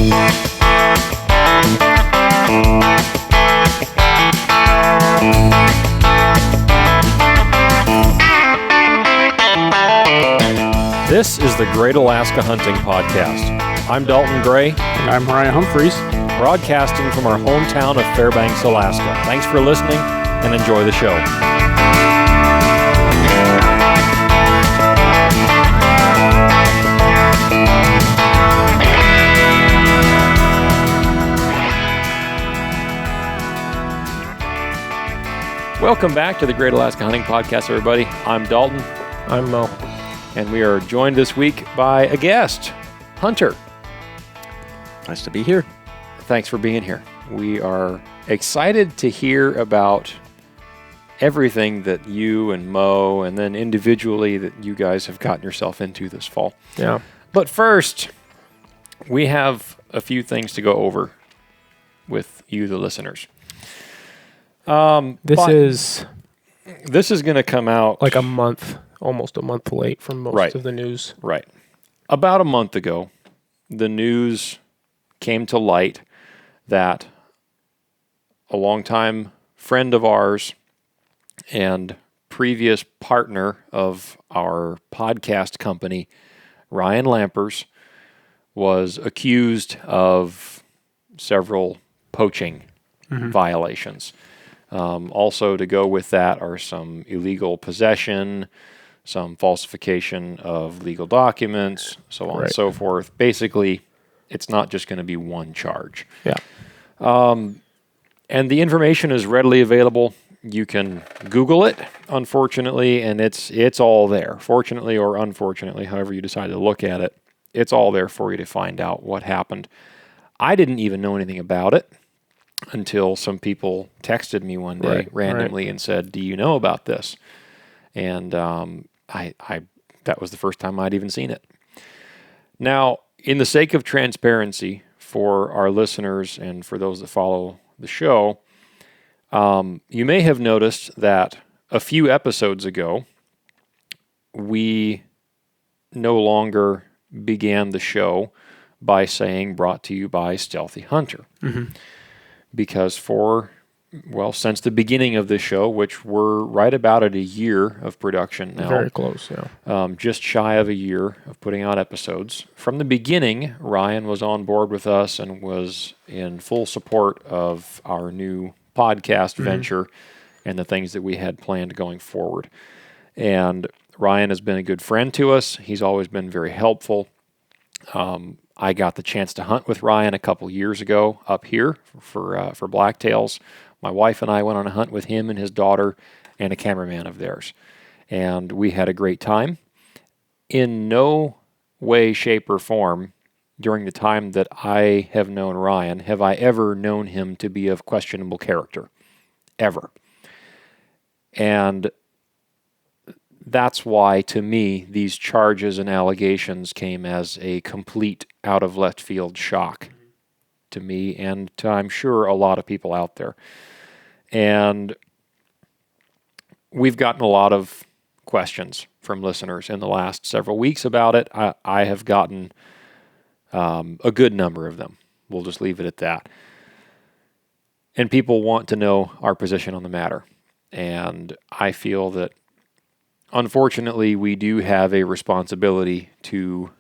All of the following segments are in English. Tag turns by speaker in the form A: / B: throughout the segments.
A: This is the Great Alaska Hunting Podcast. I'm Dalton Gray.
B: And I'm Ryan Humphreys.
A: Broadcasting from our hometown of Fairbanks, Alaska. Thanks for listening and enjoy the show. Welcome back to the Great Alaska Hunting Podcast, everybody. I'm Dalton.
B: I'm Mo.
A: And we are joined this week by a guest, Hunter.
C: Nice to be here.
A: Thanks for being here. We are excited to hear about everything that you and Mo, and then individually that you guys have gotten yourself into this fall.
B: Yeah.
A: But first, we have a few things to go over with you, the listeners.
B: This is
A: going to come out
B: like almost a month late from most of the news.
A: Right. About a month ago, the news came to light that a longtime friend of ours and previous partner of our podcast company, Ryan Lampers, was accused of several poaching violations. Also, to go with that are some illegal possession, some falsification of legal documents, so on and so forth. Basically, it's not just going to be one charge.
B: Yeah.
A: And the information is readily available. You can Google it, unfortunately, and it's all there. Fortunately or unfortunately, however you decide to look at it, it's all there for you to find out what happened. I didn't even know anything about it until some people texted me one day randomly and said, "Do you know about this?" And I that was the first time I'd even seen it. Now, in the sake of transparency for our listeners and for those that follow the show, you may have noticed that a few episodes ago, we no longer began the show by saying brought to you by Stealthy Hunter. Because since the beginning of this show, which we're right about at a year of production now.
B: Very close, yeah.
A: Just shy of a year of putting out episodes. From the beginning, Ryan was on board with us and was in full support of our new podcast venture and the things that we had planned going forward. And Ryan has been a good friend to us. He's always been very helpful. I got the chance to hunt with Ryan a couple years ago up here for blacktails. My wife and I went on a hunt with him and his daughter and a cameraman of theirs. And we had a great time. In no way, shape, or form during the time that I have known Ryan have I ever known him to be of questionable character. Ever. And that's why, to me, these charges and allegations came as a complete out-of-left-field shock to me and to, I'm sure, a lot of people out there. And we've gotten a lot of questions from listeners in the last several weeks about it. I have gotten a good number of them. We'll just leave it at that. And people want to know our position on the matter. And I feel that, unfortunately, we do have a responsibility to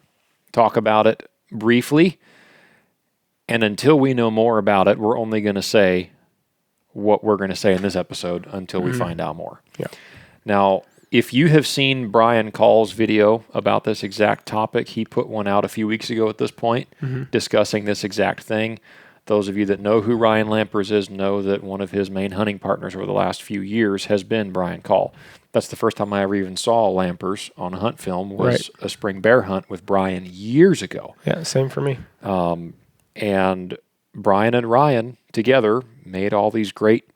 A: talk about it briefly. And until we know more about it, we're only going to say what we're going to say in this episode until we find out more.
B: Yeah.
A: Now, if you have seen Brian Call's video about this exact topic, he put one out a few weeks ago at this point discussing this exact thing. Those of you that know who Ryan Lampers is know that one of his main hunting partners over the last few years has been Brian Call. That's the first time I ever even saw Lampers on a hunt film was a spring bear hunt with Brian years ago.
B: Yeah, same for me.
A: And Brian and Ryan together made all these great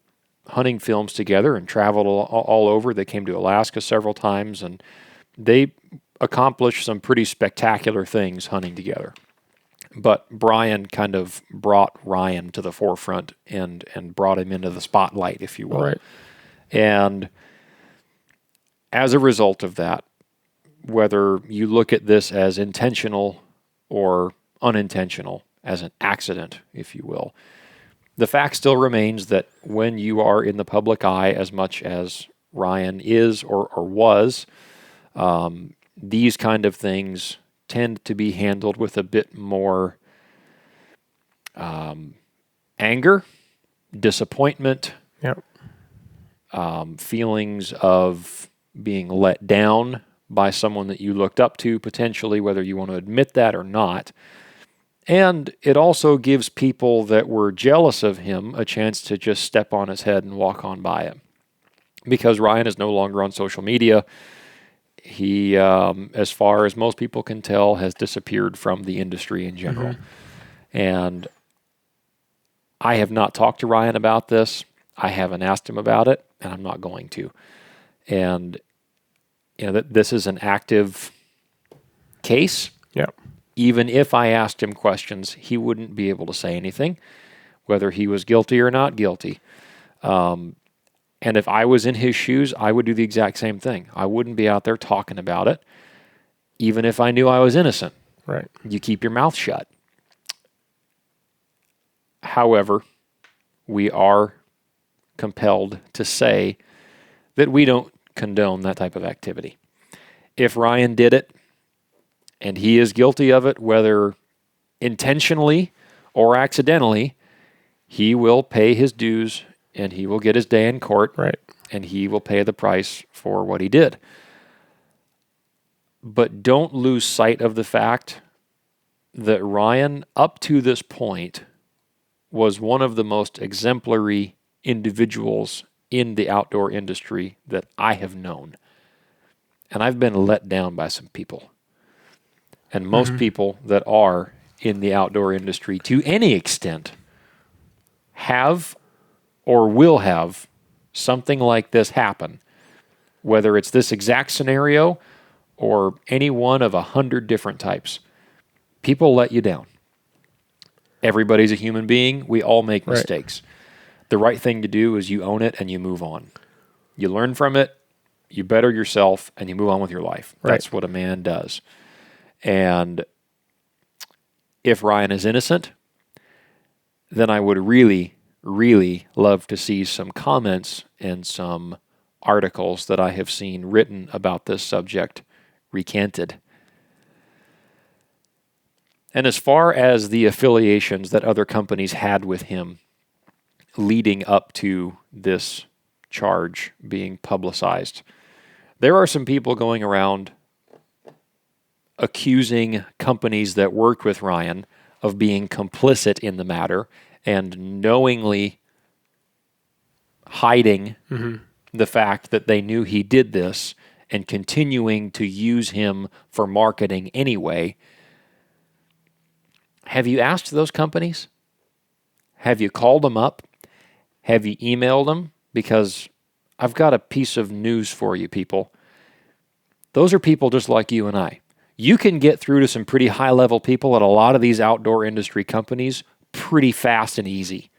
A: hunting films together and traveled all over. They came to Alaska several times, and they accomplished some pretty spectacular things hunting together. But Brian kind of brought Ryan to the forefront and brought him into the spotlight, if you will.
B: Right.
A: And as a result of that, whether you look at this as intentional or unintentional, as an accident, if you will. The fact still remains that when you are in the public eye, as much as Ryan is or was, these kind of things tend to be handled with a bit more anger, disappointment,
B: Yep.
A: Feelings of being let down by someone that you looked up to, potentially, whether you want to admit that or not. And it also gives people that were jealous of him a chance to just step on his head and walk on by him. Because Ryan is no longer on social media. He, as far as most people can tell, has disappeared from the industry in general. And I have not talked to Ryan about this. I haven't asked him about it, and I'm not going to. And this is an active case.
B: Yep.
A: Even if I asked him questions, he wouldn't be able to say anything, whether he was guilty or not guilty. And if I was in his shoes, I would do the exact same thing. I wouldn't be out there talking about it, even if I knew I was innocent.
B: Right.
A: You keep your mouth shut. However, we are compelled to say that we don't condone that type of activity. If Ryan did it, and he is guilty of it, whether intentionally or accidentally, he will pay his dues and he will get his day in court.
B: Right.
A: And he will pay the price for what he did. But don't lose sight of the fact that Ryan, up to this point, was one of the most exemplary individuals in the outdoor industry that I have known. And I've been let down by some people. And most people that are in the outdoor industry, to any extent, have or will have something like this happen, whether it's this exact scenario or any one of 100 different types. People let you down. Everybody's a human being. We all make mistakes. The right thing to do is you own it and you move on. You learn from it, you better yourself, and you move on with your life.
B: Right.
A: That's what a man does. And if Ryan is innocent, then I would really, really love to see some comments and some articles that I have seen written about this subject recanted. And as far as the affiliations that other companies had with him leading up to this charge being publicized, there are some people going around accusing companies that worked with Ryan of being complicit in the matter and knowingly hiding the fact that they knew he did this and continuing to use him for marketing anyway. Have you asked those companies? Have you called them up? Have you emailed them? Because I've got a piece of news for you, people. Those are people just like you and I. You can get through to some pretty high-level people at a lot of these outdoor industry companies pretty fast and easy.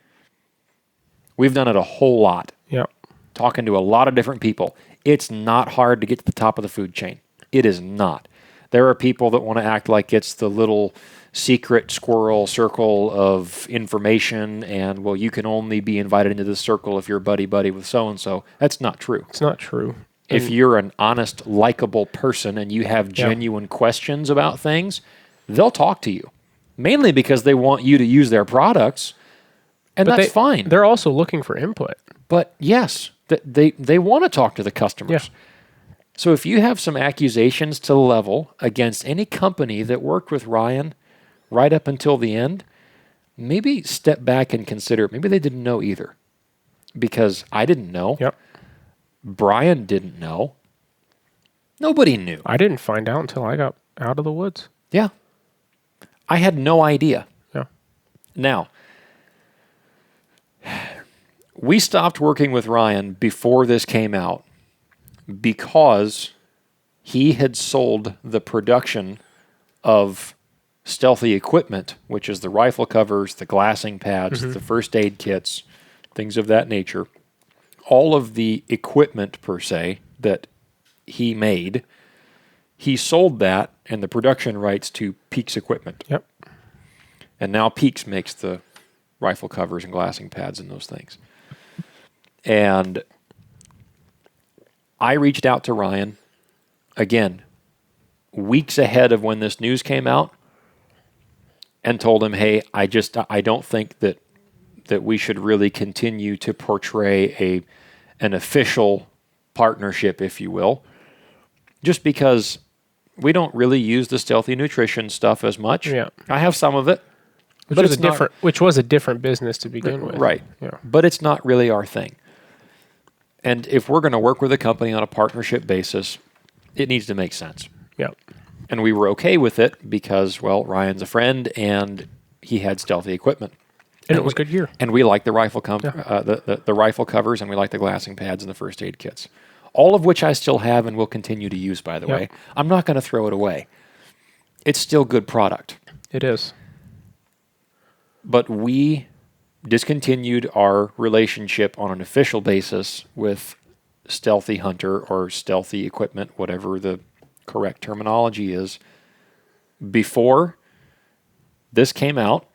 A: We've done it a whole lot.
B: Yep.
A: Talking to a lot of different people. It's not hard to get to the top of the food chain. It is not. There are people that want to act like it's the little secret squirrel circle of information and, well, you can only be invited into this circle if you're buddy-buddy with so-and-so. That's not true.
B: It's not true.
A: If you're an honest, likable person and you have genuine questions about things, they'll talk to you. Mainly because they want you to use their products, and that's fine.
B: They're also looking for input.
A: But yes, they want to talk to the customers.
B: Yeah.
A: So if you have some accusations to level against any company that worked with Ryan right up until the end, maybe step back and consider, maybe they didn't know either. Because I didn't know.
B: Yep.
A: Brian didn't know. Nobody knew.
B: I didn't find out until I got out of the woods.
A: Yeah. I had no idea.
B: Yeah.
A: Now, we stopped working with Ryan before this came out because he had sold the production of stealthy equipment, which is the rifle covers, the glassing pads, the first aid kits, things of that nature. All of the equipment, per se, that he made, he sold that and the production rights to Peaks Equipment.
B: Yep.
A: And now Peaks makes the rifle covers and glassing pads and those things. And I reached out to Ryan, again, weeks ahead of when this news came out, and told him, hey, I don't think that we should really continue to portray an official partnership, if you will, just because we don't really use the Stealthy Nutrition stuff as much.
B: Yeah.
A: I have some of it.
B: Which was a different business to begin with.
A: Right.
B: Yeah.
A: But it's not really our thing. And if we're going to work with a company on a partnership basis, it needs to make sense.
B: Yeah.
A: And we were okay with it because, well, Ryan's a friend and he had Stealthy equipment.
B: And it was good gear.
A: And we like the rifle the rifle covers, and we like the glassing pads and the first aid kits. All of which I still have and will continue to use, by the way. I'm not going to throw it away. It's still good product.
B: It is.
A: But we discontinued our relationship on an official basis with Stealthy Hunter or Stealthy Equipment, whatever the correct terminology is, before this came out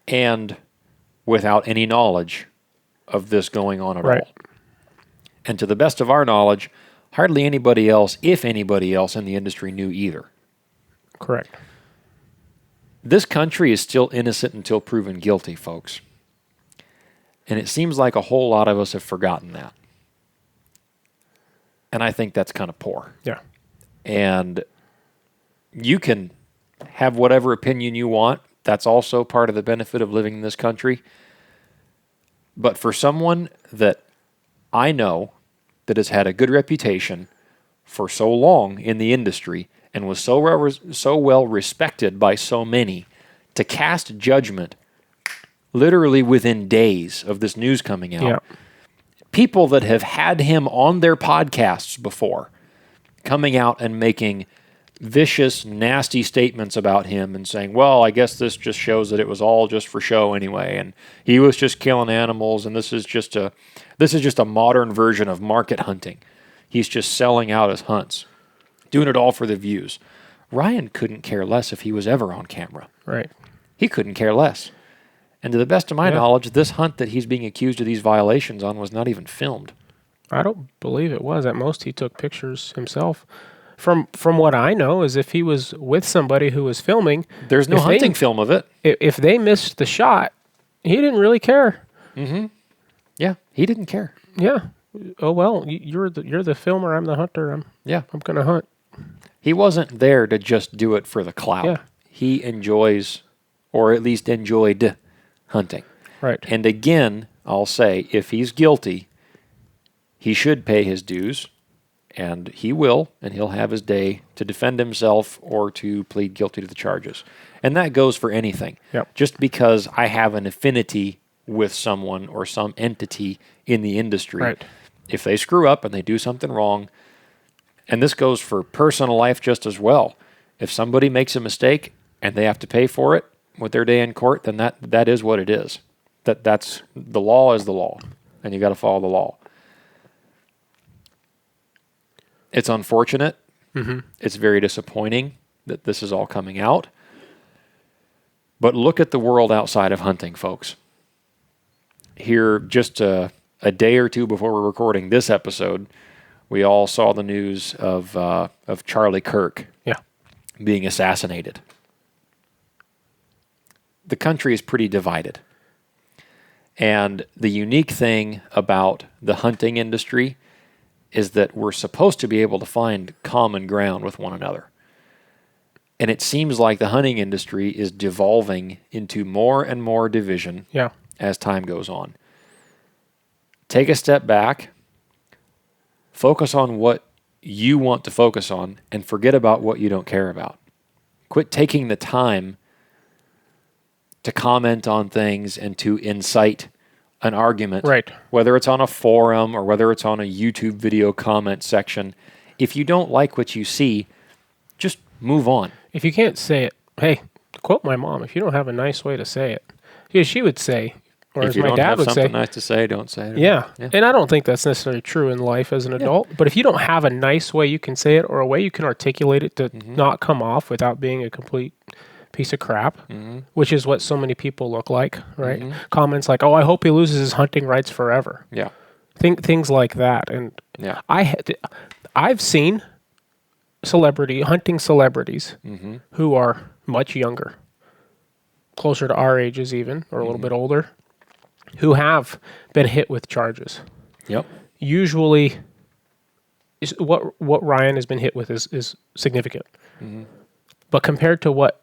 A: and without any knowledge of this going on at all. And to the best of our knowledge, hardly anybody else, if anybody else in the industry, knew either.
B: Correct.
A: This country is still innocent until proven guilty, folks. And it seems like a whole lot of us have forgotten that. And I think that's kind of poor.
B: Yeah.
A: And you can have whatever opinion you want. That's also part of the benefit of living in this country. But for someone that I know that has had a good reputation for so long in the industry and was so well respected by so many, to cast judgment literally within days of this news coming out, people that have had him on their podcasts before coming out and making vicious, nasty statements about him and saying, well, I guess this just shows that it was all just for show anyway, and he was just killing animals, and this is just a modern version of market hunting. He's just selling out his hunts, doing it all for the views. Ryan couldn't care less if he was ever on camera.
B: Right.
A: He couldn't care less. And to the best of my knowledge, this hunt that he's being accused of these violations on was not even filmed.
B: I don't believe it was. At most, he took pictures himself. From what I know, is if he was with somebody who was filming,
A: there's no hunting film of it.
B: If they missed the shot, he didn't really care.
A: Mm-hmm. Yeah, he didn't care.
B: Yeah. Oh well, you're the filmer. I'm the hunter. I'm gonna hunt.
A: He wasn't there to just do it for the clout.
B: Yeah.
A: He enjoys, or at least enjoyed, hunting.
B: Right.
A: And again, I'll say, if he's guilty, he should pay his dues. And he will, and he'll have his day to defend himself or to plead guilty to the charges. And that goes for anything.
B: Yep.
A: Just because I have an affinity with someone or some entity in the industry, if they screw up and they do something wrong, and this goes for personal life just as well. If somebody makes a mistake and they have to pay for it with their day in court, then that is what it is. That's the law is the law, and you got to follow the law. It's unfortunate. Mm-hmm. It's very disappointing that this is all coming out. But look at the world outside of hunting, folks. Here, just a day or two before we're recording this episode, we all saw the news of Charlie Kirk being assassinated. The country is pretty divided. And the unique thing about the hunting industry is that we're supposed to be able to find common ground with one another. And it seems like the hunting industry is devolving into more and more division as time goes on. Take a step back, focus on what you want to focus on, and forget about what you don't care about. Quit taking the time to comment on things and to incite an argument, whether it's on a forum or whether it's on a YouTube video comment section. If you don't like what you see, just move on.
B: If you can't say it, hey, quote my mom, if you don't have a nice way to say it, because she would say, or
A: if
B: as
A: you
B: my
A: don't
B: dad
A: have
B: would say,
A: something nice to say, don't say it.
B: Yeah. And I don't think that's necessarily true in life as an adult, but if you don't have a nice way you can say it or a way you can articulate it to not come off without being a complete piece of crap, which is what so many people look like, right? Comments like, "Oh, I hope he loses his hunting rights forever."
A: Yeah.
B: Things like that. And
A: Yeah.
B: I've seen hunting celebrities who are much younger, closer to our ages even, or a little bit older, who have been hit with charges.
A: Yep.
B: Usually, what Ryan has been hit with is significant. But compared to what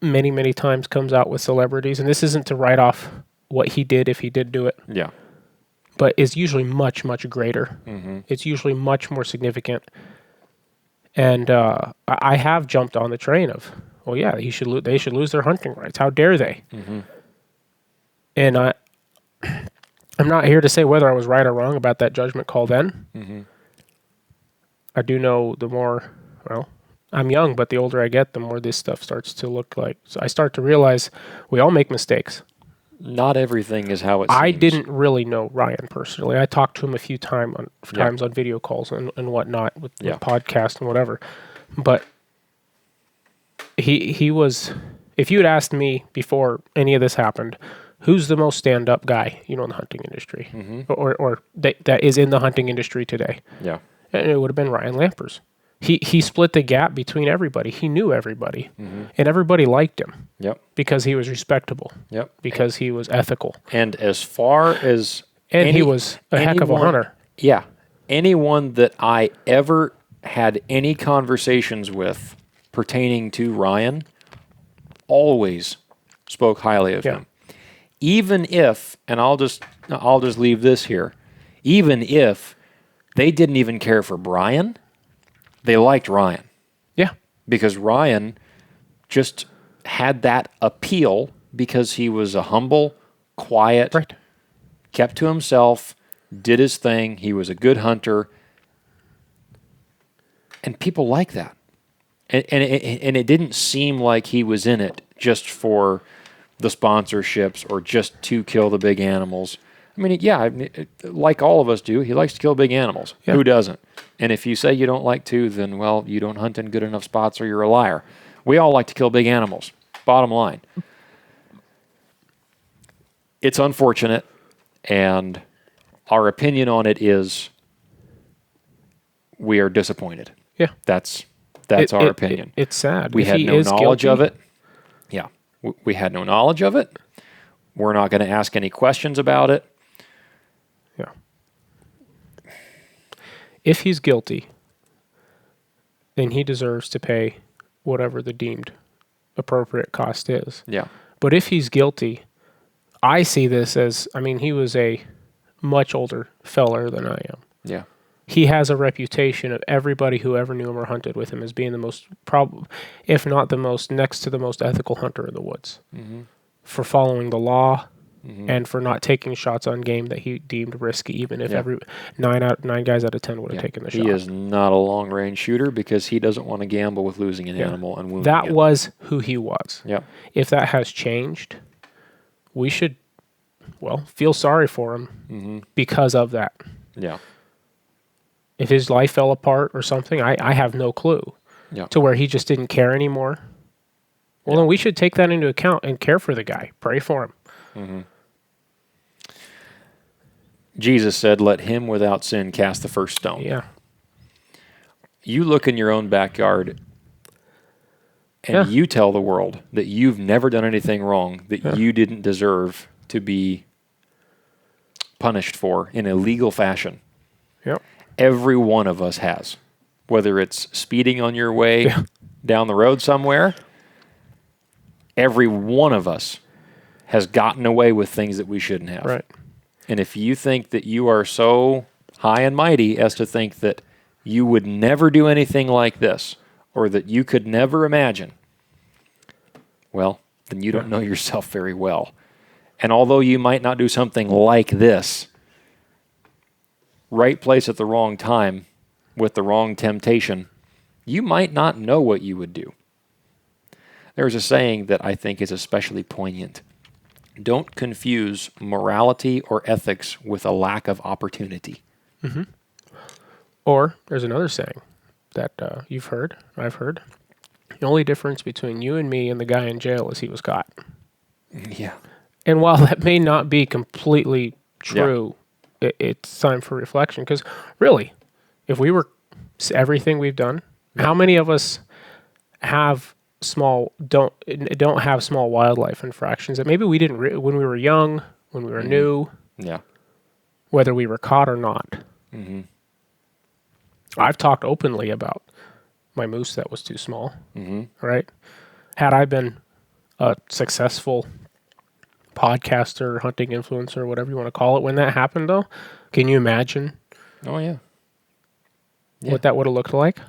B: many, many times comes out with celebrities, and this isn't to write off what he did if he did do it,
A: Yeah.
B: but is usually much, much greater. It's usually much more significant. And I have jumped on the train of, well, yeah, they should lose their hunting rights. How dare they? And I'm not here to say whether I was right or wrong about that judgment call then. I do know I'm young, but the older I get, the more this stuff starts to look like. So I start to realize we all make mistakes.
A: Not everything is how it seems.
B: I didn't really know Ryan personally. I talked to him a few times on video calls and whatnot with podcasts and whatever. But he was, if you had asked me before any of this happened, who's the most stand-up guy, in the hunting industry or that is in the hunting industry today?
A: Yeah.
B: And it would have been Ryan Lampers. He split the gap between everybody. He knew everybody, and everybody liked him.
A: Yep.
B: Because he was respectable.
A: Yep.
B: Because he was ethical.
A: And as far as
B: he was a heck of a hunter.
A: Yeah. Anyone that I ever had any conversations with pertaining to Ryan always spoke highly of him. Even if, and I'll just leave this here, even if they didn't even care for Brian, they liked Ryan.
B: Yeah.
A: Because Ryan just had that appeal because he was a humble, quiet, kept to himself, did his thing. He was a good hunter. And people like that. And it didn't seem like he was in it just for the sponsorships or just to kill the big animals. I mean, like all of us do, he likes to kill big animals. Yeah. Who doesn't? And if you say you don't like to, then, well, you don't hunt in good enough spots or you're a liar. We all like to kill big animals. Bottom line. It's unfortunate, and our opinion on it is we are disappointed.
B: Yeah.
A: That's our opinion.
B: It's sad.
A: We had no knowledge of it. Yeah. We had no knowledge of it. We're not going to ask any questions about it.
B: Yeah. If he's guilty, then he deserves to pay whatever the deemed appropriate cost is.
A: Yeah.
B: But if he's guilty, I see this as, he was a much older feller than I am.
A: Yeah.
B: He has a reputation of everybody who ever knew him or hunted with him as being the most, if not the most, next to the most ethical hunter in the woods. For following the law and for not taking shots on game that he deemed risky, even if 9 guys out of 10 would have taken the shot.
A: He is not a long-range shooter because he doesn't want to gamble with losing an animal and wounding
B: That was who he was.
A: Yeah.
B: If that has changed, we should, feel sorry for him because of that.
A: Yeah.
B: If his life fell apart or something, I have no clue.
A: Yeah.
B: To where he just didn't care anymore. Well, then we should take that into account and care for the guy. Pray for him.
A: Jesus said, "Let him without sin cast the first stone."
B: Yeah.
A: You look in your own backyard and you tell the world that you've never done anything wrong that you didn't deserve to be punished for in a legal fashion.
B: Yep.
A: Every one of us has. Whether it's speeding on your way down the road somewhere, every one of us has gotten away with things that we shouldn't have.
B: Right.
A: And if you think that you are so high and mighty as to think that you would never do anything like this, or that you could never imagine, well, then you don't know yourself very well. And although you might not do something like this, right place at the wrong time with the wrong temptation, you might not know what you would do. There's a saying that I think is especially poignant. Don't confuse morality or ethics with a lack of opportunity.
B: Or there's another saying that you've heard, I've heard. The only difference between you and me and the guy in jail is he was caught.
A: Yeah.
B: And while that may not be completely true, it's time for reflection. Because really, if we were everything we've done, how many of us have don't have small wildlife infractions that maybe we didn't when we were young, when we were new, whether we were caught or not. I've talked openly about my moose that was too small. Right? Had I been a successful podcaster, hunting influencer, whatever you want to call it, when that happened, though, can you imagine?
A: Oh yeah.
B: What that would have looked like?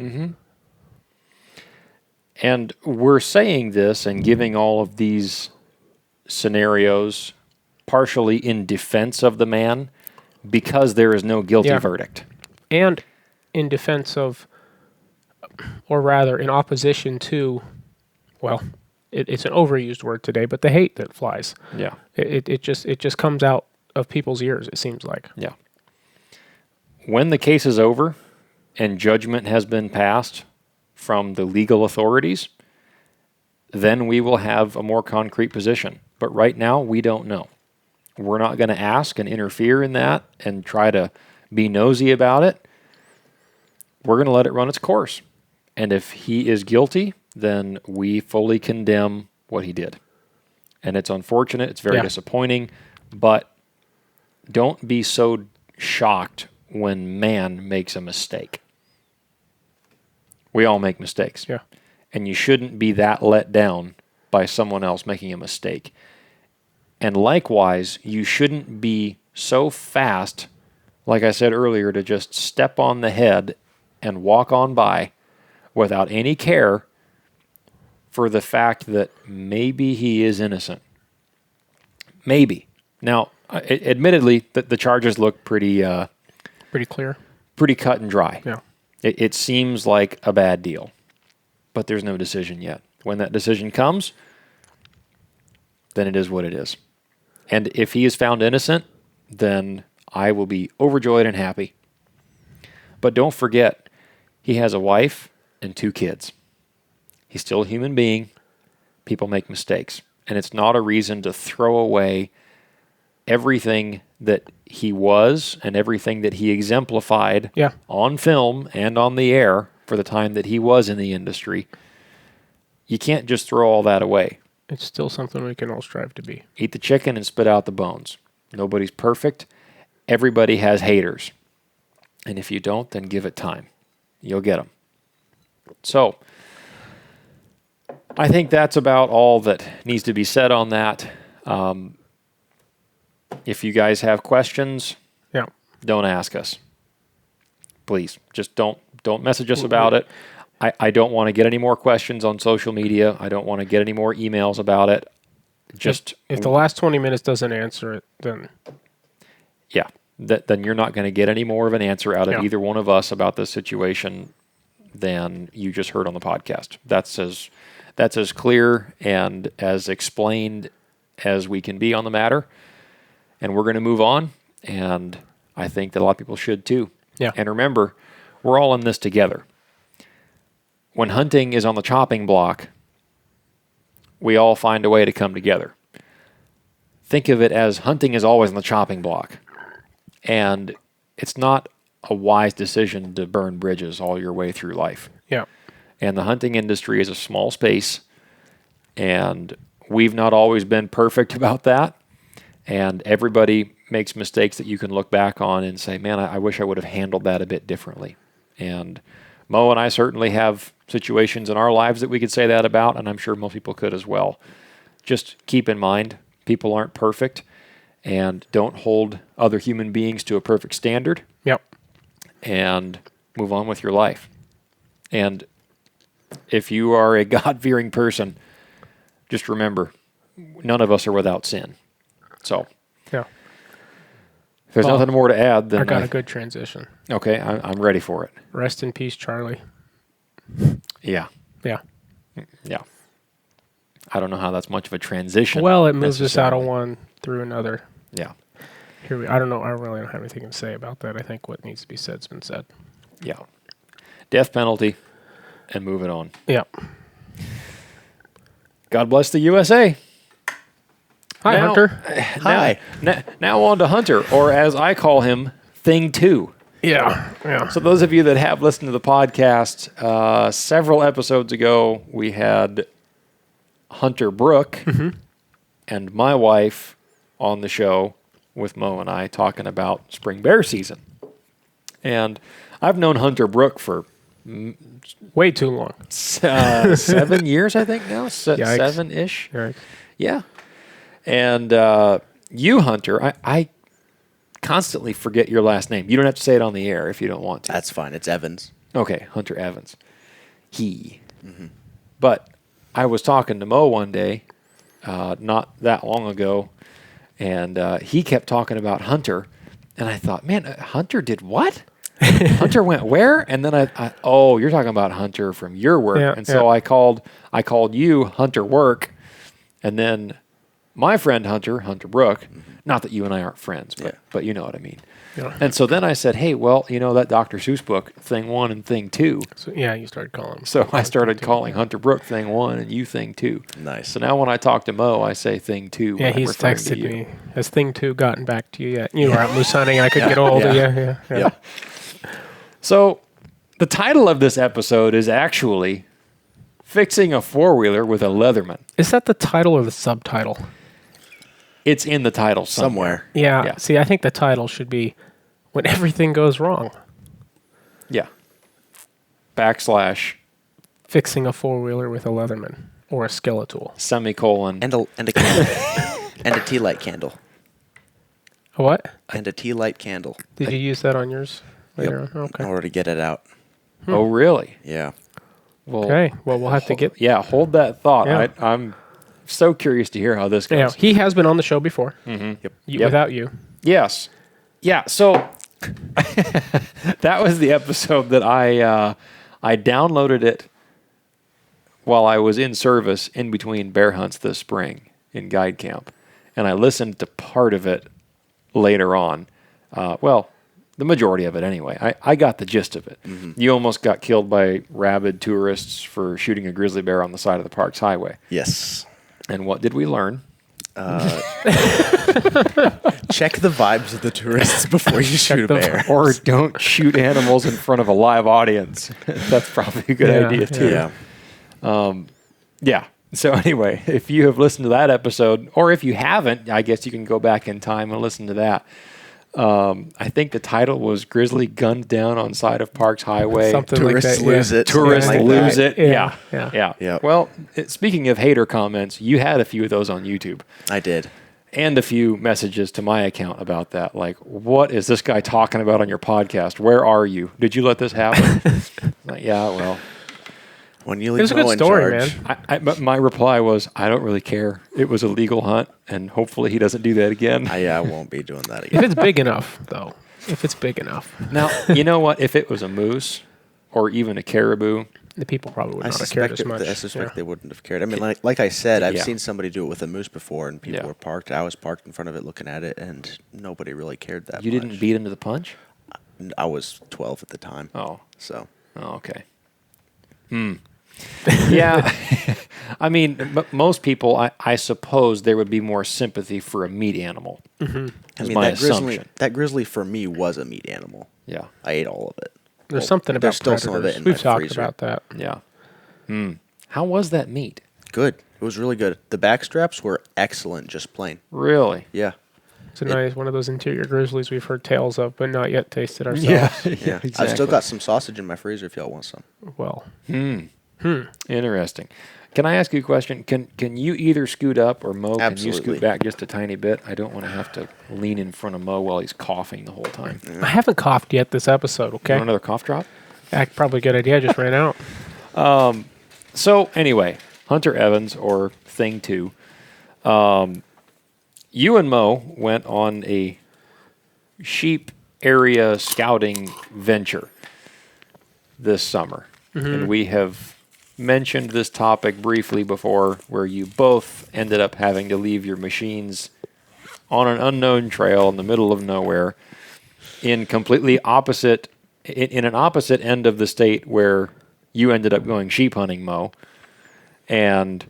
A: And we're saying this and giving all of these scenarios partially in defense of the man because there is no guilty verdict.
B: And in defense of, or rather in opposition to, well, it's an overused word today, but the hate that flies.
A: Yeah.
B: It just comes out of people's ears, it seems like.
A: Yeah. When the case is over and judgment has been passed from the legal authorities, then we will have a more concrete position. But right now, we don't know. We're not going to ask and interfere in that and try to be nosy about it. We're going to let it run its course. And if he is guilty, then we fully condemn what he did. And it's unfortunate. It's very disappointing. But don't be so shocked when man makes a mistake. We all make mistakes.
B: Yeah.
A: And you shouldn't be that let down by someone else making a mistake. And likewise, you shouldn't be so fast, like I said earlier, to just step on the head and walk on by without any care for the fact that maybe he is innocent. Maybe. Now, admittedly, the charges look pretty
B: clear,
A: pretty cut and dry.
B: Yeah.
A: It seems like a bad deal, but there's no decision yet. When that decision comes, then it is what it is. And if he is found innocent, then I will be overjoyed and happy. But don't forget, he has a wife and 2 kids. He's still a human being. People make mistakes. And it's not a reason to throw away everything that he was and everything that he exemplified on film and on the air for the time that he was in the industry. You can't just throw all that away.
B: It's still something we can all strive to be.
A: Eat the chicken and spit out the bones. Nobody's perfect. Everybody has haters. And if you don't, then give it time. You'll get them. So, I think that's about all that needs to be said on that. If you guys have questions, don't ask us. Please, just don't message us about it. I don't want to get any more questions on social media. I don't want to get any more emails about it. Just
B: if the last 20 minutes doesn't answer it, then
A: then you're not going to get any more of an answer out of either one of us about this situation than you just heard on the podcast. That's as clear and as explained as we can be on the matter. And we're going to move on, and I think that a lot of people should too.
B: Yeah.
A: And remember, we're all in this together. When hunting is on the chopping block, we all find a way to come together. Think of it as hunting is always on the chopping block. And it's not a wise decision to burn bridges all your way through life.
B: Yeah.
A: And the hunting industry is a small space, and we've not always been perfect about that. And everybody makes mistakes that you can look back on and say, man, I wish I would have handled that a bit differently. And Mo and I certainly have situations in our lives that we could say that about, and I'm sure most people could as well. Just keep in mind, people aren't perfect, and don't hold other human beings to a perfect standard.
B: Yep.
A: And move on with your life. And if you are a God-fearing person, just remember, none of us are without sin. So, if there's nothing more to add, then
B: I got a good transition.
A: Okay, I'm ready for it.
B: Rest in peace, Charlie.
A: Yeah.
B: Yeah.
A: Yeah. I don't know how that's much of a transition.
B: Well, it moves us out of one through another.
A: Yeah.
B: I don't know. I really don't have anything to say about that. I think what needs to be said's been said.
A: Yeah. Death penalty and moving on.
B: Yeah.
A: God bless the USA.
B: Hi,
A: Now-
B: Hunter.
C: Hi.
A: Now on to Hunter, or as I call him, Thing 2.
B: Yeah.
A: So those of you that have listened to the podcast, several episodes ago, we had Hunter Brook and my wife on the show with Mo and I talking about spring bear season. And I've known Hunter Brook for
B: Way too long.
A: 7 years, I think now,
B: Yikes.
A: 7-ish.
B: Right.
A: Yeah. And you, Hunter, I constantly forget your last name. You don't have to say it on the air if you don't want to.
C: That's fine. It's Evans.
A: Okay, Hunter Evans. But I was talking to Mo one day, not that long ago, and he kept talking about Hunter, and I thought, man, Hunter did what? Hunter went where? And then oh, you're talking about Hunter from your work.
B: Yeah,
A: and so I called you Hunter Work, and then my friend Hunter Brook, not that you and I aren't friends, but you know what I mean.
B: Yeah.
A: And so then I said, hey, well, you know that Dr. Seuss book, Thing 1 and Thing 2.
B: So yeah, you started calling him.
A: So I started calling Hunter Brook Thing 1 and you Thing 2.
C: Nice.
A: So now when I talk to Mo, I say Thing 2.
B: Yeah,
A: when I'm
B: he's
A: referring to
B: texted
A: you.
B: me. Has Thing 2 gotten back to you yet? You were out moose hunting. I couldn't get a hold of you. Yeah.
C: Yep.
A: So the title of this episode is actually Fixing a Four-Wheeler with a Leatherman.
B: Is that the title or the subtitle?
A: It's in the title somewhere.
B: Yeah. See, I think the title should be When Everything Goes Wrong.
A: Yeah. /
B: Fixing a four-wheeler with a Leatherman or a Skeletal.
A: semicolon.
C: And a candle. And a tea light candle.
B: A what?
C: And a tea light candle.
B: Did you use that on yours later on?
C: In
B: Okay.
C: order to get it out.
A: Oh, really?
C: Yeah.
A: Well,
B: Okay. Well, we'll have to get...
A: Yeah, hold that thought.
B: Yeah.
A: I'm so curious to hear how this goes.
B: Yeah, he has been on the show before.
C: Yep.
B: Without you.
A: Yes. Yeah, so that was the episode that I downloaded it while I was in service in between bear hunts this spring in guide camp. And I listened to part of it later on. Well, the majority of it anyway. I got the gist of it. You almost got killed by rabid tourists for shooting a grizzly bear on the side of the park's highway.
C: Yes.
A: And what did we learn?
C: Check the vibes of the tourists before you shoot a bear.
A: Or don't shoot animals in front of a live audience. That's probably a good idea too.
C: Yeah.
A: Yeah. So anyway, if you have listened to that episode, or if you haven't, I guess you can go back in time and listen to that. I think the title was Grizzly Gunned Down on Side of Parks Highway.
B: Something
C: Tourists
B: like that.
C: lose it.
A: Tourists
C: something like
A: lose
C: that.
A: it.
B: Yeah.
A: Yeah. Well, speaking of hater comments, you had a few of those on YouTube.
C: I did.
A: And a few messages to my account about that. Like, what is this guy talking about on your podcast? Where are you? Did you let this happen? Like, yeah, well.
C: When you
B: It
C: leave
B: was a
C: Mo
B: good
C: in
B: story,
C: charge.
B: man.
A: But my reply was, I don't really care. It was a legal hunt, and hopefully he doesn't do that again.
C: I won't be doing that
B: If
C: again.
B: it's big enough, though. If it's big enough.
A: Now, you know what? If it was a moose or even a caribou,
B: The people probably would
C: I
B: not have cared
C: suspect,
B: as much.
C: I suspect they wouldn't have cared. I mean, like I said, I've
A: Yeah.
C: seen somebody do it with a moose before, and people
A: Yeah.
C: were parked. I was parked in front of it looking at it, and nobody really cared that
A: you
C: much.
A: didn't beat him to the punch?
C: I was 12 at the time.
A: Oh,
C: So,
A: okay. Yeah. I mean, most people, I suppose there would be more sympathy for a meat animal.
C: I mean,
A: my
C: that grizzly for me was a meat animal.
A: Yeah.
C: I ate all of it.
B: There's
C: Well,
B: something about
C: there's still
B: predators.
C: some of it in
B: We've
C: my
B: talked
C: freezer.
B: about that.
A: Yeah. How was that meat?
C: Good. It was really good. The back straps were excellent, just plain.
A: Really?
C: Yeah.
B: It's a nice one of those interior grizzlies we've heard tales of, but not yet tasted ourselves.
C: Yeah. I've still got some sausage in my freezer if y'all want some.
B: Well,
A: Interesting. Can I ask you a question? Can you either scoot up or Mo? Can you
C: Absolutely.
A: scoot back just a tiny bit? I don't want to have to lean in front of Mo while he's coughing the whole time.
B: I haven't coughed yet this episode,
A: You
B: okay?
A: want another cough drop?
B: Probably a good idea. I just ran out.
A: So anyway, Hunter Evans or Thing 2. You and Mo went on a sheep area scouting venture this summer. And we have mentioned this topic briefly before, where you both ended up having to leave your machines on an unknown trail in the middle of nowhere in completely opposite, in an opposite end of the state where you ended up going sheep hunting, Mo. And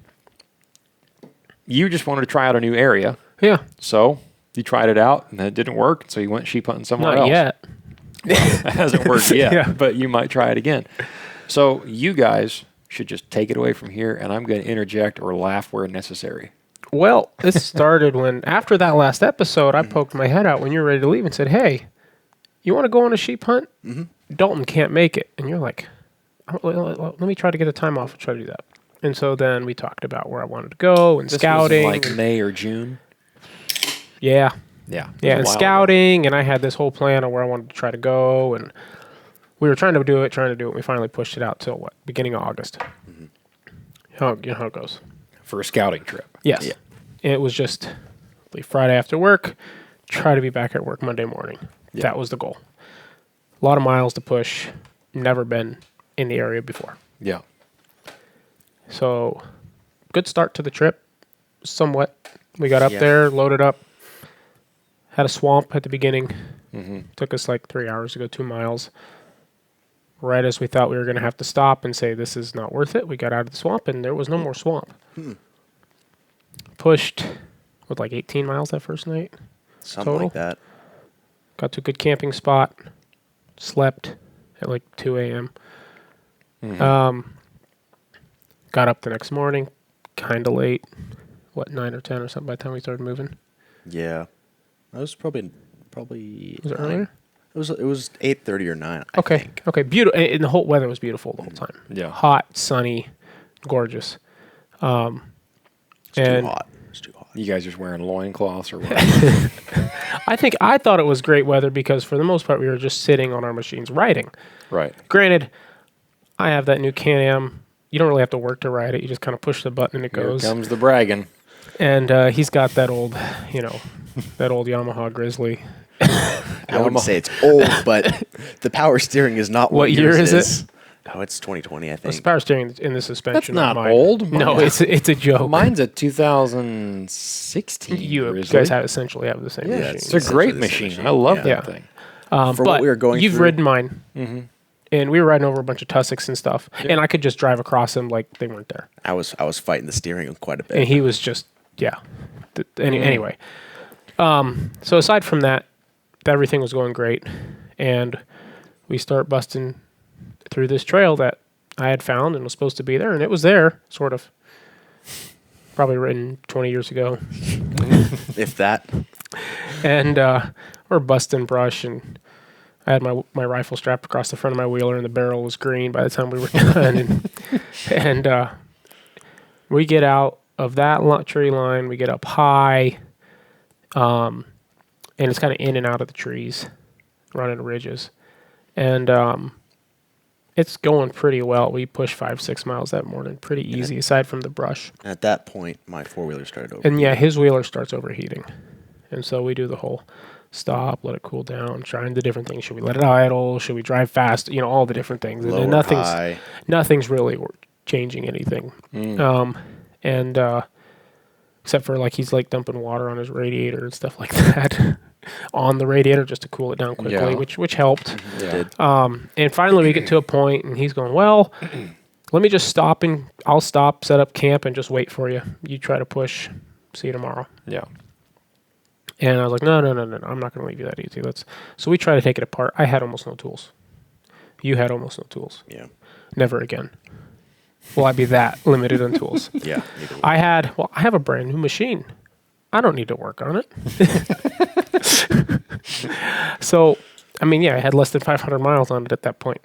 A: you just wanted to try out a new area.
B: Yeah.
A: So you tried it out, and it didn't work, so you went sheep hunting somewhere
B: Not
A: else.
B: yet.
A: It hasn't worked yet,
B: Yeah.
A: but you might try it again. So you guys should just take it away from here, and I'm going to interject or laugh where necessary.
B: Well, this started when, after that last episode, I poked my head out when you were ready to leave and said, hey, you want to go on a sheep hunt? Dalton can't make it. And you're like, let me try to get a time off and try to do that. And so then we talked about where I wanted to go and
A: This
B: scouting.
A: was like May or June.
B: Yeah.
A: Yeah.
B: Yeah, and scouting, and I had this whole plan on where I wanted to try to go, and we were trying to do it. We finally pushed it out till, beginning of August. You know how it goes.
A: For a scouting trip.
B: Yes. Yeah. It was just leave Friday after work, try to be back at work Monday morning. Yeah. That was the goal. A lot of miles to push. Never been in the area before.
A: Yeah.
B: So, good start to the trip, somewhat. We got up there, loaded up, had a swamp at the beginning. Took us like 3 hours to go 2 miles. Right as we thought we were going to have to stop and say, this is not worth it, we got out of the swamp, and there was no more swamp. Pushed with like 18 miles that first night.
C: Something
B: total.
C: like that.
B: Got to a good camping spot. Slept at like 2 a.m. Got up the next morning, kind of late. 9 or 10 or something by the time we started moving?
C: Yeah. That was probably.
B: Was it earlier?
C: It was 8:30 or 9.
B: Okay.
C: I think.
B: Okay. Beautiful. And the whole weather was beautiful the whole time.
A: Yeah.
B: Hot, sunny, gorgeous.
C: It's too hot. It's too hot.
A: You guys just wearing loincloths or what?
B: I thought it was great weather because for the most part we were just sitting on our machines riding.
A: Right.
B: Granted, I have that new Can-Am. You don't really have to work to ride it. You just kind of push the button and it goes.
A: Here comes the bragging.
B: And he's got that old, that old Yamaha Grizzly.
C: I wouldn't say it's old, but the power steering is not
B: What year is it?
C: Oh, it's 2020, I
B: Well,
C: think.
B: the power steering in the suspension.
A: That's not
B: mine.
A: old.
B: No, it's a joke.
A: Mine's a 2016.
B: You
A: Grizzly.
B: guys essentially have the same
C: Yeah,
B: machine.
A: It's a great machine. I love that thing.
C: For
B: but
C: what we were going
B: you've
C: through.
B: ridden mine. And we were riding over a bunch of tussocks and stuff. Yeah. And I could just drive across them like they weren't there.
C: I was fighting the steering quite a bit.
B: And he was just, Anyway. So aside from that, everything was going great. And we start busting through this trail that I had found and was supposed to be there. And it was there, sort of. Probably written 20 years ago.
C: If that.
B: And we're busting brush, and I had my rifle strapped across the front of my wheeler, and the barrel was green by the time we were done. and we get out of that tree line, we get up high, and it's kind of in and out of the trees, running ridges. And it's going pretty well. We pushed 5-6 miles that morning, pretty easy, aside from the brush.
C: At that point, my four-wheeler started overheating.
B: And yeah, his wheeler starts overheating. And so we do the whole stop, let it cool down, trying the different things. Should we let it idle? Should we drive fast? All the different things.
C: Lower,
B: and
C: high.
B: Nothing's really changing anything. Except for he's dumping water on his radiator and stuff like that on the radiator just to cool it down quickly, which helped.
C: Yeah.
B: And finally we get to a point and he's going, well, let me just stop and I'll stop, set up camp and just wait for you. You try to push. See you tomorrow.
A: Yeah.
B: And I was like, no, I'm not going to leave you that easy. So we try to take it apart. I had almost no tools. You had almost no tools.
C: Yeah.
B: Never again. Will I be that limited on tools?
C: Yeah.
B: I have a brand new machine. I don't need to work on it. So, I had less than 500 miles on it at that point.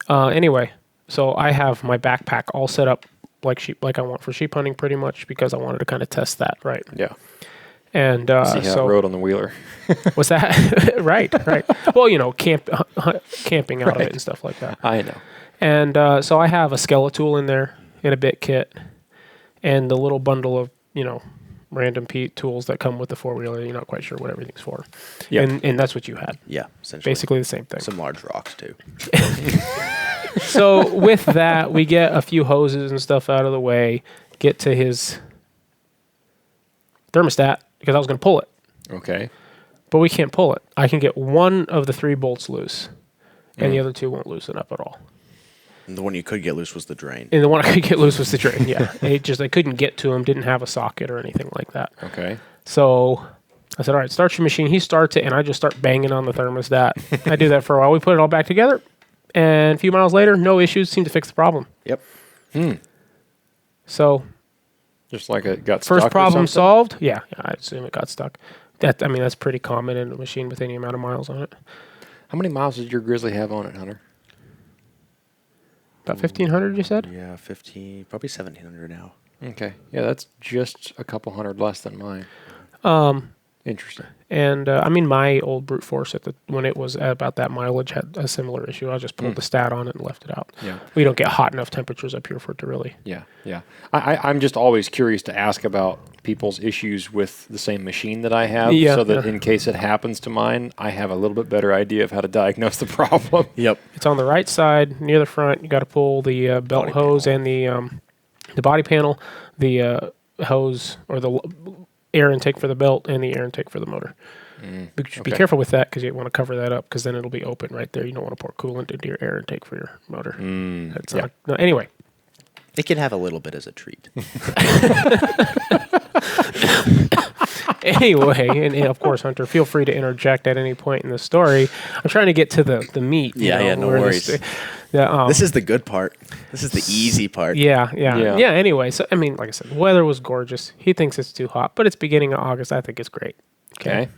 B: Anyway, so I have my backpack all set up like I want for sheep hunting pretty much because I wanted to kind of test that, right?
A: Yeah.
B: And
A: see how it rode on the wheeler.
B: What's that? Right. Well, camping out of it and stuff like that.
A: I know.
B: And so I have a Skeletool in there in a bit kit and the little bundle of, random tools that come with the four-wheeler. You're not quite sure what everything's for.
A: Yeah.
B: And that's what you had.
C: Yeah, essentially.
B: Basically the same thing.
C: Some large rocks, too.
B: So with that, we get a few hoses and stuff out of the way, get to his thermostat because I was going to pull it.
A: Okay.
B: But we can't pull it. I can get one of the 3 bolts loose, and the other 2 won't loosen up at all.
C: And the one you could get loose was the drain.
B: And the one I could get loose was the drain, yeah. I couldn't get to him, didn't have a socket or anything like that.
A: Okay.
B: So I said, all right, start your machine. He starts it, and I just start banging on the thermostat. I do that for a while. We put it all back together, and a few miles later, no issues, seemed to fix the problem.
C: Yep.
B: So
A: Just like it got stuck
B: first
A: or
B: problem
A: something?
B: solved. Yeah, I assume it got stuck. That's pretty common in a machine with any amount of miles on it.
A: How many miles did your Grizzly have on it, Hunter?
B: About 1,500, you said?
C: Yeah, 15, probably 1,700 now.
A: Okay. Yeah, that's just a couple hundred less than mine. Interesting.
B: And my old brute force when it was at about that mileage had a similar issue. I just pulled the stat on it and left it out.
A: Yeah.
B: We don't get hot enough temperatures up here for it to really.
A: Yeah, yeah. I'm just always curious to ask about people's issues with the same machine that I have, so that in case it happens to mine, I have a little bit better idea of how to diagnose the problem.
C: Yep.
B: It's on the right side near the front. You got to pull the belt hose and the body panel, the hose or the air intake for the belt and the air intake for the motor. Be careful with that because you want to cover that up because then it'll be open right there. You don't want to pour coolant into your air intake for your motor. That's not, no, anyway.
C: It can have a little bit as a treat.
B: Anyway, and of course, Hunter, feel free to interject at any point in the story. I'm trying to get to the meat.
C: No worries. This is the good part. This is the easy part.
B: Yeah. Anyway, so like I said, weather was gorgeous. He thinks it's too hot, but it's beginning of August. I think it's great.
A: Okay.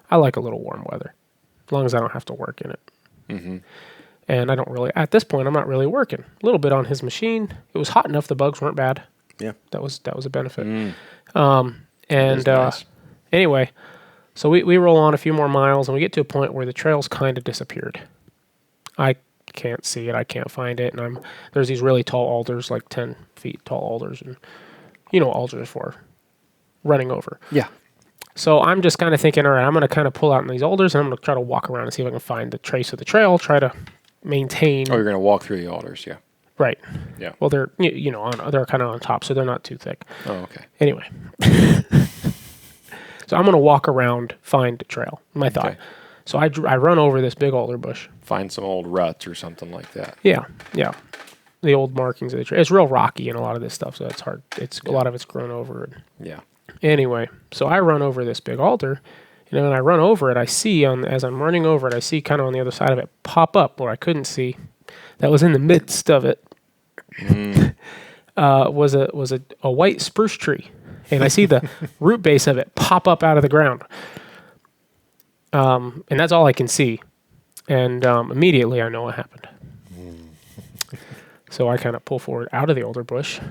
B: I like a little warm weather, as long as I don't have to work in it. Mm-hmm. And I don't really, at this point, I'm not really working. A little bit on his machine. It was hot enough. The bugs weren't bad.
C: Yeah.
B: That was a benefit.
A: Nice.
B: Anyway, so we roll on a few more miles and we get to a point where the trail's kind of disappeared. I can't see it. I can't find it. And there's these really tall alders, like 10 feet tall alders. And you know what alders are for. Running over.
A: Yeah.
B: So I'm just kind of thinking, all right, I'm going to kind of pull out in these alders and I'm going to try to walk around and see if I can find the trace of the trail, try to maintain.
A: Oh, you're going to walk through the alders, yeah.
B: Right.
A: Yeah.
B: Well, they're they're kind of on top, so they're not too thick.
A: Oh, okay.
B: Anyway, so I'm going to walk around, find the trail. My thought.
A: Okay.
B: So I run over this big alder bush.
A: Find some old ruts or something like that.
B: Yeah. The old markings of the trail. It's real rocky in a lot of this stuff, so it's hard. A lot of it's grown over.
A: Yeah.
B: Anyway, so I run over this big alder. And when I run over it, I see as I'm running over it, I see kind of on the other side of it pop up where I couldn't see. That was in the midst of it. Was a white spruce tree, and I see the root base of it pop up out of the ground. And that's all I can see. And immediately I know what happened. So I kind of pull forward out of the alder bush,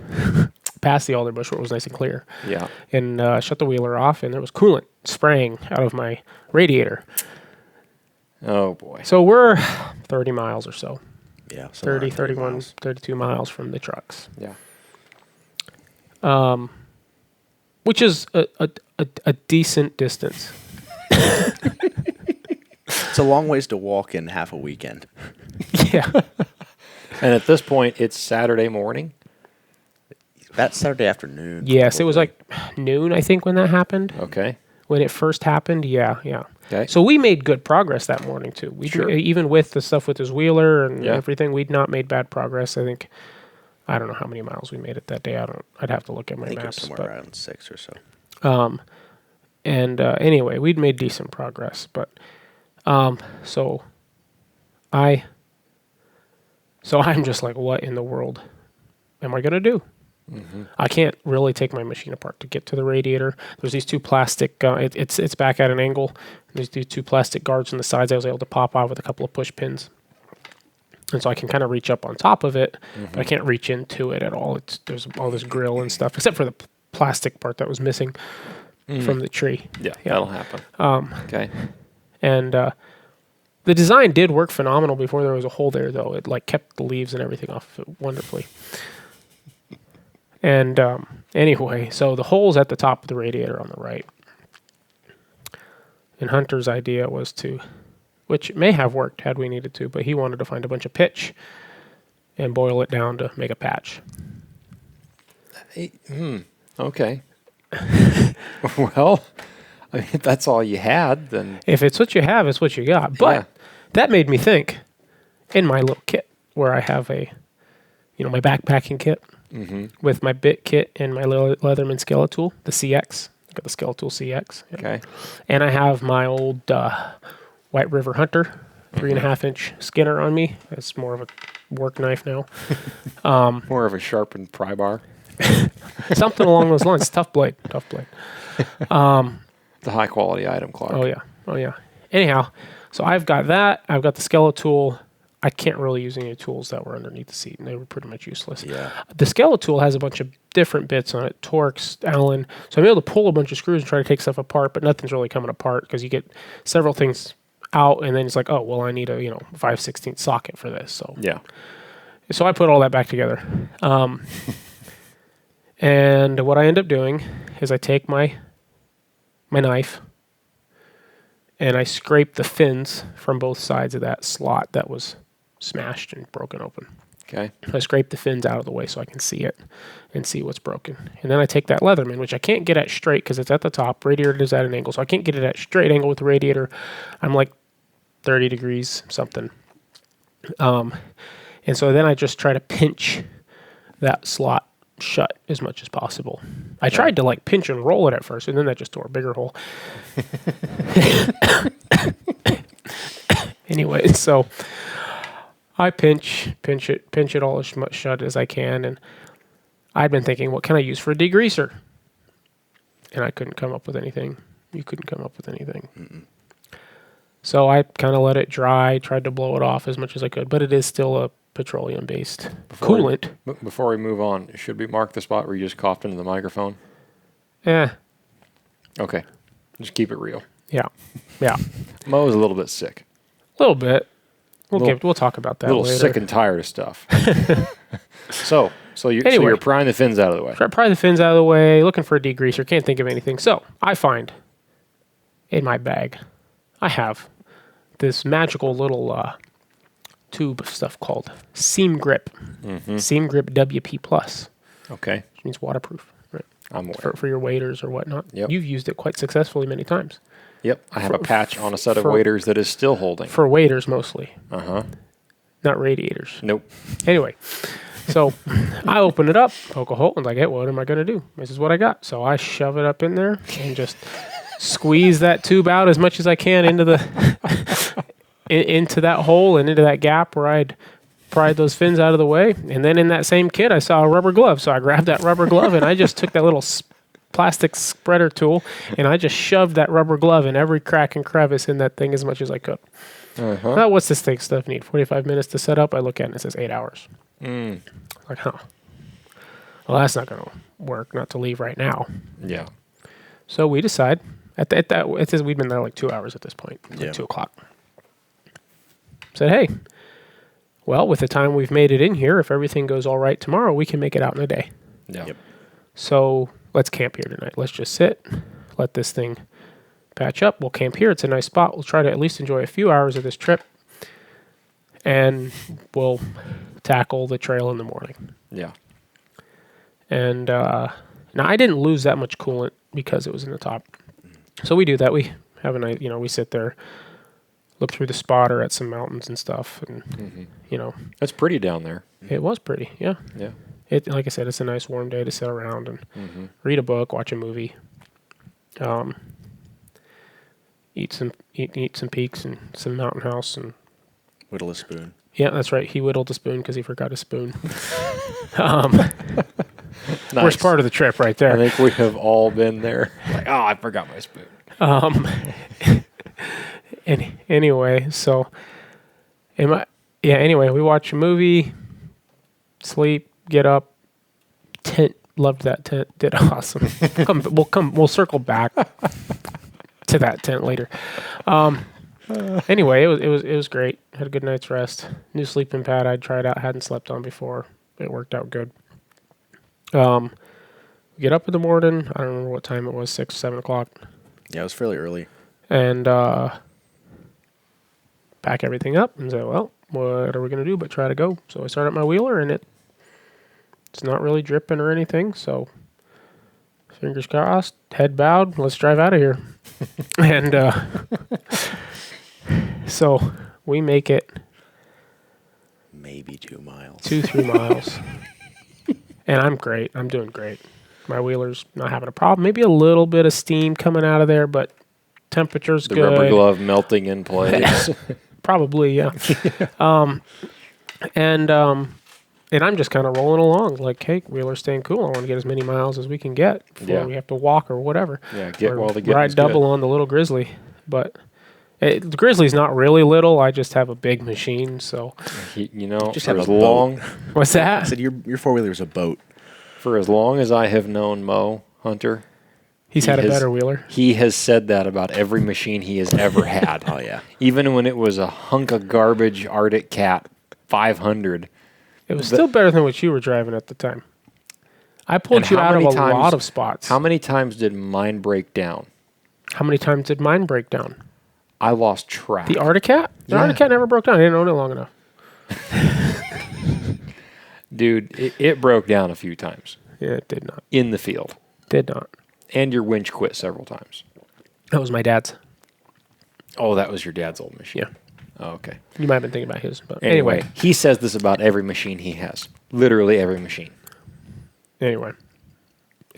B: past the alder bush where it was nice and clear.
A: Yeah.
B: And shut the wheeler off, and there was coolant spraying out of my radiator.
A: Oh, boy.
B: So we're 30 miles or so.
C: Yeah.
B: 30, 31,
C: miles.
B: 32 miles from the trucks.
A: Yeah.
B: Which is a decent distance.
C: It's a long ways to walk in half a weekend.
B: Yeah.
A: And at this point, it's Saturday morning?
C: That Saturday afternoon.
B: Yes,
C: probably.
B: it was like noon, I think, when that happened.
A: Okay.
B: When it first happened, yeah.
A: Okay.
B: So we made good progress that morning, too. Even with the stuff with his wheeler and everything, we'd not made bad progress. I think, I don't know how many miles we made it that day. I'd have to look at my
C: I think it was
B: maps.
C: somewhere around 6 or so.
B: Anyway, we'd made decent progress. But, so I'm just like, what in the world am I going to do? Mm-hmm. I can't really take my machine apart to get to the radiator. There's these two plastic, it's back at an angle. There's these two plastic guards on the sides I was able to pop off with a couple of push pins. And so I can kind of reach up on top of it, but I can't reach into it at all. There's all this grill and stuff, except for the plastic part that was missing from the tree.
A: Yeah, that'll happen. Okay.
B: And the design did work phenomenal before there was a hole there, though. It kept the leaves and everything off of it wonderfully. And anyway, so the hole's at the top of the radiator on the right. And Hunter's idea was which may have worked had we needed to, but he wanted to find a bunch of pitch and boil it down to make a patch.
A: Okay. Well, I mean, if that's all you had, then...
B: If it's what you have, it's what you got. But that made me think, in my little kit, where I have a my backpacking kit with my bit kit and my Leatherman Skeletool, the CX. I got the Skeletool CX. Yeah.
A: Okay.
B: And I have my old White River Hunter 3.5-inch Skinner on me. It's more of a work knife now.
A: More of a sharpened pry bar.
B: Something along those lines. Tough blade.
A: It's a high quality item, Clark.
B: Oh yeah. Anyhow, so I've got that. I've got the Skeletool. I can't really use any tools that were underneath the seat, and they were pretty much useless.
C: Yeah.
B: The Skeletool has a bunch of different bits on it, Torx, Allen. So I'm able to pull a bunch of screws and try to take stuff apart, but nothing's really coming apart because you get several things out, and then it's like, oh, well, I need a 5/16 socket for this. So
A: Yeah.
B: So I put all that back together. And what I end up doing is I take my knife and I scrape the fins from both sides of that slot that was smashed and broken open.
A: Okay.
B: I scrape the fins out of the way so I can see it and see what's broken. And then I take that Leatherman, which I can't get at straight because it's at the top. Radiator is at an angle, so I can't get it at straight angle with the radiator. I'm like 30 degrees something. And so then I just try to pinch that slot shut as much as possible. I tried to pinch and roll it at first, and then that just tore a bigger hole. Anyway, so I pinch it all as much shut as I can, and I'd been thinking, what can I use for a degreaser? And I couldn't come up with anything. You couldn't come up with anything. Mm-mm. So I kind of let it dry, tried to blow it off as much as I could, but it is still a petroleum-based coolant.
A: Before we move on, should we mark the spot where you just coughed into the microphone?
B: Yeah.
A: Okay. Just keep it real.
B: Yeah.
A: Mo's a little bit sick.
B: A little bit. We'll talk about that
A: later. A little
B: later.
A: sick and tired of stuff. So you're prying the fins out of the way.
B: Pry the fins out of the way, looking for a degreaser, can't think of anything. So I find in my bag, I have this magical little tube of stuff called Seam Grip. Mm-hmm. Seam Grip WP Plus.
A: Okay.
B: Which means waterproof, right?
A: I'm aware.
B: For your waders or whatnot.
A: Yep.
B: You've used it quite successfully many times.
A: Yep. I have a patch on a set of waders that is still holding.
B: For waders mostly.
A: Uh-huh.
B: Not radiators.
A: Nope.
B: Anyway, so I open it up, poke a hole, and hey, what am I going to do? This is what I got. So I shove it up in there and just squeeze that tube out as much as I can into the into that hole and into that gap where I'd pried those fins out of the way. And then in that same kit, I saw a rubber glove. So I grabbed that rubber glove and I just took that little plastic spreader tool and I just shoved that rubber glove in every crack and crevice in that thing as much as I could.
A: Uh-huh.
B: Now, what's this thing stuff need? 45 minutes to set up? I look at it and it says 8 hours. Like, huh. Well, that's not going to work, not to leave right now.
A: Yeah.
B: So we decide, it says we'd been there 2 hours at this point, 2 o'clock. Said, hey, well, with the time we've made it in here, if everything goes all right tomorrow, we can make it out in a day.
A: Yeah. Yep.
B: So let's camp here tonight. Let's just sit, let this thing patch up. We'll camp here. It's a nice spot. We'll try to at least enjoy a few hours of this trip, and we'll tackle the trail in the morning.
A: Yeah.
B: And now I didn't lose that much coolant because it was in the top. So we do that. We have a nice, we sit there, look through the spotter at some mountains and stuff, and
A: That's pretty down there.
B: It was pretty, yeah.
A: Yeah.
B: It, like I said, it's a nice warm day to sit around and read a book, watch a movie, eat some peaks and some mountain house and
C: whittle a spoon.
B: Yeah, that's right. He whittled a spoon because he forgot a spoon.
A: Nice.
B: Worst part of the trip, right there.
A: I think we have all been there. I forgot my spoon.
B: Anyway, so anyway, we watch a movie, sleep, get up. Tent, loved that tent. Did awesome. We'll circle back to that tent later. Anyway, it was great. Had a good night's rest. New sleeping pad I'd tried out, hadn't slept on before. It worked out good. Get up in the morning. I don't remember what time it was, 6, 7 o'clock.
C: Yeah, it was fairly early.
B: And pack everything up and say, well, what are we going to do but try to go? So I start up my wheeler, and it's not really dripping or anything. So fingers crossed, head bowed, let's drive out of here. And so we make it
C: maybe 2 miles.
B: 2-3 miles. And I'm great. I'm doing great. My wheeler's not having a problem. Maybe a little bit of steam coming out of there, but temperature's
A: The
B: good.
A: rubber glove melting in place.
B: Probably, yeah. And I'm just kind of rolling along, like, hey, wheeler's staying cool. I want to get as many miles as we can get before we have to walk or whatever.
A: Yeah, get
B: or
A: while the getting's
B: ride double
A: good.
B: on the little Grizzly. But the Grizzly's not really little. I just have a big machine, so.
C: Just
A: for
C: have
A: as
C: a
A: long
B: What's
C: I
B: that?
C: said your 4-wheeler's a boat.
A: for as long as I have known Mo Hunter,
B: He's had a better wheeler.
A: he has said that about every machine he has ever had.
C: Oh, yeah.
A: Even when it was a hunk of garbage Arctic Cat 500.
B: It was still better than what you were driving at the time. I pulled
A: And
B: you
A: how
B: out of
A: many
B: a
A: times-
B: lot of spots.
A: How many times did mine break down?
B: How many times did mine break down?
A: I lost track.
B: The Arctic Cat? The
A: Yeah.
B: Arctic Cat never broke down. I didn't own it long enough.
A: Dude, it broke down a few times
B: Yeah, it did not.
A: in the field.
B: Did not.
A: And your winch quit several times.
B: That was my dad's.
A: Oh, that was your dad's old machine.
B: Yeah.
A: Oh, okay.
B: You might have been thinking about his, but
A: Anyway, he says this about every machine he has. Literally every machine.
B: Anyway.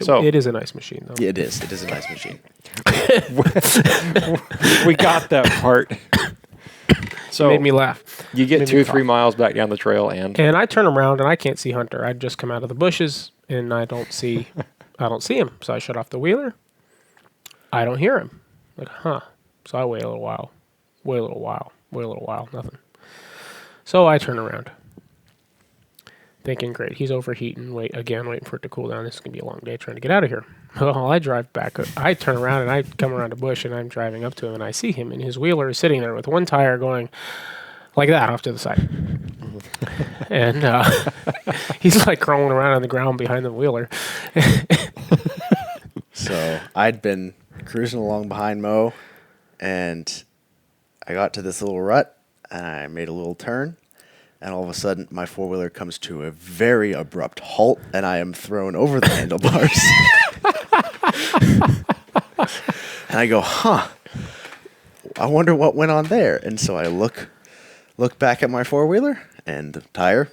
A: So-
B: it is a nice machine, though.
C: Yeah, it is. It is a nice machine.
A: We got that part. So
B: Made me laugh.
A: you get
B: made me
A: 2-3
B: cough.
A: miles back down the trail and
B: And I turn around and I can't see Hunter. I just come out of the bushes and I don't see him. So I shut off the wheeler. I don't hear him. Like, huh. So I wait a little while. Nothing. So I turn around. Thinking, great, he's overheating. Waiting for it to cool down. This is going to be a long day trying to get out of here. Well, I drive back. I turn around and I come around a bush and I'm driving up to him and I see him and his wheeler is sitting there with one tire going like that off to the side. And he's like crawling around on the ground behind the wheeler.
C: So I'd been cruising along behind Mo, and I got to this little rut, and I made a little turn, and all of a sudden my 4-wheeler comes to a very abrupt halt, and I am thrown over the handlebars. And I go, huh, I wonder what went on there. And so I look back at my 4-wheeler, and the tire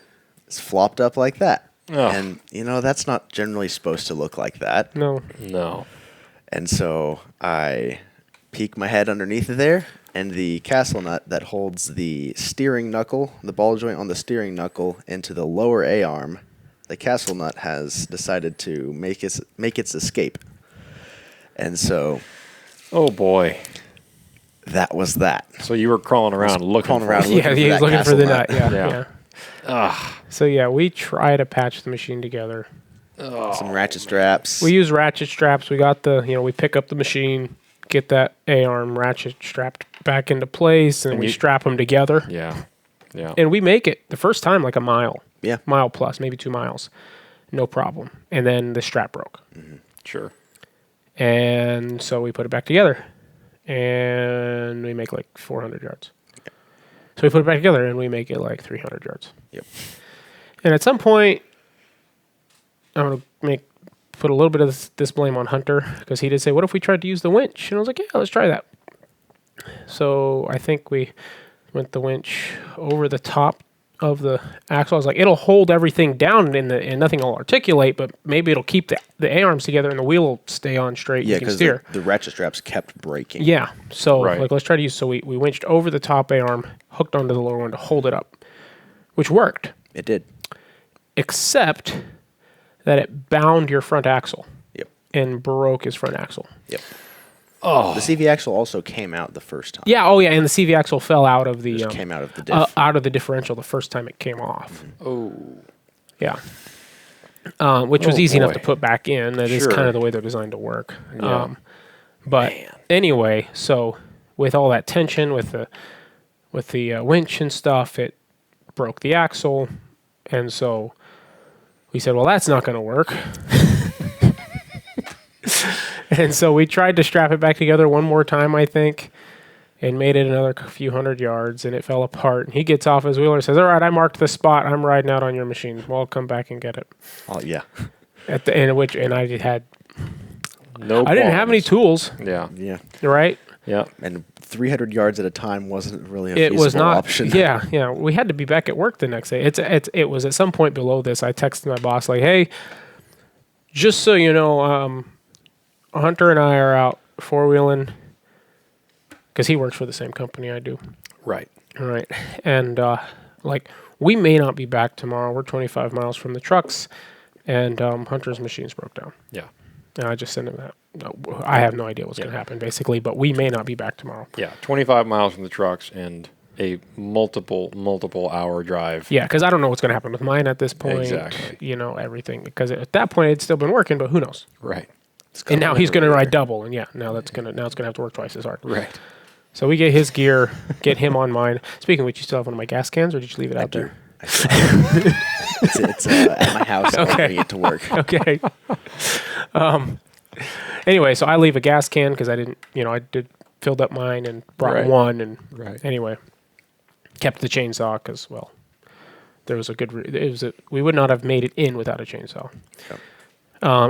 C: is flopped up like that.
A: Oh.
C: And, that's not generally supposed to look like that.
B: No.
C: And so I peek my head underneath of there, and the castle nut that holds the steering knuckle, the ball joint on the steering knuckle, into the lower A-arm, the castle nut has decided to make its escape. And so
A: oh boy.
C: that was that.
A: So you were crawling around looking for it.
B: Yeah, he was looking for the nut. Yeah.
A: Yeah.
B: So yeah, we try to patch the machine together.
C: Some ratchet straps.
B: We use ratchet straps. We got we pick up the machine, get that A-arm ratchet strapped back into place, and we strap them together.
A: Yeah. Yeah.
B: And we make it the first time like a mile.
C: Yeah.
B: Mile plus, maybe 2 miles. No problem. And then the strap broke.
A: Sure.
B: And so we put it back together. And we make like 400 yards. So we put it back together and we make it like 300 yards.
C: Yep.
B: And at some point, I'm going to put a little bit of this blame on Hunter, because he did say, what if we tried to use the winch? And I was like, yeah, let's try that. So I think we went the winch over the top of the axle. I was like, it'll hold everything down and nothing will articulate, but maybe it'll keep the A-arms together and the wheel will stay on straight.
C: Yeah,
B: You can
C: because
B: steer.
C: the ratchet straps kept breaking.
B: Yeah. So
A: Right.
B: let's try to use. So we winched over the top A-arm, hooked onto the lower one to hold it up, which worked,
C: It did.
B: except that it bound your front axle
C: Yep.
B: and broke his front axle.
C: Yep. Oh. The CV axle also came out the first time.
B: Yeah. Oh, yeah. And the CV axle fell out of the
C: Just came out of the diff.
B: out of the differential the first time it came off.
A: Oh.
B: Yeah. Which was
A: Oh,
B: easy enough
A: boy.
B: to put back in. That is
A: Sure.
B: kind of the way they're designed to work.
A: Yeah.
B: But anyway, so with all that tension, with the winch and stuff, it broke the axle, and so we said, well, that's not going to work. And so we tried to strap it back together one more time, I think, and made it another few hundred yards, and it fell apart. And he gets off his wheeler and says, all right, I marked the spot. I'm riding out on your machine. Well, I'll come back and get it.
C: Oh, yeah.
B: At the end of which, and I
A: No.
B: didn't have any tools,
A: Yeah.
C: Yeah.
B: right?
A: Yeah.
C: And 300 yards at a time wasn't really a
B: it
C: feasible
B: was not
C: option.
B: Yeah, we had to be back at work the next day. It was at some point below this. I texted my boss like, hey, just so you know, Hunter and I are out four-wheeling because he works for the same company I do.
A: Right.
B: Right. And like, we may not be back tomorrow. We're 25 miles from the trucks, and Hunter's machines broke down.
A: Yeah.
B: And I just sent him that. No, I have no idea what's going to happen, basically, but we may not be back tomorrow.
A: Yeah. 25 miles from the trucks and a multiple hour drive.
B: Yeah, because I don't know what's going to happen with mine at this point.
A: Exactly.
B: You know, everything. Because at that point, it's still been working, but who knows?
A: Right.
B: And now he's going to ride double, and now it's going to have to work twice as hard.
A: Right.
B: So we get his gear, get him on mine. Speaking of which, you still have one of my gas cans, or did you leave it out there?
C: It's at my house. I'm bringing it to work.
B: Okay. Anyway, so I leave a gas can because I did filled up mine and brought one, and anyway, kept the chainsaw because, well, there was a good. We would not have made it in without a chainsaw. Yep.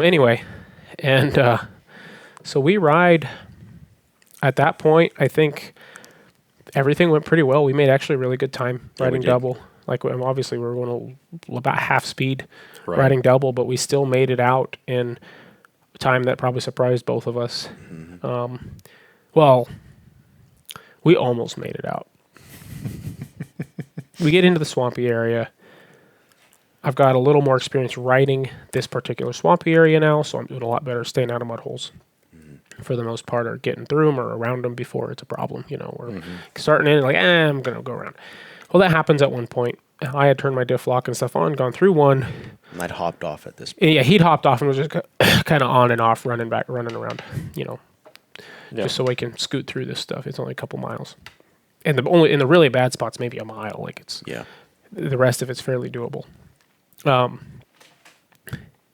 B: Anyway, and so we ride. At that point, I think everything went pretty well. We made actually really good time riding double. Like, obviously, we were going about half speed riding double, but we still made it out in a time that probably surprised both of us. Mm-hmm. Well, we almost made it out. We get into the swampy area. I've got a little more experience riding this particular swampy area now, so I'm doing a lot better staying out of mud holes. For the most part, or getting through them or around them before it's a problem. You know, we're starting in like, I'm going to go around. Well, that happens at one point. I had turned my diff lock and stuff on, gone through one.
C: And I'd hopped off at this point.
B: Yeah, he'd hopped off and was just kind of on and off, running around, you know, just so we can scoot through this stuff. It's only a couple miles. And in the really bad spots, maybe a mile. Like, it's the rest of it's fairly doable.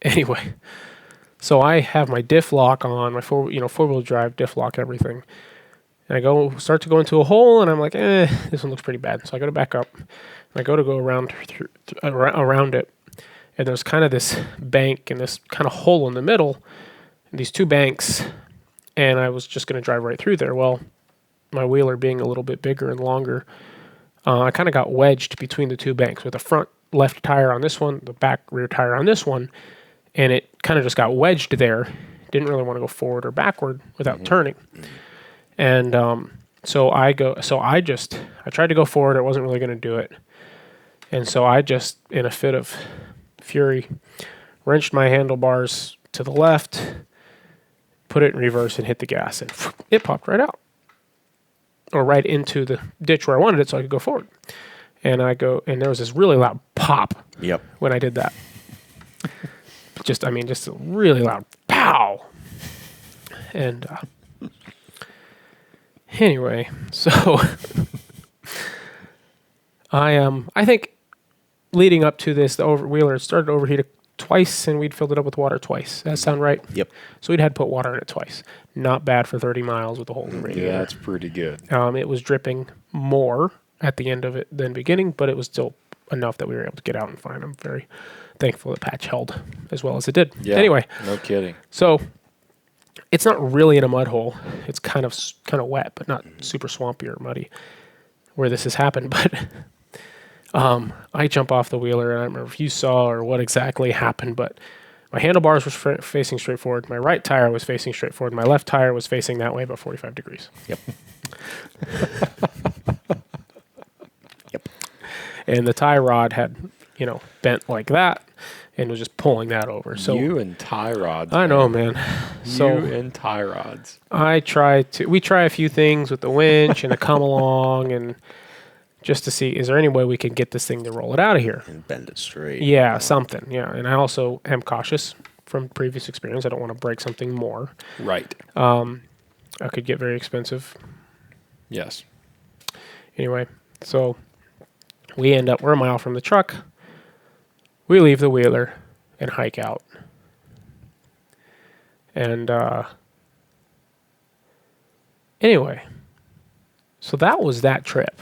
B: Anyway. So I have my diff lock on, my four-wheel drive diff lock, everything. And I start to go into a hole, and I'm like, this one looks pretty bad. So I got to back up. And I go around it, and there's kind of this bank and this kind of hole in the middle, and these two banks, and I was just going to drive right through there. Well, my wheeler being a little bit bigger and longer, I kind of got wedged between the two banks with the front left tire on this one, the back rear tire on this one, and it kind of just got wedged there. Didn't really want to go forward or backward without turning. And so I tried to go forward. I wasn't really going to do it. And so I just, in a fit of fury, wrenched my handlebars to the left, put it in reverse, and hit the gas. And it popped right out. Or right into the ditch where I wanted it so I could go forward. And and there was this really loud pop when I did that. Just a really loud pow. And anyway, so I think leading up to this, the wheeler started to overheat twice, and we'd filled it up with water twice. Does that sound right? Yep. So we'd had to put water in it twice. Not bad for 30 miles with the hole in the radiator.
A: Yeah, that's pretty good.
B: It was dripping more at the end of it than beginning, but it was still enough that we were able to get out and find them. Very thankful the patch held as well as it did.
A: Yeah,
B: anyway,
A: no kidding.
B: So it's not really in a mud hole. It's kind of wet, but not super swampy or muddy where this has happened. But I jump off the wheeler, and I don't remember if you saw or what exactly happened, but my handlebars were facing straight forward. My right tire was facing straight forward. My left tire was facing that way about 45 degrees.
C: Yep.
B: And the tie rod had, bent like that and was just pulling that over. So
A: you and tie rods.
B: I know, man. So
A: you and tie rods.
B: we try a few things with the winch and a come along, and just to see, is there any way we can get this thing to roll it out of here?
C: And bend it straight.
B: Yeah, something. Yeah. And I also am cautious from previous experience. I don't want to break something more.
A: Right.
B: I could get very expensive.
A: Yes.
B: Anyway, so we're a mile from the truck. We leave the wheeler and hike out. And anyway, so that was that trip.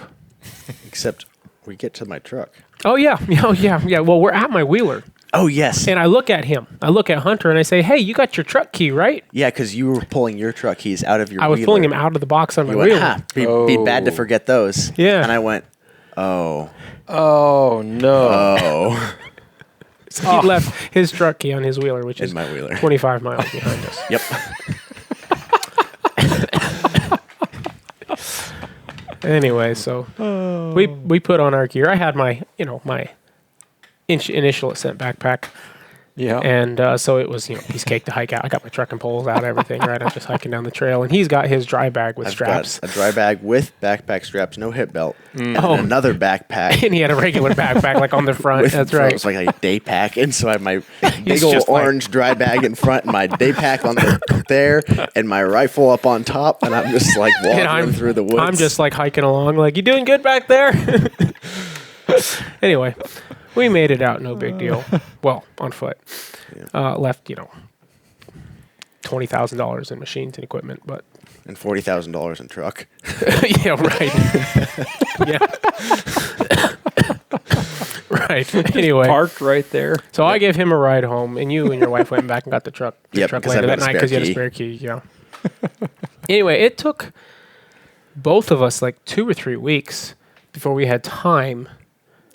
C: Except we get to my truck.
B: Oh, yeah. Yeah. Well, we're at my wheeler.
C: Oh, yes.
B: And I look at him. I look at Hunter and I say, hey, you got your truck key, right?
C: Yeah, because you were pulling your truck keys out of your
B: I was
C: wheeler.
B: pulling him out of the box on my
C: You went,
B: wheeler.
C: be bad to forget those.
B: Yeah.
C: And I went, oh.
A: Oh, no.
C: Oh.
B: So he left his truck key on his wheeler, which is
C: my wheeler.
B: 25 miles behind us.
C: Yep.
B: Anyway, so we put on our gear. I had my initial ascent backpack.
A: Yeah.
B: And so it was, piece of cake to hike out. I got my truck and poles out, everything, right? I'm just hiking down the trail. And he's got his dry bag with straps.
C: Got a dry bag with backpack straps, no hip belt. And another backpack.
B: And he had a regular backpack, like on the front. That's right.
C: It was like a day pack. And so I have my big old orange dry bag in front and my day pack on there and my rifle up on top. And I'm just like walking through the woods.
B: I'm just like hiking along, like, you doing good back there? Anyway. We made it out, no big deal. Well, on foot. Yeah. Left, $20,000 in machines and equipment, but
C: and $40,000 in truck.
B: yeah, right. Right. Anyway,
A: parked right there.
B: So I gave him a ride home, and you and your wife went back and got the truck. Truck later that night because you had a spare key. Yeah. Anyway, it took both of us like 2 or 3 weeks before we had time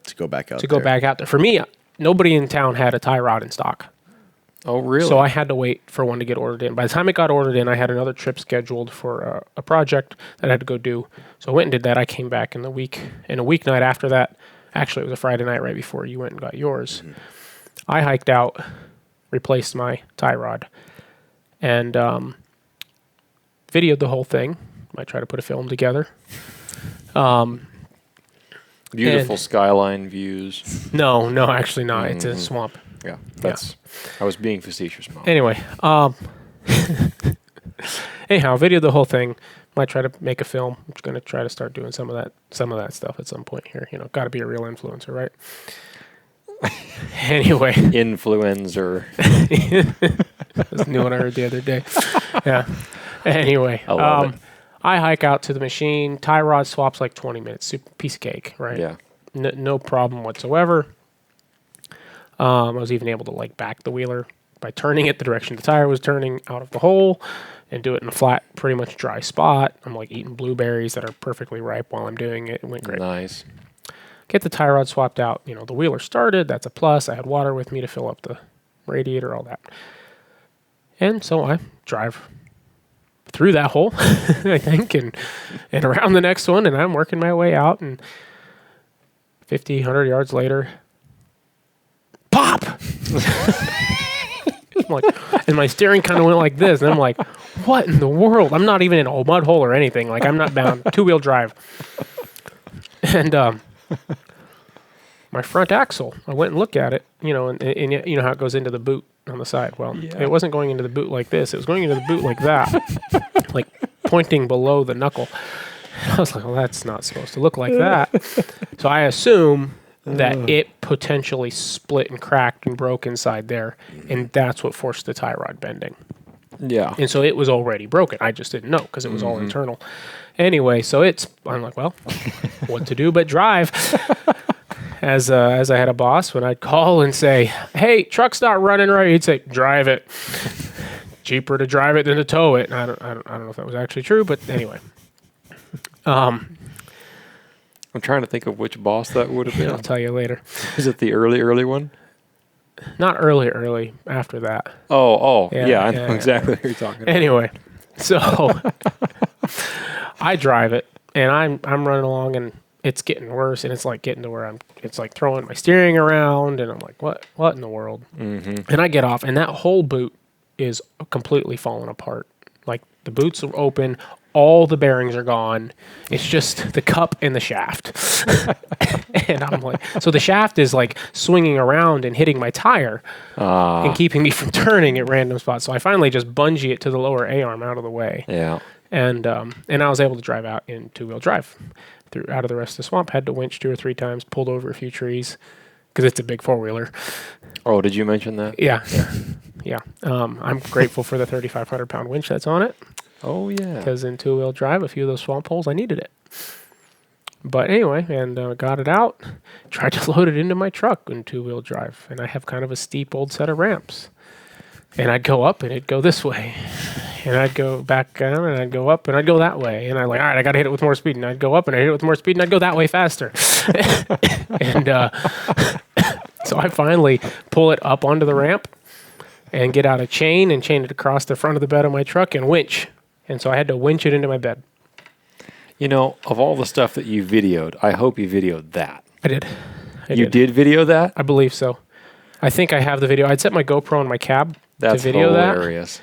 C: to go back out
B: there. For me, nobody in town had a tie rod in stock.
A: Oh, really?
B: So I had to wait for one to get ordered in. By the time it got ordered in, I had another trip scheduled for a project that I had to go do. So I went and did that. I came back in a weeknight after that. Actually, it was a Friday night right before you went and got yours. Mm-hmm. I hiked out, replaced my tie rod, and videoed the whole thing. Might try to put a film together.
A: Beautiful skyline views.
B: No, actually not. Mm-hmm. It's a swamp.
A: Yeah, I was being facetious, Mom.
B: Anyway, anyhow, videoed the whole thing. Might try to make a film. I'm just gonna try to start doing some of that stuff at some point here. Got to be a real influencer, right? Anyway,
A: influencer.
B: That's new one I heard the other day. Yeah. Anyway,
A: I love it.
B: I hike out to the machine. Tie rod swaps like 20 minutes. Super piece of cake, right?
A: Yeah.
B: No problem whatsoever. I was even able to back the wheeler by turning it the direction the tire was turning out of the hole and do it in a flat, pretty much dry spot. I'm eating blueberries that are perfectly ripe while I'm doing it. It went great.
A: Nice.
B: Get the tie rod swapped out. The wheeler started. That's a plus. I had water with me to fill up the radiator, all that. And so I drive through that hole, I think, and around the next one, and I'm working my way out, and 50, 100 yards later, pop! And my steering kind of went like this, and I'm like, what in the world? I'm not even in a mud hole or anything. I'm not bound. 2-wheel drive. And my front axle, I went and looked at it, and you know how it goes into the boot on the side. Well, It wasn't going into the boot like this. It was going into the boot like that, pointing below the knuckle. And I was like, well, that's not supposed to look like that. So I assume that it potentially split and cracked and broke inside there, and that's what forced the tie rod bending.
A: Yeah.
B: And so it was already broken. I just didn't know because it was all internal. Anyway, so I'm like, well, what to do but drive. As I had a boss, when I'd call and say, hey, truck's not running right, he'd say, drive it. Cheaper to drive it than to tow it. And I don't know if that was actually true, but anyway.
A: I'm trying to think of which boss that would have been.
B: I'll tell you later.
A: Is it the early one?
B: Not early, after that.
A: Oh, yeah, I know exactly what you're talking about.
B: Anyway, so I drive it, and I'm running along, and it's getting worse, and it's getting to where it's throwing my steering around, and I'm like, what in the world? Mm-hmm. And I get off, and that whole boot is completely falling apart. The boots are open, all the bearings are gone. It's just the cup and the shaft. And I'm like, so the shaft is swinging around and hitting my tire and keeping me from turning at random spots. So I finally just bungee it to the lower A-arm out of the way.
A: Yeah.
B: And I was able to drive out in 2-wheel drive out of the rest of the swamp. Had to winch 2 or 3 times, pulled over a few trees because it's a big 4-wheeler.
A: Oh, did you mention that?
B: Yeah. I'm grateful for the 3,500-pound winch that's on it.
A: Oh, yeah.
B: Because in 2-wheel drive, a few of those swamp holes, I needed it. But anyway, and got it out, tried to load it into my truck in 2-wheel drive, and I have kind of a steep old set of ramps. And I'd go up and it'd go this way. And I'd go back down and I'd go up and I'd go that way. And I'm like, all right, I got to hit it with more speed. And I'd go up and I'd hit it with more speed and I'd go that way faster. And so I finally pull it up onto the ramp and get out a chain and chain it across the front of the bed of my truck and winch. And so I had to winch it into my bed.
A: You know, of all the stuff that you videoed, I hope you videoed that.
B: I did.
A: You did video that?
B: I believe so. I think I have the video. I'd set my GoPro in my cab
A: That's
B: to video
A: hilarious.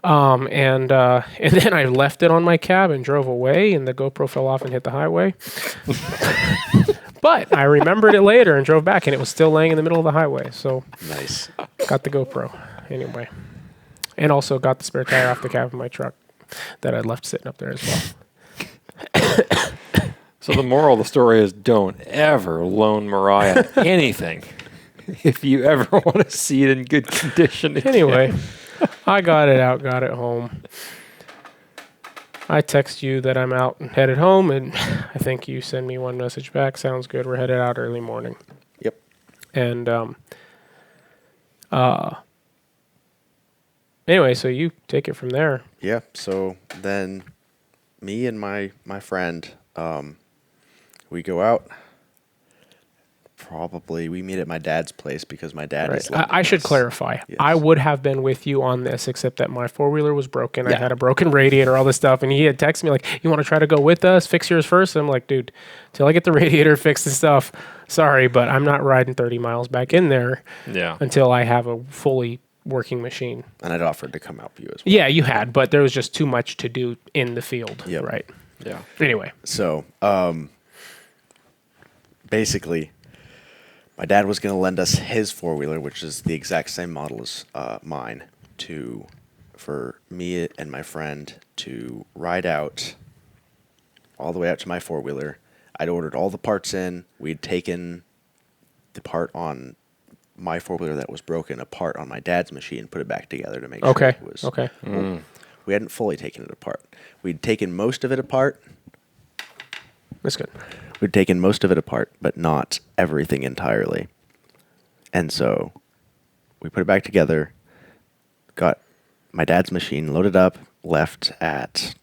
B: And then I left it on my cab and drove away, and the GoPro fell off and hit the highway. But I remembered it later and drove back, and it was still laying in the middle of the highway. So
C: Nice.
B: got the GoPro anyway, and also got the spare tire off the cab of my truck that I'd left sitting up there as well.
A: So the moral of the story is don't ever loan Mariah anything if you ever want to see it in good condition again.
B: Anyway, I got it out, got it home. I text you that I'm out and headed home, and I think you send me one message back. Sounds good. We're headed out early morning.
C: Yep.
B: And anyway, so you take it from there.
C: Yeah. So then me and my friend, we go out. Probably we meet at my dad's place because my dad is
B: Right. I should clarify.
C: Yes.
B: I would have been with you on this, except that my 4-wheeler was broken. I
C: Yeah.
B: had a broken radiator, all this stuff, and he had texted me like, "You want to try to go with us? Fix yours first?" I'm like, "Dude, till I get the radiator fixed and stuff, sorry, but I'm not riding 30 miles back in there
A: Yeah.
B: until I have a fully working machine."
C: And I'd offered to come help you as well.
B: Yeah, you had, but there was just too much to do in the field,
C: Yep.
B: right?
A: Yeah.
B: Anyway,
C: So basically, my dad was going to lend us his 4-wheeler, which is the exact same model as mine, for me and my friend to ride out all the way out to my 4-wheeler. I'd ordered all the parts in. We'd taken the part on my 4-wheeler that was broken apart on my dad's machine, put it back together to make sure
B: okay,
C: it was.
B: okay.
C: We hadn't fully taken it apart. We'd taken most of it apart.
B: That's good.
C: We'd taken most of it apart, but not everything entirely. And so we put it back together, got my dad's machine loaded up, left at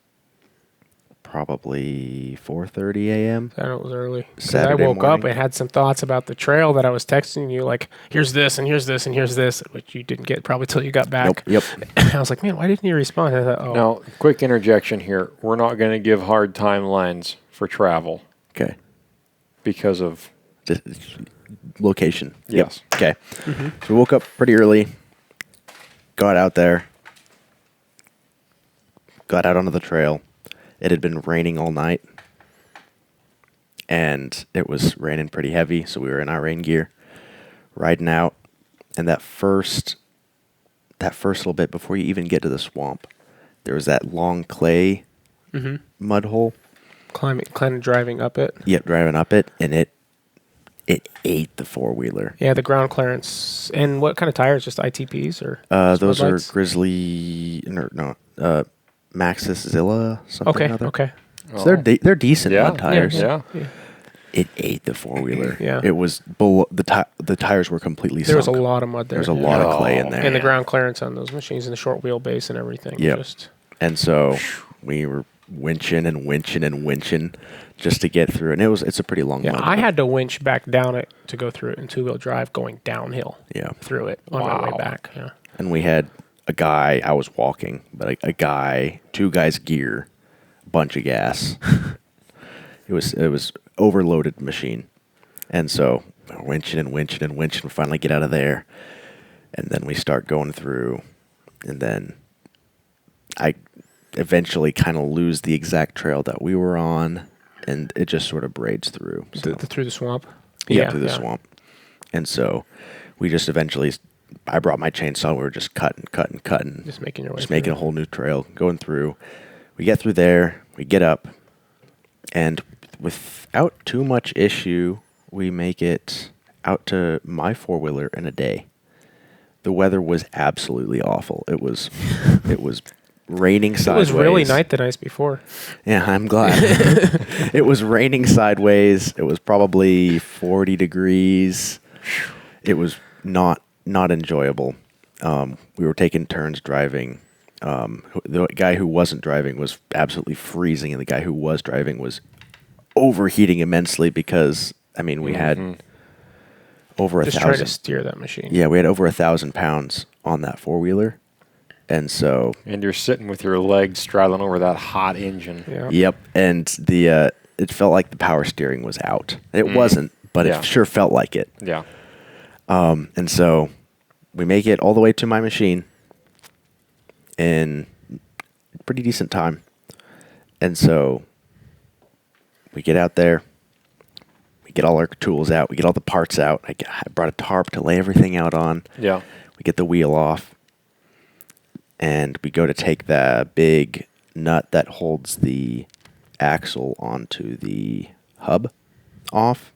C: probably 4:30 a.m.
B: I know it was early. 'Cause
C: Saturday
B: I woke up
C: morning.
B: and had some thoughts about the trail that I was texting you, like, here's this and here's this and here's this, which you didn't get probably till you got back.
C: Yep.
B: I was like, man, why didn't you respond? I thought, oh,
A: Now, quick interjection here. We're not going to give hard timelines for travel
C: Okay.
A: because of
C: Just location.
A: Yes.
C: Yep. Okay. So we woke up pretty early, got out there, got out onto the trail. It had been raining all night, and it was raining pretty heavy, so we were in our rain gear, riding out. And that first little bit before you even get to the swamp, there was that long clay mud hole.
B: kind of driving up it.
C: Yep, driving up it, and it ate the 4-wheeler.
B: Yeah, the ground clearance. And what kind of tires? Just ITPs or?
C: Those are
B: Spudlights?
C: Grizzly, Maxxis Zilla something or
B: Okay,
C: other.
B: okay.
C: So they're decent
A: Yeah,
C: mud tires.
A: Yeah.
C: It ate the 4-wheeler.
B: Yeah.
C: It was below, the tires were completely
B: There was
C: sunk.
B: a lot of mud there.
C: There's a lot of clay in
A: Oh.
C: there.
B: And the ground clearance on those machines and the short wheelbase and everything.
C: Yep.
B: Just,
C: And so we were winching and winching and winching just to get through. And it's a pretty long
B: yeah,
C: mud.
B: I had to winch back down it to go through it in 2-wheel drive going downhill
C: Yeah.
B: through it on my way
A: Wow.
B: back. Yeah.
C: And we had a guy, I was walking, but a guy, 2 guys gear, bunch of gas. It was overloaded machine. And so we're winching and winching and winching. We finally get out of there. And then we start going through. And then I eventually kind of lose the exact trail that we were on. And it just sort of braids through. So,
B: Through the swamp?
C: through the swamp. And so we just eventually, I brought my chainsaw. We were just cutting.
B: Just making your way
C: Just
B: through.
C: making a whole new trail, going through. We get through there, we get up, and without too much issue, we make it out to my 4-wheeler in a day. The weather was absolutely awful. It was raining
B: It
C: sideways.
B: was really nice the nights before.
C: Yeah, I'm glad. It was raining sideways. It was probably 40 degrees. It was not enjoyable. We were taking turns driving. The guy who wasn't driving was absolutely freezing, and the guy who was driving was overheating immensely because, I mean, we had over
B: Just
C: 1,000.
B: trying to steer that machine.
C: Yeah, we had over 1,000 pounds on that four-wheeler. And so...
A: And you're sitting with your legs straddling over that hot engine.
B: Yeah.
C: Yep, and the it felt like the power steering was out. It wasn't, but
A: Yeah.
C: it sure felt like it.
A: Yeah.
C: And so we make it all the way to my machine in pretty decent time. And so we get out there, we get all our tools out, we get all the parts out. I brought a tarp to lay everything out on.
A: Yeah.
C: We get the wheel off, and we go to take the big nut that holds the axle onto the hub off,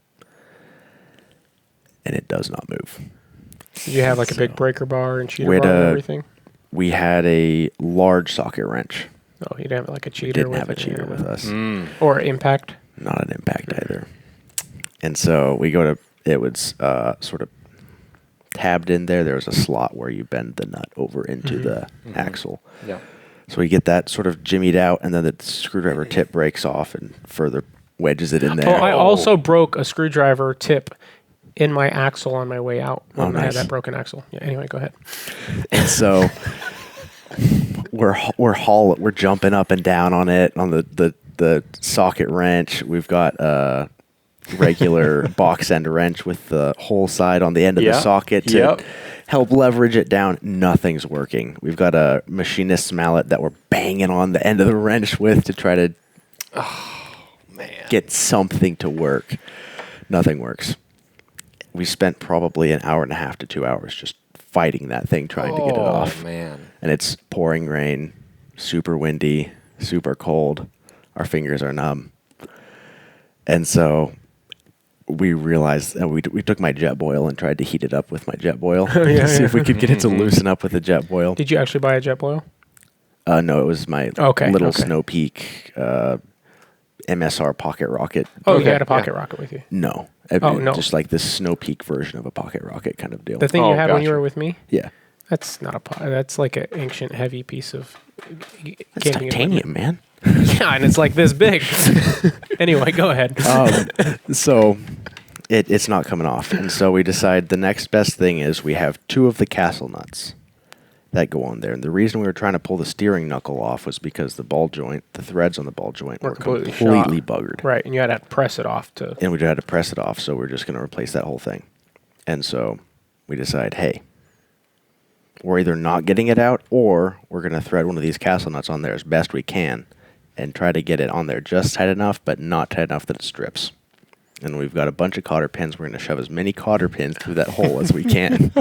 C: and it does not move.
B: Did you have like a big breaker bar and cheater
C: We had
B: bar and
C: a-
B: everything?
C: We had a large socket wrench.
B: Oh, you didn't have like a
C: We
B: cheater
C: didn't
B: with
C: have a
B: it,
C: cheater
B: yeah.
C: with us.
B: Or impact.
C: Not an impact either. And so we go to, it was sort of tabbed in there. There was a slot where you bend the nut over into the axle.
A: Yeah.
C: So we get that sort of jimmied out, and then the screwdriver tip breaks off and further wedges it in
B: Oh,
C: there.
B: I also broke a screwdriver tip in my axle on my way out when I had
C: nice.
B: that broken axle. Yeah, anyway, go ahead.
C: And so we're jumping up and down on it on the socket wrench. We've got a regular box end wrench with the hole side on the end of the
A: Yeah.
C: socket to
A: Yep.
C: help leverage it down. Nothing's working. We've got a machinist's mallet that we're banging on the end of the wrench with to try to
A: Man.
C: get something to work. Nothing works. We spent probably an hour and a half to 2 hours just fighting that thing, trying to get it off.
A: Oh, man.
C: And it's pouring rain, super windy, super cold. Our fingers are numb. And so we realized, and we took my jet boil and tried to heat it up with my jet boil to see if we could get it to loosen up with the jet boil.
B: Did you actually buy a jet boil?
C: No, it was my little Snow Peak MSR pocket rocket.
B: Oh,
A: Okay,
B: you had a pocket
A: yeah.
B: rocket with you.
C: No.
B: Oh, no.
C: Just like this Snow Peak version of a pocket rocket kind of deal.
B: The thing
A: Oh,
B: you had when you
A: gotcha.
B: were with me?
C: Yeah.
B: That's not a that's like an ancient heavy piece of
C: It's
B: camping
C: titanium, man.
B: equipment. Yeah, and it's like this big. Anyway, go ahead.
C: So it's not coming off. And so we decide the next best thing is we have two of the castle nuts that go on there. And the reason we were trying to pull the steering knuckle off was because the ball joint, the threads on the ball joint were
B: completely
C: completely
B: shot.
C: buggered.
B: Right, and you had to press it off to.
C: And we had to press it off, so we're just going to replace that whole thing. And so we decide, hey, we're either not getting it out or we're going to thread one of these castle nuts on there as best we can and try to get it on there just tight enough, but not tight enough that it strips. And we've got a bunch of cotter pins. We're going to shove as many cotter pins through that hole as we can.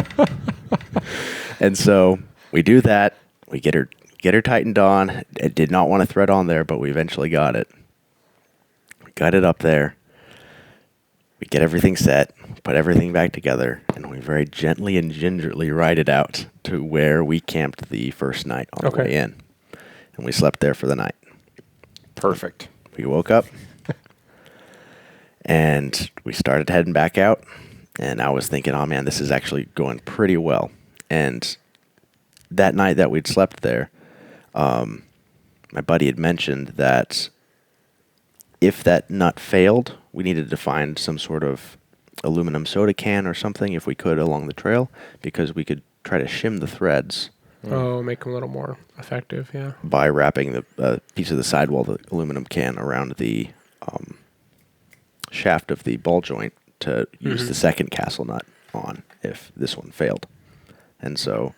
C: And so we do that. We get her tightened on. It did not want to thread on there, but we eventually got it. We got it up there. We get everything set, put everything back together, and we very gently and gingerly ride it out to where we camped the first night on the way in. And we slept there for the night.
A: Perfect.
C: We woke up, and we started heading back out, and I was thinking, oh man, this is actually going pretty well. And that night that we'd slept there, my buddy had mentioned that if that nut failed, we needed to find some sort of aluminum soda can or something if we could along the trail, because we could try to shim the threads
B: Oh, make them a little more effective, yeah.
C: by wrapping the piece of the sidewall, the aluminum can, around the shaft of the ball joint to use the second castle nut on if this one failed. And so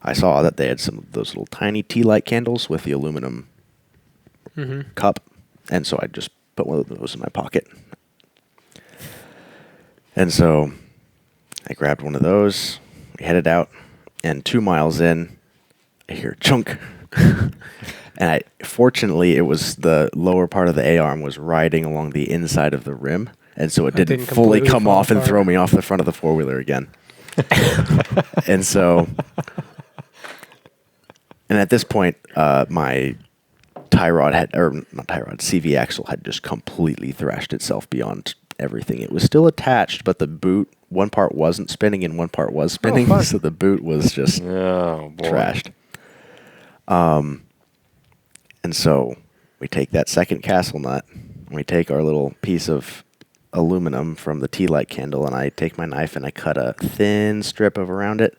C: I saw that they had some of those little tiny tea light candles with the aluminum cup, and so I just put one of those in my pocket. And so I grabbed one of those, we headed out, and 2 miles in, I hear chunk. And fortunately, it was the lower part of the A-arm was riding along the inside of the rim, and so it didn't
B: didn't
C: fully
B: completely
C: come
B: fall
C: off and
B: apart.
C: throw me off the front of the four-wheeler again. And so And at this point, my CV axle had just completely thrashed itself beyond everything. It was still attached, but the boot, one part wasn't spinning and one part was spinning, so the boot was just trashed. And so we take that second castle nut, and we take our little piece of aluminum from the tea light candle, and I take my knife and I cut a thin strip of around it,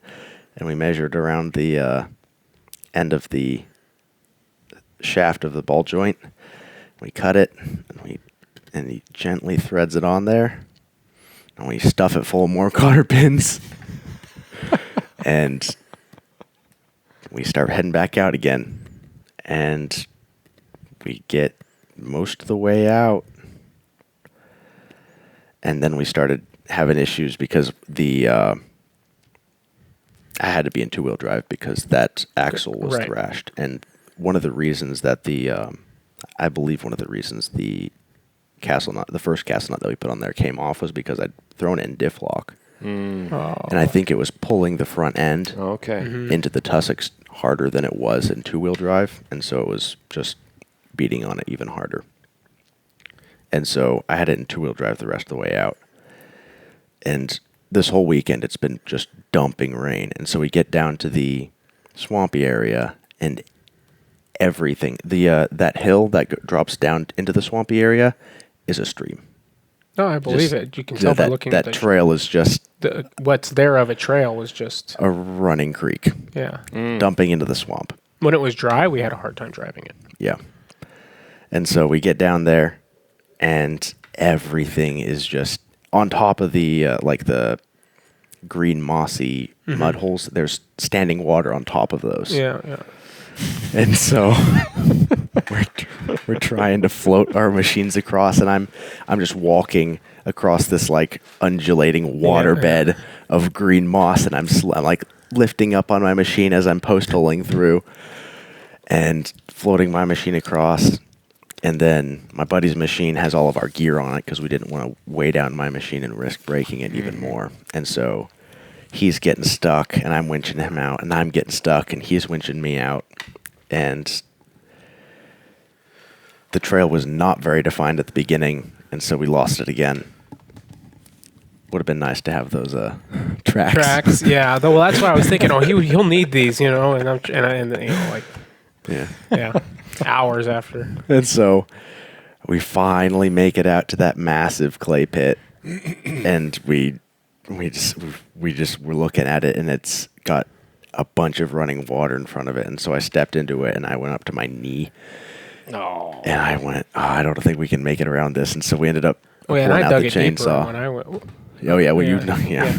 C: and we measured around the end of the shaft of the ball joint. We cut it, and he gently threads it on there, and we stuff it full of more cotter pins, and we start heading back out again, and we get most of the way out, and then we started having issues because I had to be in two-wheel drive because that axle was thrashed, and one of the reasons that I believe one of the reasons the first castle nut that we put on there came off was because I'd thrown it in diff lock. And I think it was pulling the front end into the tussocks harder than it was in two-wheel drive, and so it was just beating on it even harder. And so I had it in two-wheel drive the rest of the way out. And this whole weekend it's been just dumping rain, and so we get down to the swampy area, and everything, that hill that drops down into the swampy area is a stream.
B: No, I believe it. You can tell by looking at
C: that trail is just
B: what's there of a trail was just
C: a running creek.
B: Yeah.
C: Dumping into the swamp.
B: When it was dry, we had a hard time driving it.
C: Yeah. And so we get down there, and everything is just on top of the the green mossy mud holes. There's standing water on top of those.
B: Yeah, yeah.
C: And so we're trying to float our machines across, and I'm just walking across this undulating water bed of green moss, and I'm lifting up on my machine as I'm post holing through and floating my machine across. And then my buddy's machine has all of our gear on it because we didn't want to weigh down my machine and risk breaking it even more. And so he's getting stuck, and I'm winching him out, and I'm getting stuck, and he's winching me out. And the trail was not very defined at the beginning, and so we lost it again. Would have been nice to have those tracks.
B: Tracks, yeah. Well, that's why I was thinking. Oh, he'll need these, yeah. Hours after.
C: And so we finally make it out to that massive clay pit, and we're looking at it, and it's got a bunch of running water in front of it. And so I stepped into it, and I went up to my knee.
A: Oh.
C: And I went, I don't think we can make it around this. And so we ended up
B: pulling
C: out
B: the
C: chainsaw.
B: When I went.
C: Oh yeah, yeah.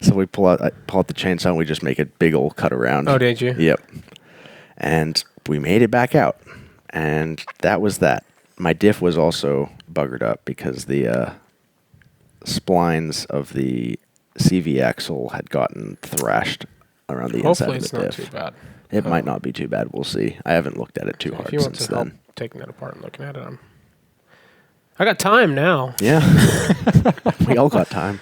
C: So I pull out the chainsaw, and we just make a big old cut around.
B: Oh, did you?
C: Yep. And we made it back out, and that was that. My diff was also buggered up because the splines of the CV axle had gotten thrashed around the inside of the diff.
B: Hopefully it's not too bad.
C: It might not be too bad. We'll see. I haven't looked at it too hard since then. If you want to help
B: taking that apart and looking at it, I got time now.
C: Yeah. We all got time.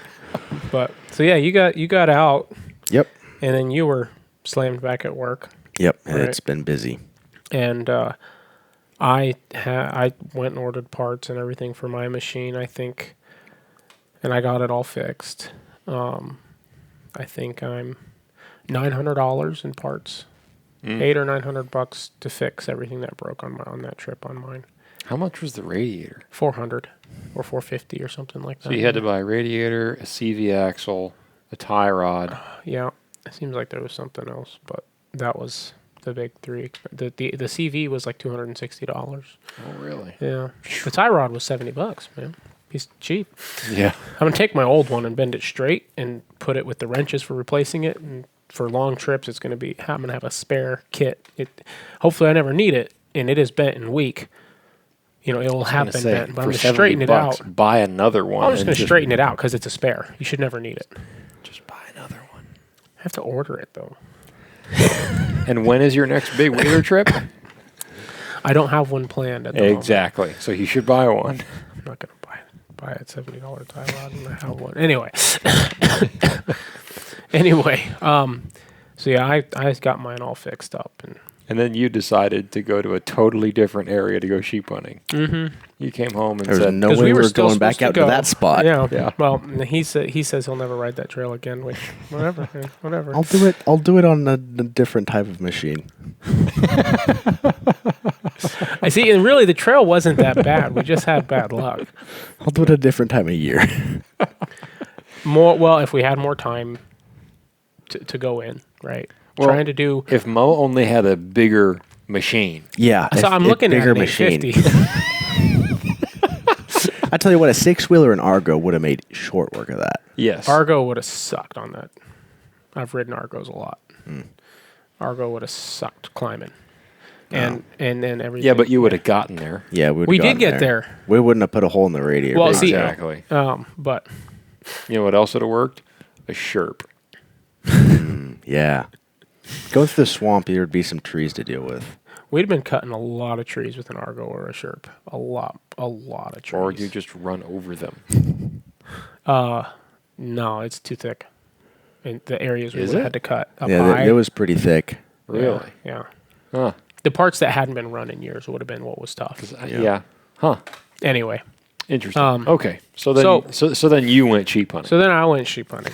B: But so yeah, you got out.
C: Yep.
B: And then you were slammed back at work.
C: Yep, and it's been busy.
B: And I went and ordered parts and everything for my machine, I think, and I got it all fixed. I think I'm $900 in parts, $800 or $900 to fix everything that broke on that trip on mine.
A: How much was the radiator?
B: $400 or $450 or something like that.
A: So you had to buy a radiator, a CV axle, a tie rod.
B: Yeah, it seems like there was something else, but that was the big three. The CV was like $260.
A: Oh, really?
B: Yeah. The tie rod was $70, man. He's cheap.
A: Yeah.
B: I'm gonna take my old one and bend it straight and put it with the wrenches for replacing it. And for long trips, I'm gonna have a spare kit. Hopefully, I never need it, and it is bent and weak. It will have been bent, but I'm gonna straighten it out.
A: Buy another one.
B: I'm just gonna straighten it out because it's a spare. You should never need it.
A: Just buy another one.
B: I have to order it though.
A: And when is your next big wheeler trip?
B: I don't have one planned at the moment.
A: Exactly. So you should buy one.
B: I'm not gonna buy a $70 tie rod and I have one. Anyway. So yeah, I got mine all fixed up,
A: And then you decided to go to a totally different area to go sheep hunting.
B: Mm-hmm.
A: You came home and
C: There's
A: said,
C: no
B: 'Cause
C: way
B: we
C: we
B: were
C: were
B: still
C: going back
B: supposed to
C: out to
B: go.
C: that spot.
B: Yeah.
A: Yeah.
B: Well, he says he'll never ride that trail again. Which whatever, whatever.
C: I'll do it. I'll do it on a different type of machine.
B: I see, and really the trail wasn't that bad. We just had bad luck.
C: I'll do it a different time of year.
B: If we had more time to go in, right?
A: Well,
B: Trying to do.
A: if Mo only had a bigger machine.
C: Yeah.
B: So I'm looking at
C: bigger
B: an 850.
C: I tell you what, a 6-wheeler in Argo would have made short work of that.
A: Yes.
B: Argo would have sucked on that. I've ridden Argos a lot. Argo would have sucked climbing, and then everything.
A: Yeah, but you would have gotten there.
C: Yeah,
B: We did get there.
C: We wouldn't have put a hole in the radiator.
B: Well, see,
A: Exactly.
B: But
A: You know what else would have worked? A Sherp.
C: yeah. Going through the swamp, there would be some trees to deal with.
B: we'd been cutting a lot of trees with an Argo or a Sherp. A lot of trees.
A: Or you just run over them.
B: No, it's too thick. And the areas we
A: Is
B: would have
A: it?
B: had to cut up
C: Yeah,
B: high.
C: it was pretty thick.
A: Really?
B: Yeah.
A: Huh.
B: The parts that hadn't been run in years would have been what was tough.
A: Yeah. Huh.
B: Anyway,
A: Interesting.
B: Um,
A: Okay. So then, so then you went sheep hunting.
B: so then I went sheep hunting.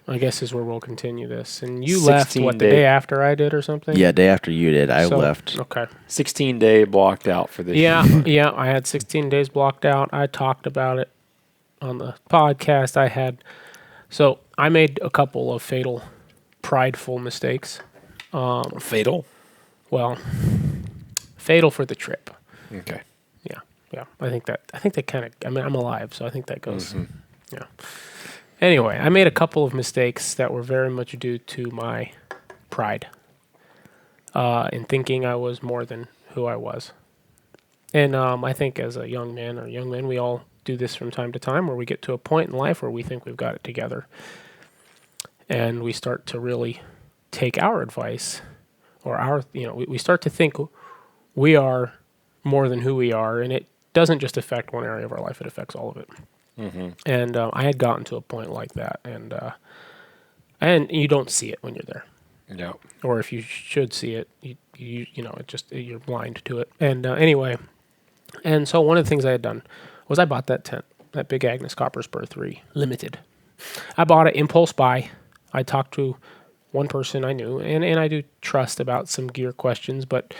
B: I guess is where we'll continue this. And you left,
A: 16
B: the
A: day.
B: day after I did or something?
C: Yeah, day after you did, I
B: So-
C: left.
B: Okay.
A: 16-day blocked out for this.
B: Yeah, yeah. I had 16 days blocked out. I talked about it on the podcast. So I made a couple of fatal, prideful mistakes.
A: Fatal.
B: Well, fatal for the trip.
A: Okay.
B: Yeah. I think that kind of. I mean, I'm alive, so I think that goes. Yeah. Anyway, I made a couple of mistakes that were very much due to my pride, in thinking I was more than who I was. And I think as a young man, we all do this from time to time, where we get to a point in life where we think we've got it together, and we start to really take our advice, or we start to think we are more than who we are, and it doesn't just affect one area of our life; it affects all of it. And I had gotten to a point like that, and you don't see it when you're there.
A: No.
B: Or if you should see it, you're blind to it. And anyway, and so one of the things I had done was I bought that tent, that Big Agnes Copper Spur 3 Limited. I bought it impulse buy. I talked to one person I knew, and I do trust about some gear questions, but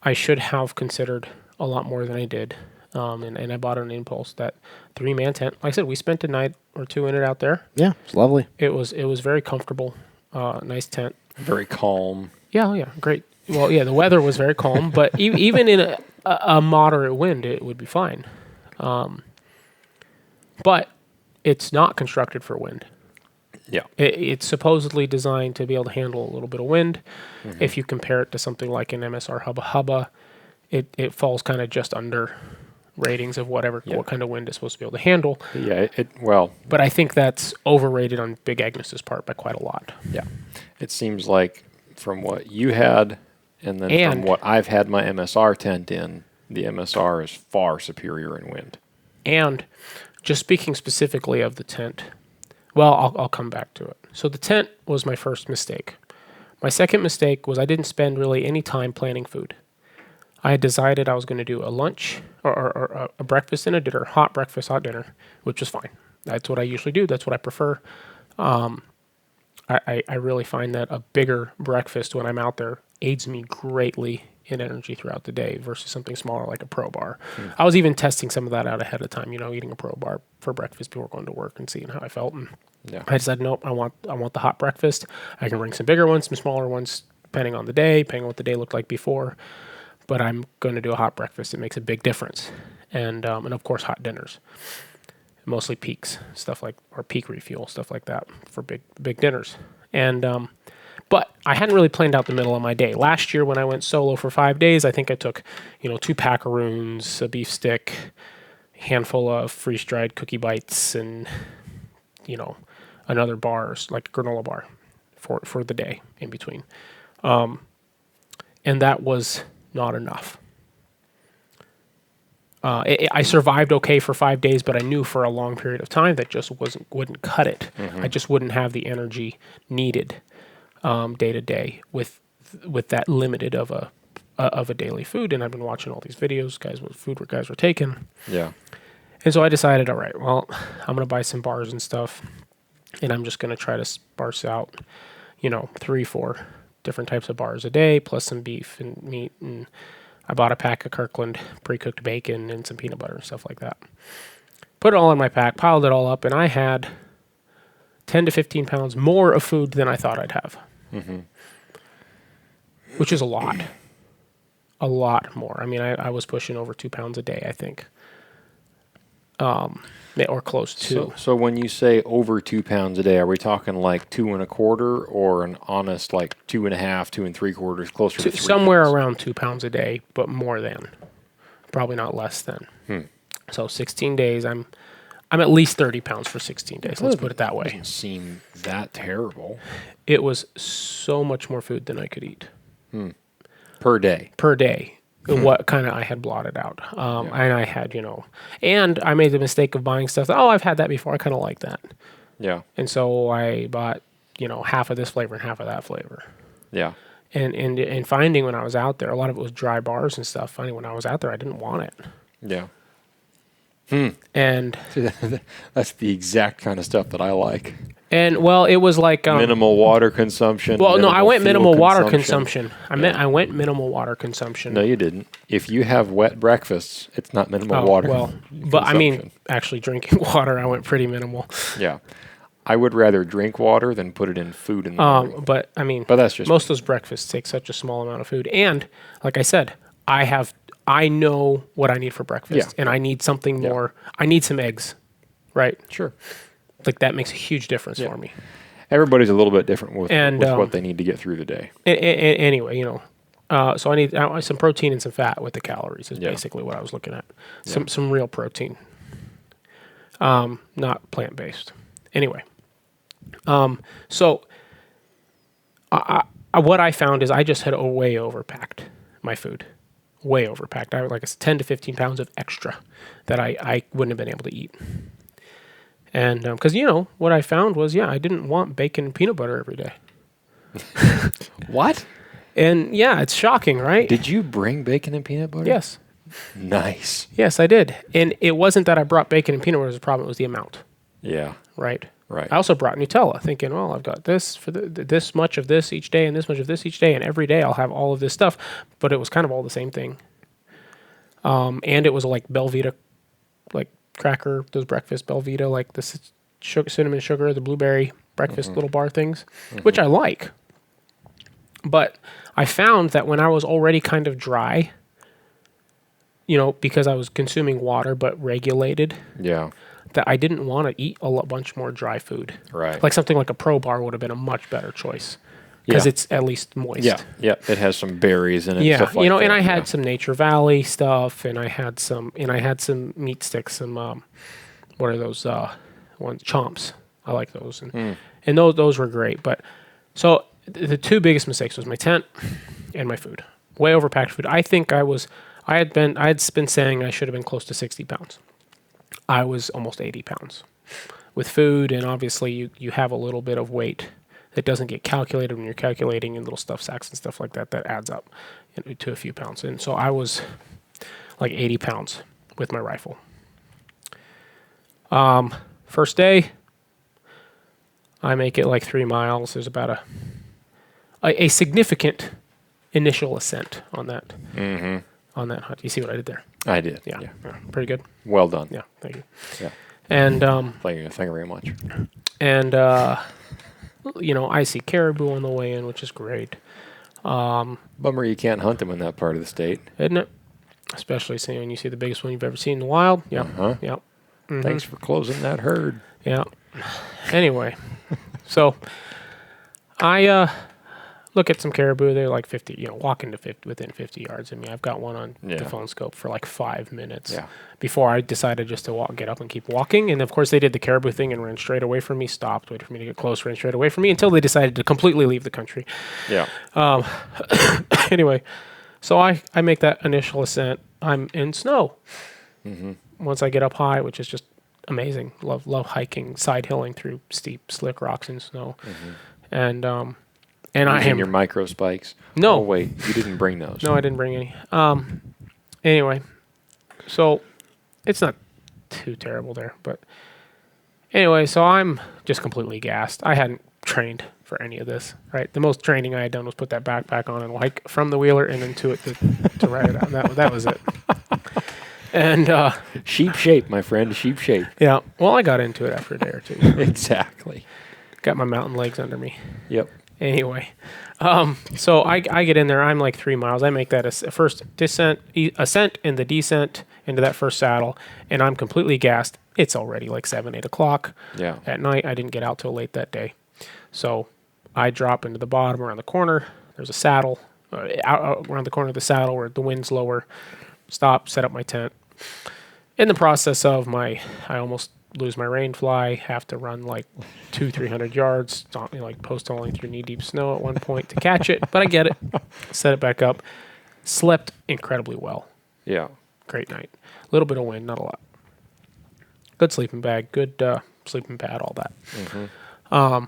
B: I should have considered a lot more than I did. And I bought an impulse, that 3-man tent. Like I said, we spent a night or two in it out there.
C: Yeah, it's lovely.
B: It was very comfortable, nice tent.
A: Very calm.
B: Yeah, great. Well, yeah, the weather was very calm, but even in a moderate wind, it would be fine. But it's not constructed for wind.
A: Yeah.
B: It's supposedly designed to be able to handle a little bit of wind. If you compare it to something like an MSR Hubba Hubba, it falls kind of just under ratings of what kind of wind it's supposed to be able to handle.
A: Yeah.
B: But I think that's overrated on Big Agnes's part by quite a lot.
A: Yeah. It seems like from what you had, and then from what I've had my MSR tent in, the MSR is far superior in wind.
B: And just speaking specifically of the tent, well, I'll come back to it. So the tent was my first mistake. My second mistake was I didn't spend really any time planning food. I had decided I was going to do a lunch or a breakfast and a dinner, hot breakfast, hot dinner, which was fine. That's what I usually do. That's what I prefer. I really find that a bigger breakfast when I'm out there aids me greatly in energy throughout the day versus something smaller like a Pro Bar. I was even testing some of that out ahead of time, eating a Pro Bar for breakfast before going to work and seeing how I felt. And I decided, nope, I want the hot breakfast. I can bring some bigger ones, some smaller ones, depending on the day, depending on what the day looked like before. But I'm going to do a hot breakfast. It makes a big difference. And of course, hot dinners. Mostly peaks, or peak refuel, stuff like that for big dinners. And but I hadn't really planned out the middle of my day. Last year when I went solo for 5 days, I think I took 2 packaroons, a beef stick, a handful of freeze-dried cookie bites, and another bar, like a granola bar for the day in between. And that was not enough. I survived okay for 5 days, but I knew for a long period of time that just wouldn't cut it. I just wouldn't have the energy needed. day to day with that limited of a daily food. And I've been watching all these videos, food guys were taking.
A: Yeah.
B: And so I decided, all right, well, I'm going to buy some bars and stuff, and I'm just going to try to sparse out, 3-4 different types of bars a day, plus some beef and meat. And I bought a pack of Kirkland pre-cooked bacon and some peanut butter and stuff like that. Put it all in my pack, piled it all up, and I had 10 to 15 pounds more of food than I thought I'd have, which is a lot. A lot more. I mean, I was pushing over 2 pounds a day, I think. Or close to.
A: So when you say over 2 pounds a day, are we talking like 2 1/4 or an honest like 2 1/2, 2 3/4, closer to 3
B: somewhere
A: pounds?
B: around 2 pounds a day, but more than, probably not less than. So 16 days, I'm at least 30 pounds for 16 days. Let's put it that way.
A: Doesn't seem that terrible.
B: It was so much more food than I could eat
A: Per day.
B: per day. What kind of I had blotted out. And I had, and I made the mistake of buying stuff. I've had that before. I kind of like that.
A: Yeah.
B: And so I bought, half of this flavor and half of that flavor.
A: Yeah.
B: And finding when I was out there, a lot of it was dry bars and stuff. Finding when I was out there, I didn't want it.
A: Yeah.
B: And
A: That's the exact kind of stuff that I like.
B: well, it was like
A: Minimal water consumption.
B: well, no, I went
A: fuel
B: minimal water consumption. I went minimal water consumption.
A: No, you didn't. If you have wet breakfasts, it's not minimal water.
B: Well, but I mean, actually drinking water, I went pretty minimal.
A: Yeah. I would rather drink water than put it in food in the morning.
B: But I mean,
A: But that's just
B: most of those breakfasts take such a small amount of food, and like I said, I know what I need for breakfast, and I need something more. I need some eggs, right?
A: Sure.
B: Like that makes a huge difference for me.
A: Everybody's a little bit different with
B: And,
A: what they need to get through the day.
B: Anyway, so I need some protein and some fat with the calories is basically what I was looking at. Some real protein, not plant based. Anyway, so what I found is I just had way overpacked my food. Way overpacked. I had like 10 to 15 pounds of extra that I wouldn't have been able to eat. And because, what I found was, I didn't want bacon and peanut butter every day.
A: What?
B: And it's shocking, right?
A: Did you bring bacon and peanut butter?
B: Yes.
A: Nice.
B: Yes, I did. And it wasn't that I brought bacon and peanut butter as a problem. It was the amount.
A: Yeah.
B: Right.
A: Right.
B: I also brought Nutella, thinking, well, I've got this for this much of this each day and this much of this each day, and every day I'll have all of this stuff. But it was kind of all the same thing. And it was like Belvita, like cracker, those breakfast Belvita, like the cinnamon sugar, the blueberry breakfast little bar things, which I like. But I found that when I was already kind of dry, because I was consuming water but regulated, that I didn't want to eat a bunch more dry food.
A: Right.
B: Like something like a Pro Bar would have been a much better choice because it's at least moist.
A: Yeah. Yeah. It has some berries in it.
B: Yeah.
A: Stuff like that.
B: And I had some Nature Valley stuff, and I had some meat sticks, some what are those ones? Chomps. I like those, and those were great. But so the two biggest mistakes was my tent and my food. Way overpacked food. I think I had been saying I should have been close to 60 pounds. I was almost 80 pounds with food, and obviously you have a little bit of weight that doesn't get calculated when you're calculating in little stuff sacks and stuff like that adds up to a few pounds. And so I was like 80 pounds with my rifle. First day, I make it like 3 miles. There's about a significant initial ascent on that on that hunt. You see what I did there?
A: I did.
B: Yeah. Pretty good.
A: Well done.
B: Yeah, thank you.
A: Yeah.
B: And
A: Thank you very much.
B: and I see caribou on the way in, which is great.
A: Bummer you can't hunt them in that part of the state.
B: Isn't it? Especially when you see the biggest one you've ever seen in the wild. Yeah. Yeah.
A: Thanks for closing that herd.
B: Yeah. Anyway, so I look at some caribou. They're like 50, walking to within 50 yards of me. I've got one on the phone scope for like 5 minutes before I decided just to get up and keep walking. And of course, they did the caribou thing and ran straight away from me, stopped, waited for me to get close, ran straight away from me until they decided to completely leave the country.
A: Yeah.
B: Anyway, so I make that initial ascent. I'm in snow. Once I get up high, which is just amazing. Love hiking, side hilling through steep, slick rocks in snow. And And I
A: Using
B: am
A: your micro spikes.
B: No.
A: Oh, wait. You didn't bring those.
B: No, I didn't bring any. Anyway, so it's not too terrible there, but anyway, so I'm just completely gassed. I hadn't trained for any of this, right? The most training I had done was put that backpack on and hike from the wheeler and into it to ride it out. That was it. And
A: sheep shape, my friend. Sheep shape.
B: yeah, well, I got into it after a day or two.
A: Exactly.
B: Got my mountain legs under me.
A: Yep.
B: Anyway, so I get in there. I'm like 3 miles. I make that a first ascent and the descent into that first saddle, and I'm completely gassed. It's already like 7, 8 o'clock at night. I didn't get out till late that day. So I drop into the bottom around the corner. There's a saddle out around the corner of the saddle where the wind's lower. Stop, set up my tent. In the process of I almost lose my rain fly, have to run like 200-300 yards, like post-hauling through knee-deep snow at one point to catch it, but I get it, set it back up, slept incredibly well.
A: Yeah.
B: Great night. A little bit of wind, not a lot. Good sleeping bag, good sleeping pad, all that.
A: Mm-hmm.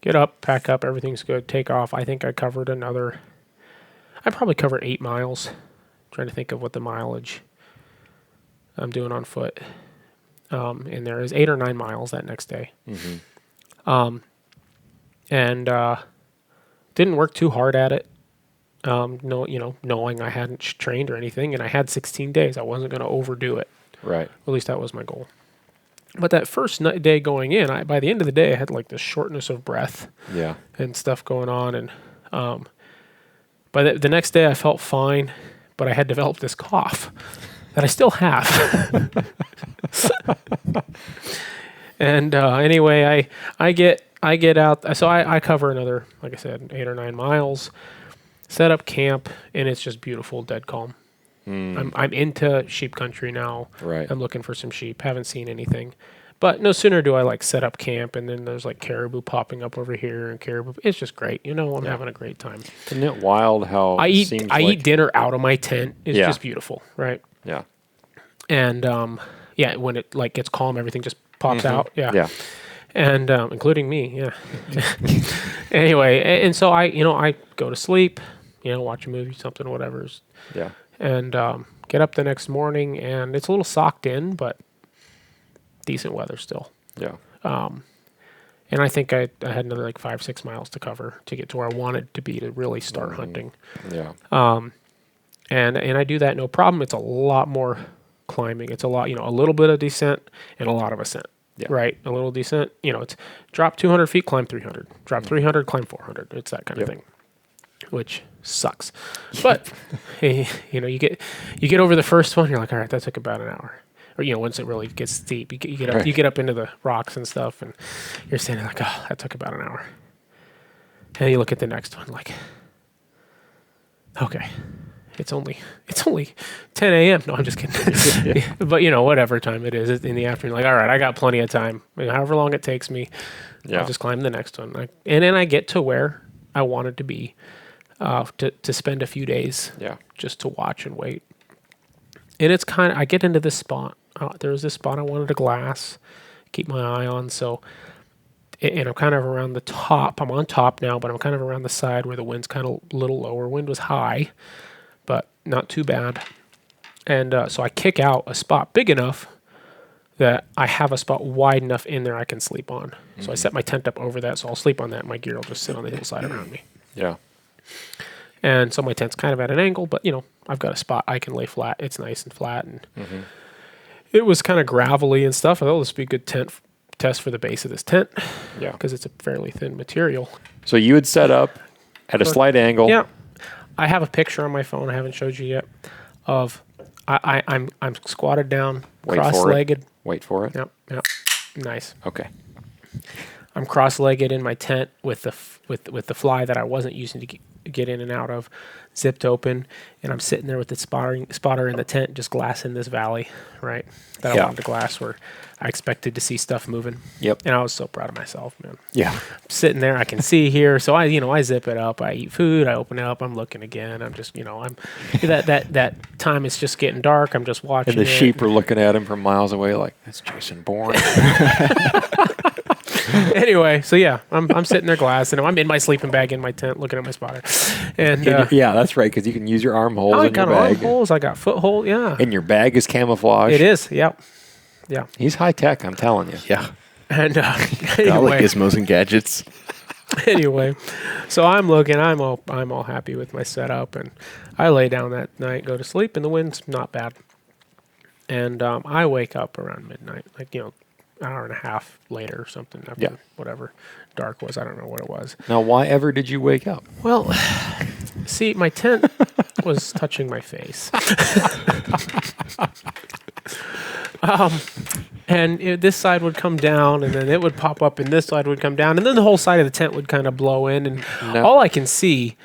B: Get up, pack up, everything's good, take off. I think I probably covered 8 miles. Trying to think of what the mileage I'm doing on foot. And there is 8 or 9 miles that next day.
A: Mm-hmm.
B: And didn't work too hard at it. Knowing I hadn't trained or anything, and I had 16 days. I wasn't going to overdo it.
A: Right.
B: At least that was my goal. But that first day going in, by the end of the day, I had like this shortness of breath.
A: Yeah. And
B: stuff going on. And by the next day, I felt fine, but I had developed this cough that I still have. And anyway, I get out. So I cover another, like I said, 8 or 9 miles, set up camp, and it's just beautiful, dead calm. I'm into sheep country now.
A: Right.
B: I'm looking for some sheep. Haven't seen anything. But no sooner do I like set up camp, and then there's like caribou popping up over here, and caribou. It's just great. I'm having a great time.
A: Isn't it wild how
B: I eat dinner out of my tent. It's just beautiful, right?
A: Yeah.
B: And when it like gets calm, everything just pops out. Yeah.
A: Yeah.
B: And including me. Yeah. Anyway, and so I go to sleep. Watch a movie, something, whatever.
A: Yeah.
B: And get up the next morning, and it's a little socked in, but decent weather still.
A: Yeah.
B: And I think I had another like 5-6 miles to cover to get to where I wanted to be to really start hunting.
A: Yeah.
B: And I do that no problem. It's a lot more climbing. It's a lot, a little bit of descent and a lot of ascent.
A: Yeah.
B: Right? A little descent. It's drop 200 feet, climb 300. Drop 300, climb 400. It's that kind of thing, which sucks. But hey, you get over the first one. You're like, all right, that took about an hour. Or once it really gets steep, you get up into the rocks and stuff, and you're standing like, oh, that took about an hour. And you look at the next one, like, okay, it's only 10 a.m. No, I'm just kidding. But whatever time it is, it's in the afternoon. Like, all right, I got plenty of time. However long it takes me, I'll just climb the next one. And then I get to where I wanted to be, to spend a few days, just to watch and wait. And it's I get into this spot. There was this spot I wanted to glass, keep my eye on. So, and I'm kind of around the top. I'm on top now, but I'm kind of around the side where the wind's kind of a little lower. Wind was high, but not too bad. And so I kick out a spot big enough that I have a spot wide enough in there I can sleep on. Mm-hmm. So I set my tent up over that, so I'll sleep on that. My gear will just sit on the hillside around me.
A: Yeah.
B: And so my tent's kind of at an angle, but I've got a spot I can lay flat. It's nice and flat, and it was kind of gravelly and stuff. I thought this would be a good test for the base of this tent.
A: Yeah.
B: Because it's a fairly thin material.
A: So you would set up at a slight angle.
B: Yeah. I have a picture on my phone I haven't showed you yet of I'm squatted down, cross-legged.
A: Wait for it.
B: Yep. Nice.
A: Okay.
B: I'm cross-legged in my tent with the fly that I wasn't using to get in and out of, zipped open, and I'm sitting there with the spotter in the tent, just glassing this valley, right? That I wanted to glass, where I expected to see stuff moving.
A: Yep.
B: And I was so proud of myself, man.
A: Yeah.
B: I'm sitting there, I can see here, so I zip it up, I eat food, I open it up, I'm looking again, I'm just, I'm that time it's just getting dark, I'm just watching.
A: And the sheep are looking at him from miles away, like, that's Jason Bourne.
B: Anyway, so yeah, I'm sitting there glassing. I'm in my sleeping bag in my tent, looking at my spotter, and
A: Yeah, that's right, because you can use your armholes
B: I
A: in your
B: got
A: bag.
B: armholes. I got foothold. Yeah,
A: And your bag is camouflage.
B: it is. Yep. Yeah.
A: He's high tech, I'm telling you.
C: Yeah.
B: And
C: Got all the
B: anyway,
C: gizmos and gadgets.
B: anyway, so I'm looking. I'm all happy with my setup, and I lay down that night, go to sleep, and the wind's not bad. And I wake up around midnight, like an hour and a half later or something after whatever dark was. I don't know what it was.
A: Now, why ever did you wake up?
B: Well, see, my tent was touching my face. And this side would come down, and then it would pop up, and this side would come down, and then the whole side of the tent would kind of blow in, and all I can see.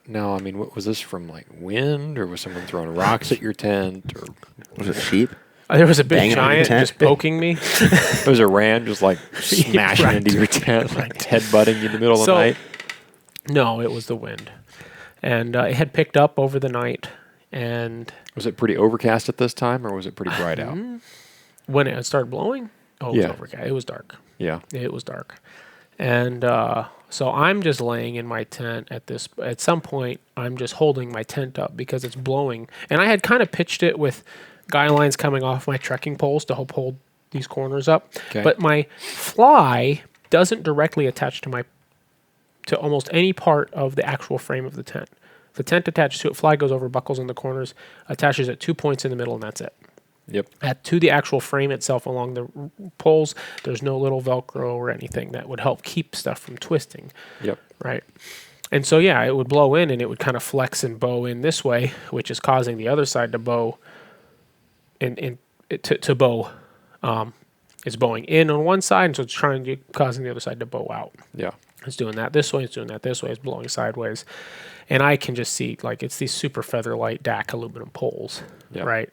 A: No, I mean, what was this from, like wind, or was someone throwing rocks at your tent, or
C: Was it sheep?
B: There was a big
C: Banging on your
B: giant
C: tent?
B: just poking me.
A: was a ram just like smashing
B: Right.
A: into your tent, like headbutting you in the middle of the night?
B: No, it was the wind, and it had picked up over the night, and
A: Was it pretty overcast at this time, or was it pretty bright out?
B: when it started blowing, it was overcast. It was dark.
A: Yeah.
B: It was dark, and so I'm just laying in my tent at some point. I'm just holding my tent up because it's blowing, and I had kind of pitched it with guy lines coming off my trekking poles to help hold these corners up.
A: Okay.
B: But my fly doesn't directly attach to almost any part of the actual frame of the tent. The tent attaches to it, fly goes over, buckles in the corners, attaches at 2 points in the middle, and that's it.
A: Yep.
B: To the actual frame itself along the poles, there's no little Velcro or anything that would help keep stuff from twisting.
A: Yep.
B: Right. And so, yeah, it would blow in and it would kind of flex and bow in this way, which is causing the other side to bow. To bow. It's bowing in on one side, and so it's causing the other side to bow out.
A: Yeah.
B: It's doing that this way, it's doing that this way, it's blowing sideways. And I can just see, like, it's these super feather light DAC aluminum poles, right?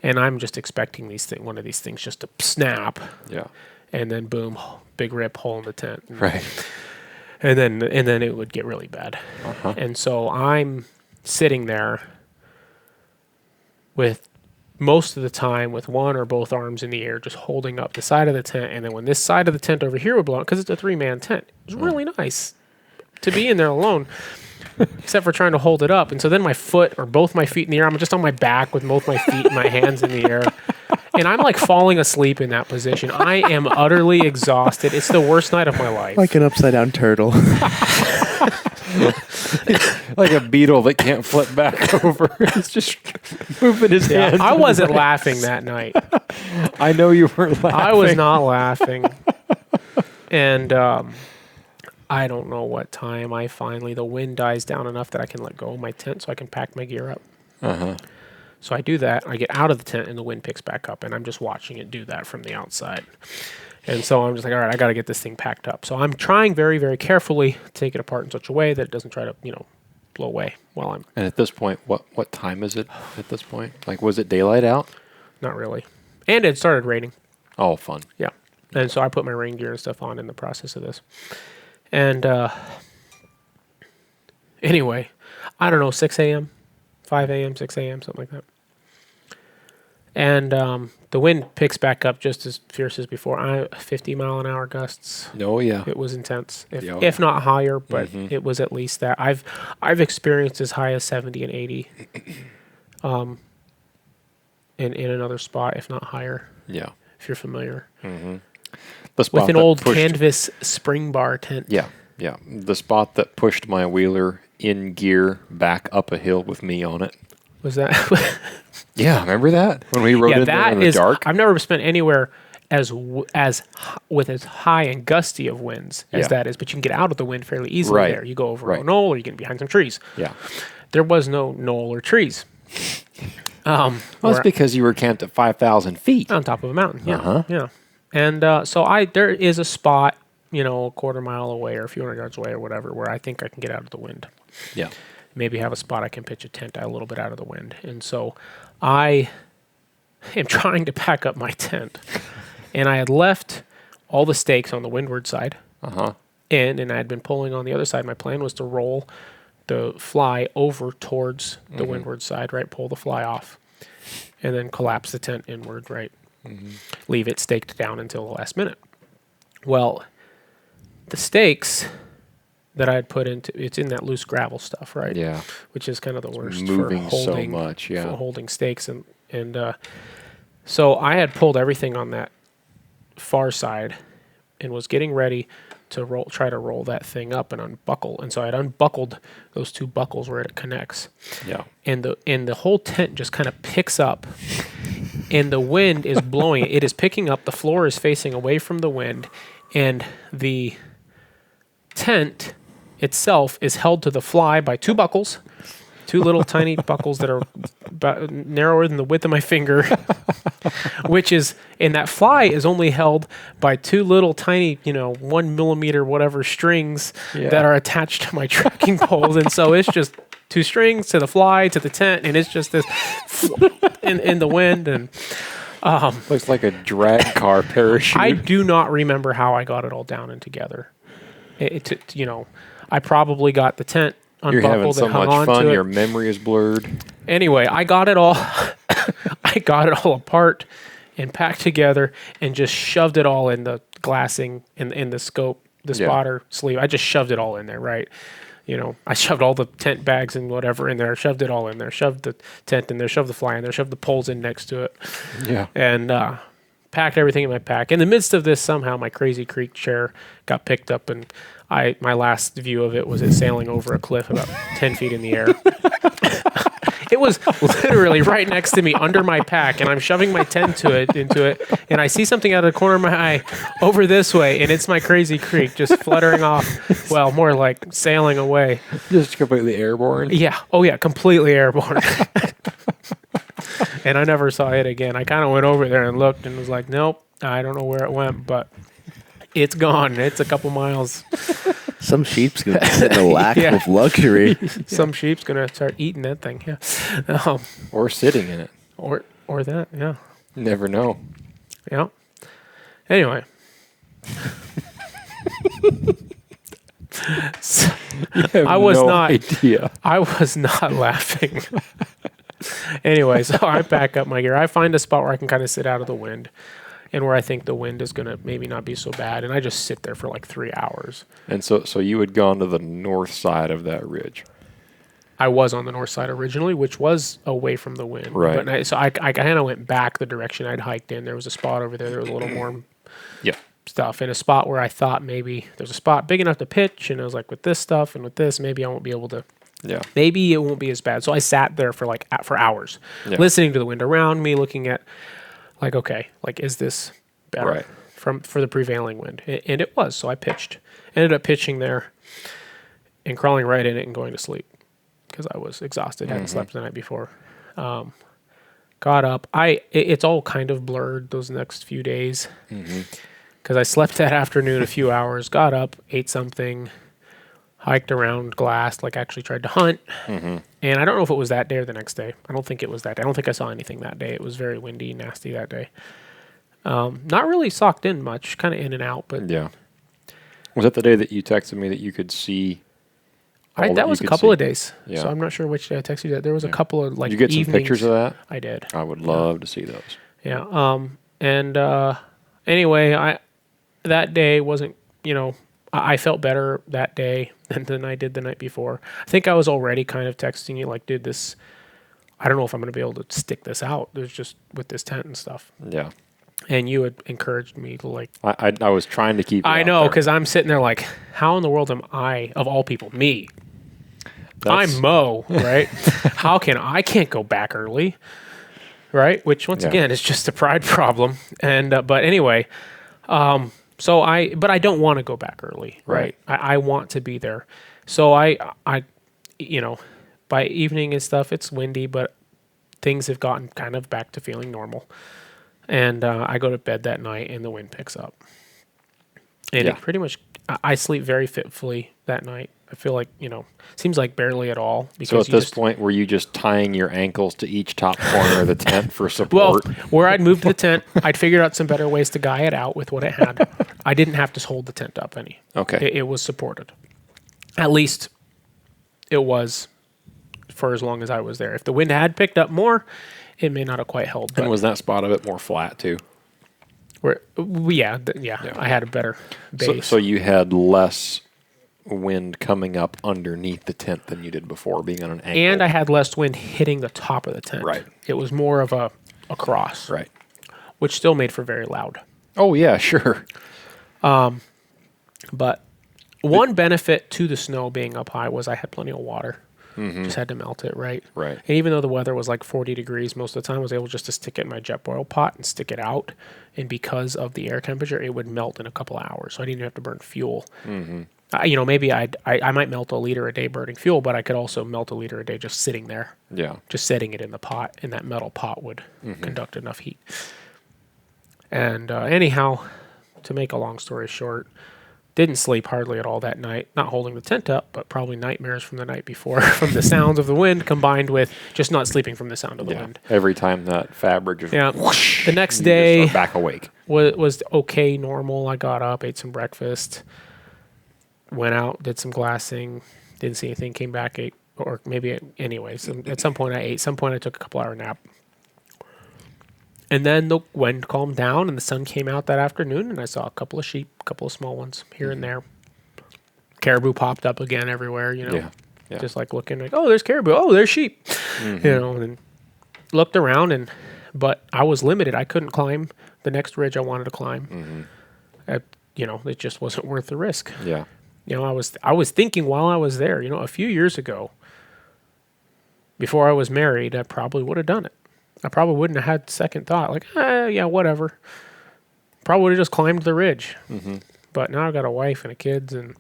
B: And I'm just expecting one of these things just to snap.
A: Yeah.
B: And then boom, big rip, hole in the tent.
A: Right.
B: And then it would get really bad.
A: Uh-huh.
B: And so I'm sitting there with most of the time with one or both arms in the air, just holding up the side of the tent. And then when this side of the tent over here would blow out, because it's a 3-man tent, it was really nice to be in there alone, except for trying to hold it up. And so then my foot or both my feet in the air, I'm just on my back with both my feet and my hands in the air. And I'm like falling asleep in that position. I am utterly exhausted. It's the worst night of my life.
C: Like an upside down turtle.
A: Like a beetle that can't flip back over. He's just moving his hands.
B: I wasn't laughing that night.
A: I know you weren't laughing.
B: I was not laughing. And I don't know what time the wind dies down enough that I can let go of my tent so I can pack my gear up.
A: Uh-huh.
B: So I do that. I get out of the tent and the wind picks back up, and I'm just watching it do that from the outside. And so I'm just like, all right, I got to get this thing packed up. So I'm trying very, very carefully to take it apart in such a way that it doesn't try to, blow away while I'm
A: And at this point, what time is it at this point? Like, was it daylight out?
B: not really. And it started raining.
A: Oh, fun.
B: Yeah. And so I put my rain gear and stuff on in the process of this. And anyway, I don't know, 6 a.m., 5 a.m., 6 a.m., something like that. And the wind picks back up just as fierce as before. 50-mile-an-hour gusts.
A: Oh, yeah.
B: It was intense,
A: Yeah.
B: if not higher, but it was at least that. I've experienced as high as 70 and 80 in another spot, if not higher.
A: Yeah.
B: If you're familiar.
A: Mm-hmm. The spot
B: With an
A: that
B: old
A: pushed-
B: canvas spring bar tent.
A: Yeah. Yeah. The spot that pushed my wheeler in gear back up a hill with me on it.
B: Was that?
A: Yeah, remember that? When we rode in there in the dark?
B: I've never spent anywhere with as high and gusty of winds as that is, but you can get out of the wind fairly easily
A: Right.
B: there. You go over
A: Right.
B: a knoll or you get behind some trees.
A: Yeah.
B: There was no knoll or trees.
A: Well, that's because you were camped at 5,000 feet.
B: On top of a mountain. Yeah.
A: Uh-huh.
B: Yeah. And so there is a spot, a quarter mile away or a few hundred yards away or whatever, where I think I can get out of the wind.
A: Yeah.
B: Maybe have a spot I can pitch a tent a little bit out of the wind. And so I am trying to pack up my tent. And I had left all the stakes on the windward side
A: Uh-huh.
B: and I had been pulling on the other side. My plan was to roll the fly over towards the windward side, right? Pull the fly off and then collapse the tent inward, right? Leave it staked down until the last minute. Well, the stakes that I had put into, it's in that loose gravel stuff, right?
A: Yeah.
B: Which is kind of the worst
A: Moving
B: for
A: so
B: holding,
A: much, yeah.
B: for holding stakes. So I had pulled everything on that far side and was getting ready to try to roll that thing up and unbuckle. And so I'd unbuckled those 2 buckles where it connects.
A: Yeah.
B: And the whole tent just kind of picks up, and the wind is blowing it. It is picking up. The floor is facing away from the wind, and the tent itself is held to the fly by 2 buckles, 2 little tiny buckles that are about narrower than the width of my finger, and that fly is only held by 2 little tiny, 1 millimeter whatever strings that are attached to my trekking poles. And so it's just 2 strings to the fly, to the tent, and it's just this in the wind. And
A: looks like a drag car parachute.
B: I do not remember how I got it all down and together. I probably got the tent
A: You're having
B: unbuckled
A: so
B: and hung
A: much
B: on
A: fun.
B: to it.
A: Your memory is blurred.
B: Anyway, I got it all. I got it all apart and packed together and just shoved it all in the glassing in the scope, the spotter sleeve. I just shoved it all in there, right? I shoved all the tent bags and whatever in there. Shoved it all in there. Shoved the tent in there. Shoved the fly in there. Shoved the poles in next to it.
A: Yeah.
B: And packed everything in my pack. In the midst of this, somehow my Crazy Creek chair got picked up, and my last view of it was it sailing over a cliff about 10 feet in the air. It was literally right next to me under my pack, and I'm shoving my tent into it, and I see something out of the corner of my eye over this way, and it's my Crazy Creek just fluttering off. Well, more like sailing away.
A: Just completely airborne.
B: Yeah. Oh, yeah. Completely airborne. And I never saw it again. I kind of went over there and looked and was like, nope, I don't know where it went, but it's gone. It's a couple miles.
C: Some sheep's going to sit in a lack of luxury.
B: Some sheep's going to start eating that thing. Yeah.
A: Or sitting in it.
B: Or that. Yeah.
A: Never know.
B: Yeah. Anyway. I was not laughing. Anyway, so I pack up my gear. I find a spot where I can kind of sit out of the wind and where I think the wind is going to maybe not be so bad. And I just sit there for like 3 hours.
A: And so you had gone to the north side of that ridge.
B: I was on the north side originally, which was away from the wind.
A: Right.
B: But I kind of went back the direction I'd hiked in. There was a spot over there. There was a little more stuff in a spot where I thought maybe there's a spot big enough to pitch. And I was like, with this stuff and with this, maybe I won't be able to.
A: Yeah.
B: Maybe it won't be as bad. So I sat there for hours, listening to the wind around me, looking at like, okay, like, is this better for the prevailing wind? And it was. So I pitched, ended up pitching there and crawling right in it and going to sleep because I was exhausted. Hadn't slept the night before. Got up. It's all kind of blurred those next few days because I slept that afternoon a few hours, got up, ate something, hiked around, glassed, like actually tried to hunt. And I don't know if it was that day or the next day. I don't think it was that day. I don't think I saw anything that day. It was very windy, nasty that day. Not really socked in much, kind of in and out. But
A: yeah. Was that the day that you texted me that you could see?
B: That was a couple of days.
A: Yeah.
B: So I'm not sure which day I texted you that. There was a couple of like
A: Did you get
B: evenings.
A: some pictures of that?
B: I did.
A: I would love to see those.
B: Yeah. Anyway, that day wasn't, I felt better that day than I did the night before. I think I was already kind of texting you like, dude, this, I don't know if I'm going to be able to stick this out. There's just with this tent and stuff. Yeah. And you had encouraged me to like.
A: I was trying to keep.
B: I know, because I'm sitting there like, how in the world am I, of all people, me? I'm Mo, right? How I can't go back early, right? Which once again is just a pride problem. And but anyway, but I don't want to go back early, right? I want to be there. So I by evening and stuff, it's windy, but things have gotten kind of back to feeling normal. And I go to bed that night, and the wind picks up. And it pretty much, I sleep very fitfully that night. I feel like, seems like barely at all. Because
A: so at this point, were you just tying your ankles to each top corner of the tent for support?
B: Well, where I'd moved the tent, I'd figured out some better ways to guy it out with what it had. I didn't have to hold the tent up any.
A: Okay.
B: It was supported. At least it was for as long as I was there. If the wind had picked up more, it may not have quite held.
A: And was that spot a bit more flat too?
B: Yeah. I had a better base.
A: So you had less wind coming up underneath the tent than you did before, being on an angle.
B: And I had less wind hitting the top of the tent.
A: Right.
B: It was more of a cross.
A: Right.
B: Which still made for very loud.
A: Oh, yeah, sure.
B: But one benefit to the snow being up high was I had plenty of water. Just had to melt it, right?
A: Right.
B: And even though the weather was like 40 degrees most of the time, I was able just to stick it in my jet boil pot and stick it out. And because of the air temperature, it would melt in a couple of hours. So I didn't even have to burn fuel. Maybe I might melt a liter a day burning fuel, but I could also melt a liter a day just sitting there.
A: Yeah.
B: Just setting it in the pot, and that metal pot would conduct enough heat. And anyhow, to make a long story short, didn't sleep hardly at all that night. Not holding the tent up, but probably nightmares from the night before from the sounds of the wind combined with just not sleeping from the sound of the wind.
A: Every time that fabric just whoosh,
B: the next
A: you
B: day
A: just are back awake.
B: was okay, normal. I got up, ate some breakfast, went out, did some glassing, didn't see anything, came back, ate, or maybe anyways. At some point I ate. Some point I took a couple hour nap. And then the wind calmed down and the sun came out that afternoon and I saw a couple of sheep, a couple of small ones here and there. Caribou popped up again everywhere,
A: Yeah.
B: just like looking like, oh, there's caribou. Oh, there's sheep, and looked around but I was limited. I couldn't climb the next ridge I wanted to climb. It just wasn't worth the risk.
A: Yeah.
B: I was thinking while I was there, a few years ago, before I was married, I probably would have done it. I probably wouldn't have had second thought, like, yeah, whatever. Probably would have just climbed the ridge. But now I've got a wife and kids and,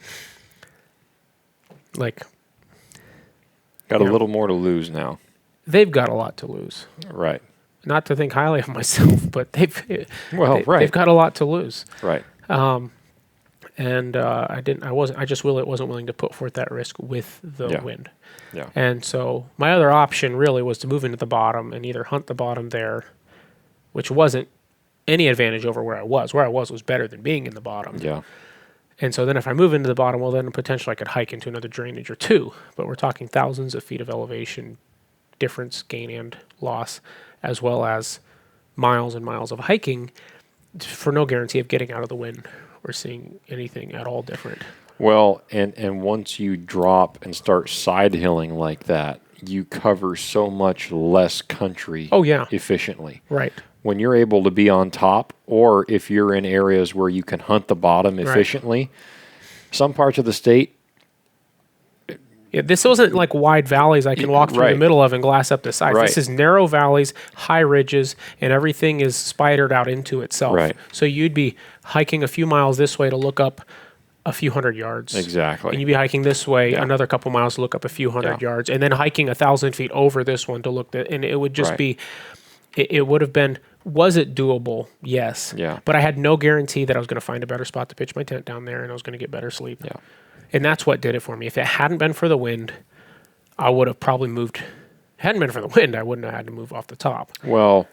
A: Got a little more to lose now.
B: They've got a lot to lose.
A: Right.
B: Not to think highly of myself, but they've got a lot to lose.
A: Right.
B: And I wasn't willing to put forth that risk with the wind.
A: Yeah.
B: And so my other option really was to move into the bottom and either hunt the bottom there, which wasn't any advantage over where I was. Where I was better than being in the bottom.
A: Yeah.
B: And so then if I move into the bottom, well, then potentially I could hike into another drainage or two. But we're talking thousands of feet of elevation difference, gain and loss, as well as miles and miles of hiking for no guarantee of getting out of the wind or seeing anything at all different.
A: Well, and once you drop and start side hilling like that, you cover so much less country efficiently.
B: Right.
A: When you're able to be on top, or if you're in areas where you can hunt the bottom efficiently, some parts of the state.
B: Yeah, this wasn't like wide valleys I can walk through the middle of and glass up the sides.
A: Right.
B: This is narrow valleys, high ridges, and everything is spidered out into itself.
A: Right.
B: So you'd be hiking a few miles this way to look up a few hundred yards.
A: Exactly.
B: And you'd be hiking this way another couple miles to look up a few hundred yards, and then hiking 1,000 feet over this one to look at, and it would just be, it would have been, was it doable? Yes.
A: Yeah.
B: But I had no guarantee that I was going to find a better spot to pitch my tent down there and I was going to get better sleep.
A: Yeah.
B: And that's what did it for me. If it hadn't been for the wind, I would have probably moved. Hadn't been for the wind, I wouldn't have had to move off the top.
A: Well,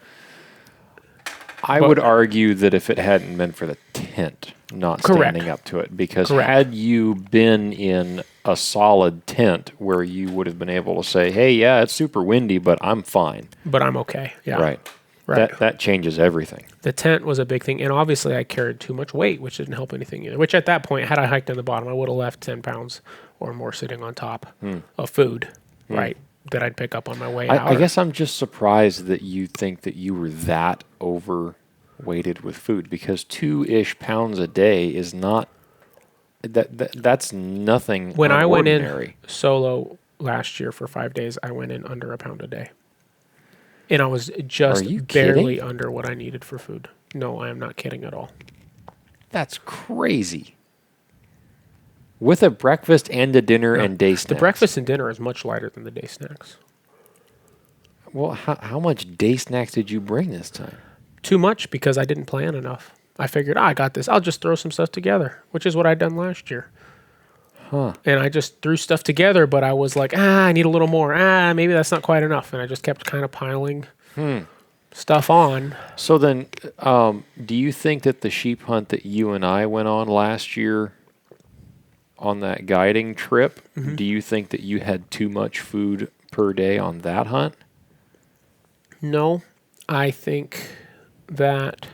A: I would argue that if it hadn't been for the tent not standing up to it, because had you been in a solid tent where you would have been able to say, hey, yeah, it's super windy, but I'm fine.
B: But I'm okay. Yeah.
A: Right. That changes everything.
B: The tent was a big thing. And obviously I carried too much weight, which didn't help anything either. Which at that point, had I hiked on the bottom, I would have left 10 pounds or more sitting on top of food, right, that I'd pick up on my way out.
A: I guess I'm just surprised that you think that you were that overweighted with food, because 2-ish pounds a day is not, that's nothing
B: When I went in
A: solo
B: last year for 5 days, I went in under a pound a day. And I was just
A: kidding?
B: barely under what I needed for food. No, I am not kidding at all.
A: That's crazy. With a breakfast and a dinner and day snacks.
B: The breakfast and dinner is much lighter than the day snacks.
A: Well, how much day snacks did you bring this time?
B: Too much, because I didn't plan enough. I figured, I got this. I'll just throw some stuff together, which is what I'd done last year. And I just threw stuff together, but I was like, I need a little more. Maybe that's not quite enough. And I just kept kind of piling stuff on.
A: So then, do you think that the sheep hunt that you and I went on last year on that guiding trip, do you think that you had too much food per day on that hunt?
B: No, I think that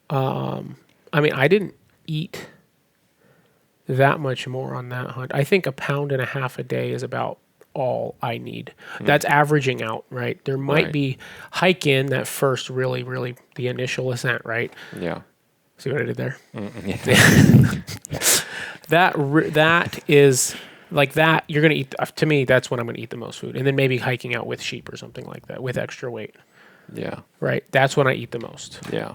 B: I mean, I didn't eat that much more on that hunt. I think 1.5 pounds a day is about all I need. That's averaging out, right? There might
A: Right.
B: be hike in that first really, really the initial ascent, right?
A: Yeah.
B: See what I did there?
A: Yeah.
B: That is like that. You're gonna eat. To me, that's when I'm gonna eat the most food, and then maybe hiking out with sheep or something like that with extra weight.
A: Yeah.
B: Right. That's when I eat the most.
A: Yeah.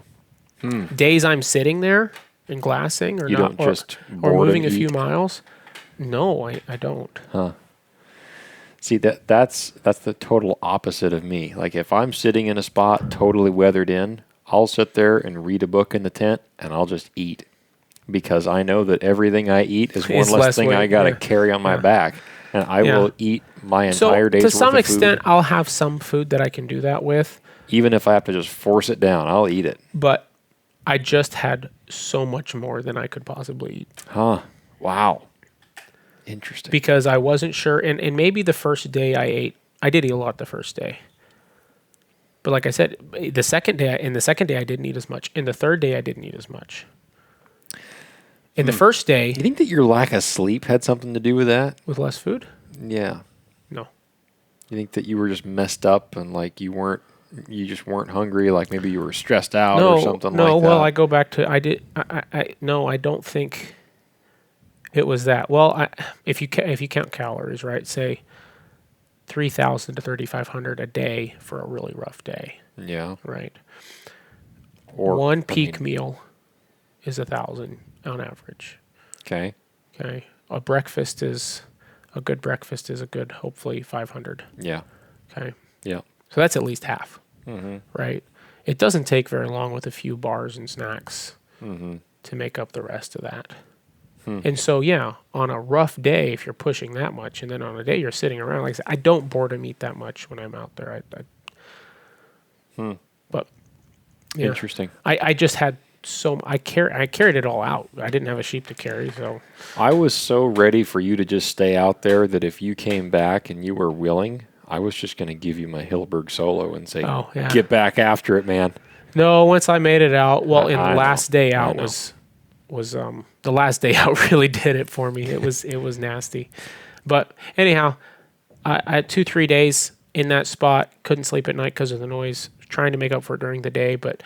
B: Days I'm sitting there and glassing or
A: You
B: not,
A: don't just
B: or
A: board
B: moving a
A: and
B: few
A: eat?
B: miles. No, I don't.
A: See, that's the total opposite of me. Like if I'm sitting in a spot totally weathered in, I'll sit there and read a book in the tent and I'll just eat because I know that everything I eat is one
B: It's
A: less
B: less
A: thing I
B: weight,
A: got to
B: yeah.
A: carry on my
B: Yeah.
A: back, and I
B: Yeah.
A: will eat my
B: So
A: entire day's
B: to
A: worth
B: some
A: of
B: extent,
A: food.
B: I'll have some food that I can do that with,
A: Even if I have to just force it down, I'll eat it.
B: but I just had so much more than I could possibly eat
A: Huh. Wow. Interesting.
B: because I wasn't sure. And maybe the first day I did eat a lot the first day. But like I said, the second day I didn't eat as much. In the third day I didn't eat as much. In the first day
A: You think that your lack of sleep had something to do with that?
B: with less food?
A: Yeah.
B: No.
A: You think that you were just messed up and like you just weren't hungry, like maybe you were stressed out or something like that?
B: No, well, I go back to no, I don't think it was that. Well, if you count calories, right? Say 3,000 to 3,500 a day for a really rough day,
A: Yeah.
B: right?
A: Or
B: One
A: I
B: peak
A: mean,
B: meal is 1,000 on average.
A: Okay.
B: Okay, a good breakfast is a good, hopefully 500.
A: Yeah.
B: Okay,
A: Yeah.
B: so that's at least half,
A: Mm-hmm.
B: right? It doesn't take very long with a few bars and snacks
A: Mm-hmm.
B: to make up the rest of that. And so, yeah, on a rough day, if you're pushing that much, and then on a day you're sitting around, like I said, I don't boredom eat that much when I'm out there. But yeah,
A: Interesting.
B: I just had I carried it all out. I didn't have a sheep to carry, so
A: I was so ready for you to just stay out there that if you came back and you were willing, I was just going to give you my Hillberg solo and say,
B: Oh, yeah.
A: get back after it, man.
B: no. Once I made it out, well, in
A: I
B: the
A: know.
B: last day
A: I
B: out
A: know.
B: was the last day out really did it for me. It was nasty, but anyhow, I had 2-3 days in that spot. Couldn't sleep at night because of the noise. Trying to make up for it during the day, but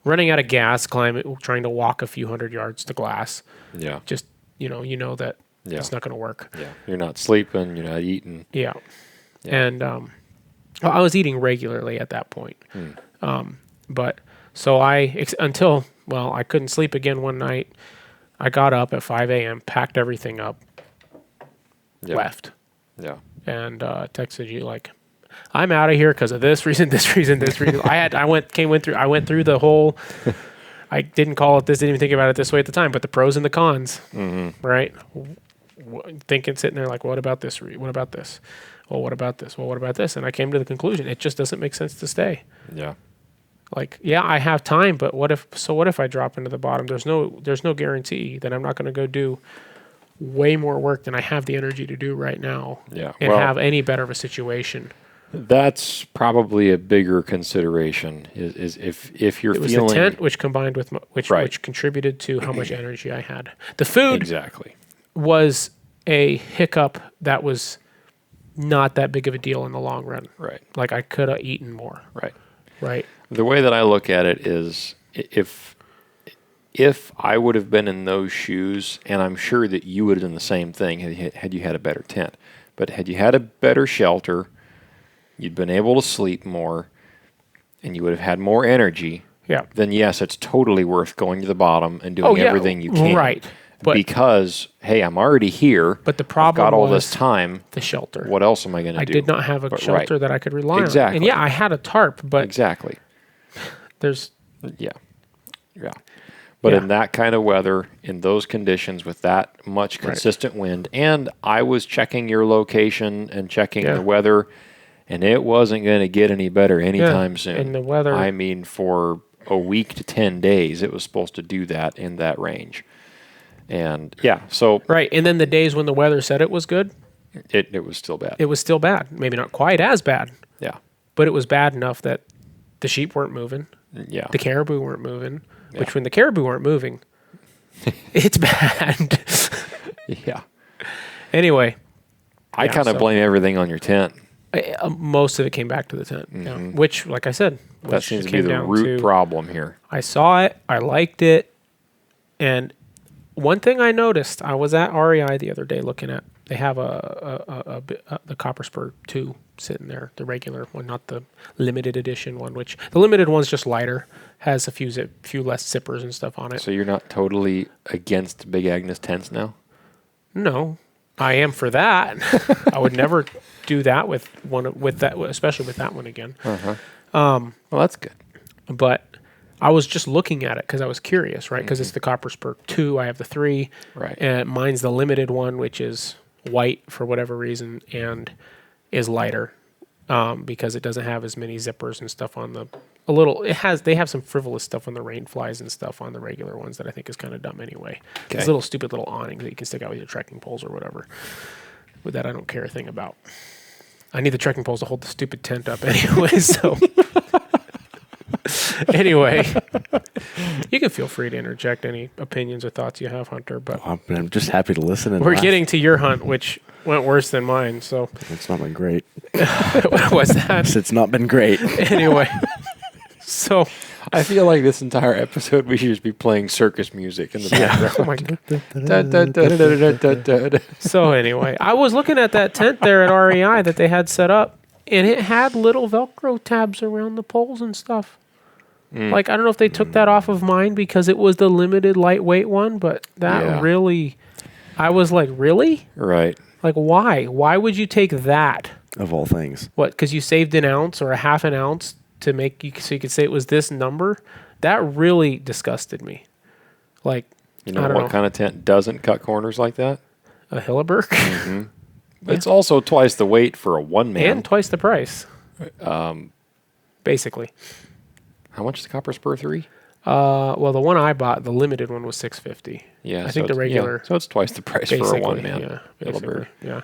B: running out of gas, trying to walk a few hundred yards to glass.
A: Yeah.
B: Just you know that
A: Yeah.
B: it's not going to work.
A: Yeah. You're not sleeping. You're not eating.
B: Yeah,
A: Yeah.
B: and I was eating regularly at that point. But so until I couldn't sleep again one night. I got up at 5 a.m., packed everything up,
A: Yeah.
B: left,
A: Yeah.
B: and texted you like, "I'm out of here because of this reason, this reason, this reason." I went through the whole. I didn't call it this, didn't even think about it this way at the time, but the pros and the cons, right? Thinking, sitting there like, what about this? What about this? Well, what about this? Well, what about this? And I came to the conclusion, it just doesn't make sense to stay.
A: Yeah.
B: Like, yeah, I have time, but what if I drop into the bottom? There's no guarantee that I'm not going to go do way more work than I have the energy to do right now.
A: Yeah.
B: And
A: Well,
B: have any better of a situation.
A: that's probably a bigger consideration is if you're
B: It was
A: feeling
B: the tent which combined with
A: Right.
B: which contributed to how much energy I had. The food
A: exactly.
B: was a hiccup that was not that big of a deal in the long run.
A: Right.
B: Like I could have eaten more.
A: Right.
B: Right.
A: The way that I look at it is if I would have been in those shoes, and I'm sure that you would have done the same thing had you had a better tent, but had you had a better shelter, you'd been able to sleep more, and you would have had more energy,
B: Yeah.
A: then yes, it's totally worth going to the bottom and doing everything you can.
B: Right. But
A: because, hey, I'm already here.
B: But the
A: I've
B: problem
A: got all
B: was
A: this time.
B: the shelter.
A: What else am I going to
B: I
A: do?
B: did not have a
A: But,
B: shelter
A: right.
B: that I could rely on.
A: Exactly.
B: And yeah, I had a tarp, but
A: Exactly.
B: there's
A: Yeah. Yeah. But
B: Yeah.
A: in that kind of weather, in those conditions, with that much consistent wind, and I was checking your location and checking
B: Yeah.
A: the weather, and it wasn't going to get any better anytime soon.
B: and the weather-
A: I mean, for a week to 10 days, it was supposed to do that in that range. And yeah, so
B: right. And then the days when the weather said it was good,
A: it was still bad.
B: it was still bad. Maybe not quite as bad,
A: Yeah.
B: but it was bad enough that the sheep weren't moving,
A: Yeah.
B: the caribou weren't moving, which when the caribou aren't moving, it's bad.
A: Yeah.
B: Anyway.
A: I kind of blame everything on your tent.
B: Most of it came back to the tent, yeah. Which, like I said,
A: that seems to be the root problem here.
B: I saw it, I liked it, and one thing I noticed, I was at REI the other day looking at, they have the Copper Spur 2 sitting there, the regular one, not the limited edition one, which the limited one's just lighter, has a few less zippers and stuff on it.
A: So you're not totally against Big Agnes tents now?
B: No. I am for that. I would never do that with that, especially with that one again.
A: Well, that's good.
B: But I was just looking at it because I was curious, right? Because it's the Copper Spur 2. I have the 3.
A: Right.
B: And mine's the limited one, which is white for whatever reason and is lighter because it doesn't have as many zippers and stuff on the. They have some frivolous stuff on the rain flies and stuff on the regular ones that I think is kind of dumb anyway. Okay. These little stupid little awnings that you can stick out with your trekking poles or whatever. With that, I don't care a thing about. I need the trekking poles to hold the stupid tent up anyway, so. Anyway, you can feel free to interject any opinions or thoughts you have, Hunter. But
C: I'm just happy to listen. And
B: we're getting to your hunt, which went worse than mine. So
C: it's not been great.
B: What was that?
C: It's not been great.
B: Anyway, so
A: I feel like this entire episode we should just be playing circus music in the background.
B: Oh my God. So anyway, I was looking at that tent there at REI that they had set up, and it had little Velcro tabs around the poles and stuff. Like, I don't know if they took that off of mine because it was the limited lightweight one, but that really, I was like, really?
A: Right.
B: Like, why? Why would you take that?
C: Of all things.
B: What, because you saved an ounce or a half an ounce to make you, so you could say it was this number? That really disgusted me. Like,
A: you know what kind of tent doesn't cut corners like that?
B: A Hilleberg?
A: Mm-hmm. It's also twice the weight for a one-man.
B: And twice the price. Basically.
A: How much is the Copper Spur 3?
B: Well, the one I bought, the limited one, was $650.
A: Yeah,
B: I think the regular.
A: Yeah, so it's twice the price for a one-man.
B: Yeah, basically. Yeah,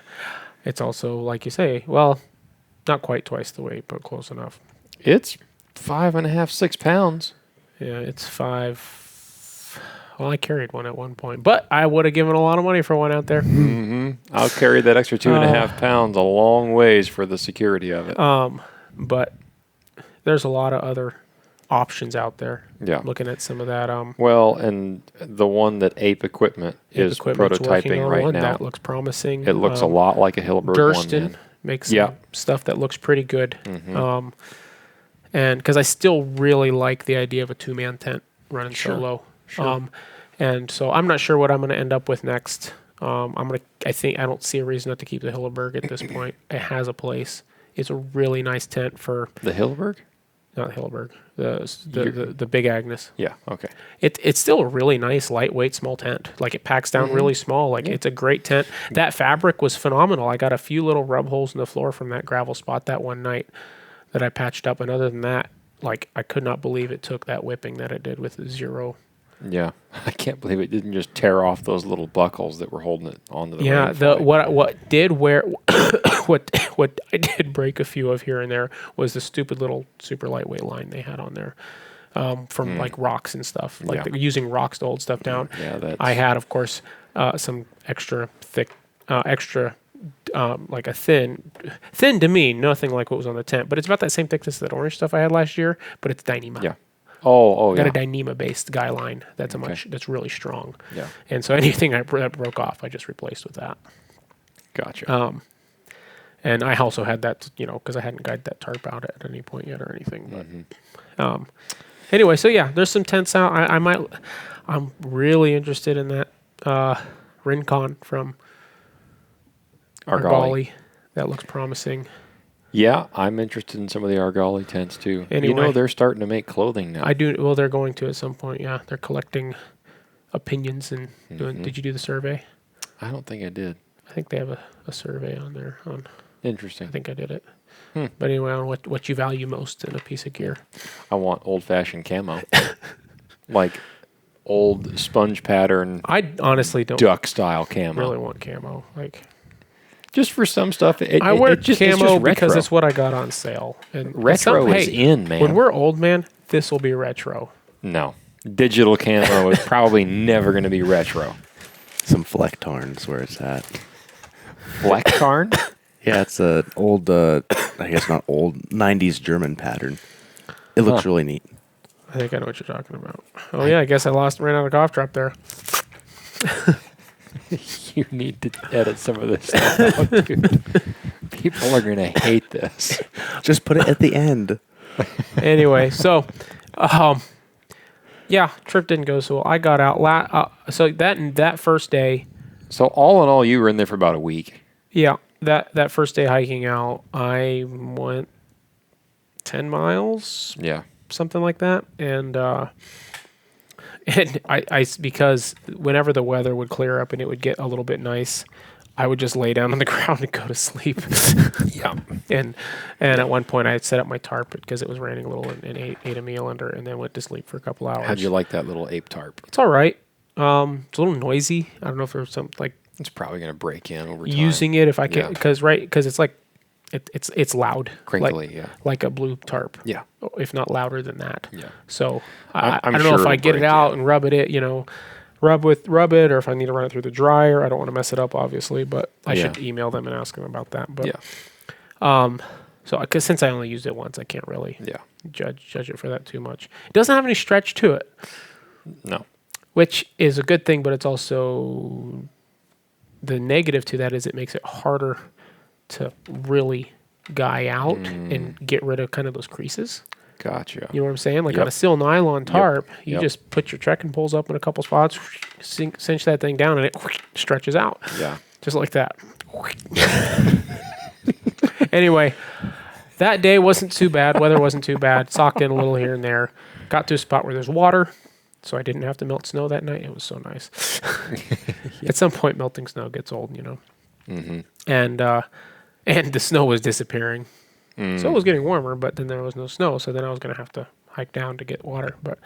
B: it's also like you say. Well, not quite twice the weight, but close enough.
A: It's 5.5, 6 pounds.
B: Yeah, it's 5. Well, I carried one at one point, but I would have given a lot of money for one out there.
A: Mm-hmm. I'll carry that extra 2.5 pounds a long ways for the security of it.
B: But there's a lot of other options out there.
A: Yeah.
B: Looking at some of that.
A: Well, and the one that Ape Equipment is prototyping right now.
B: That looks promising.
A: It looks a lot like a Hilleberg
B: Durston
A: one-man.
B: Makes some stuff that looks pretty good. Mm-hmm. And because I still really like the idea of a 2-man tent running solo. Sure. And so I'm not sure what I'm going to end up with next. I don't see a reason not to keep the Hilleberg at this point. It has a place. It's a really nice tent for
A: the Hilleberg.
B: Not Hilleberg, the Big Agnes.
A: Yeah, okay.
B: It's still a really nice, lightweight, small tent. Like, it packs down really small. Like, it's a great tent. That fabric was phenomenal. I got a few little rub holes in the floor from that gravel spot that one night that I patched up. And other than that, like, I could not believe it took that whipping that it did with the 0.
A: Yeah, I can't believe it didn't just tear off those little buckles that were holding it onto the.
B: Yeah, what did wear what I did break a few of here and there was the stupid little super lightweight line they had on there, from like rocks and stuff, like using rocks to hold stuff down.
A: Yeah,
B: I had, of course, some extra thick, like a thin to me, nothing like what was on the tent, but it's about that same thickness as that orange stuff I had last year, but it's Dyneema.
A: Yeah. Oh,
B: got a Dyneema-based guy line that's that's really strong. Yeah. And so anything that broke off, I just replaced with that.
A: Gotcha.
B: And I also had that, because I hadn't guided that tarp out at any point yet or anything. But anyway, so yeah, there's some tents out. I'm really interested in that Rincon from Argali. That looks promising.
A: Yeah, I'm interested in some of the Argali tents too.
B: Anyway,
A: they're starting to make clothing now.
B: I do. Well, they're going to at some point. Yeah, they're collecting opinions and doing. Did you do the survey?
A: I don't think I did.
B: I think they have a survey on there.
A: Interesting.
B: I think I did it. But anyway, on what you value most in a piece of gear.
A: I want old-fashioned camo, like old sponge pattern.
B: I honestly don't.
A: Duck-style camo.
B: Really want camo, like.
A: Just for some stuff,
B: I wear camo because it's what I got on sale. And
A: retro is in, man.
B: When we're old, man, this will be retro.
A: No, Digital camo is probably never going to be retro.
C: Some Flecktarns where it's at.
A: Flecktarn?
C: Yeah, it's an old, I guess not old, 90s German pattern. It looks really neat.
B: I think I know what you're talking about. Oh, yeah, I guess I ran out of cough drop there.
A: You need to edit some of this stuff out, dude. People are going to hate this.
C: Just put it at the end.
B: Anyway, so, yeah, trip didn't go so well. I got out. So that first day.
A: So all in all, you were in there for about a week.
B: Yeah, that first day hiking out, I went 10 miles.
A: Yeah.
B: Something like that. And I because whenever the weather would clear up and it would get a little bit nice, I would just lay down on the ground and go to sleep.
A: Yeah.
B: And at one point I had set up my tarp because it was raining a little and ate a meal under and then went to sleep for a couple hours.
A: How'd you like that little ape tarp?
B: It's all right. It's a little noisy. I don't know if there's some like
A: It's probably going to break in over time.
B: using it if I can,
A: Yeah.
B: because it's like it's loud,
A: Crinkly,
B: like a blue tarp.
A: Yeah.
B: If not louder than that.
A: Yeah.
B: So
A: I'm
B: I don't
A: sure
B: know if I
A: it'll
B: get it
A: break,
B: out
A: yeah.
B: and rub it, rub it, or if I need to run it through the dryer. I don't want to mess it up, obviously, but I
A: Yeah.
B: should email them and ask them about that. But
A: Yeah.
B: so because since I only used it once, I can't really
A: Yeah.
B: judge it for that too much. It doesn't have any stretch to it,
A: No.
B: which is a good thing, but it's also the negative to that is it makes it harder to really guy out and get rid of kind of those creases.
A: Gotcha.
B: You know what I'm saying? Like
A: Yep.
B: on a steel nylon tarp, you
A: Yep.
B: just put your trekking poles up in a couple spots, cinch that thing down, and it stretches out.
A: Yeah.
B: Just like that. Anyway, that day wasn't too bad. Weather wasn't too bad. Socked in a little here and there. Got to a spot where there's water, so I didn't have to melt snow that night. It was so nice. At some point, melting snow gets old,
A: Mm-hmm.
B: And the snow was disappearing. So it was getting warmer, but then there was no snow. So then I was going to have to hike down to get water. But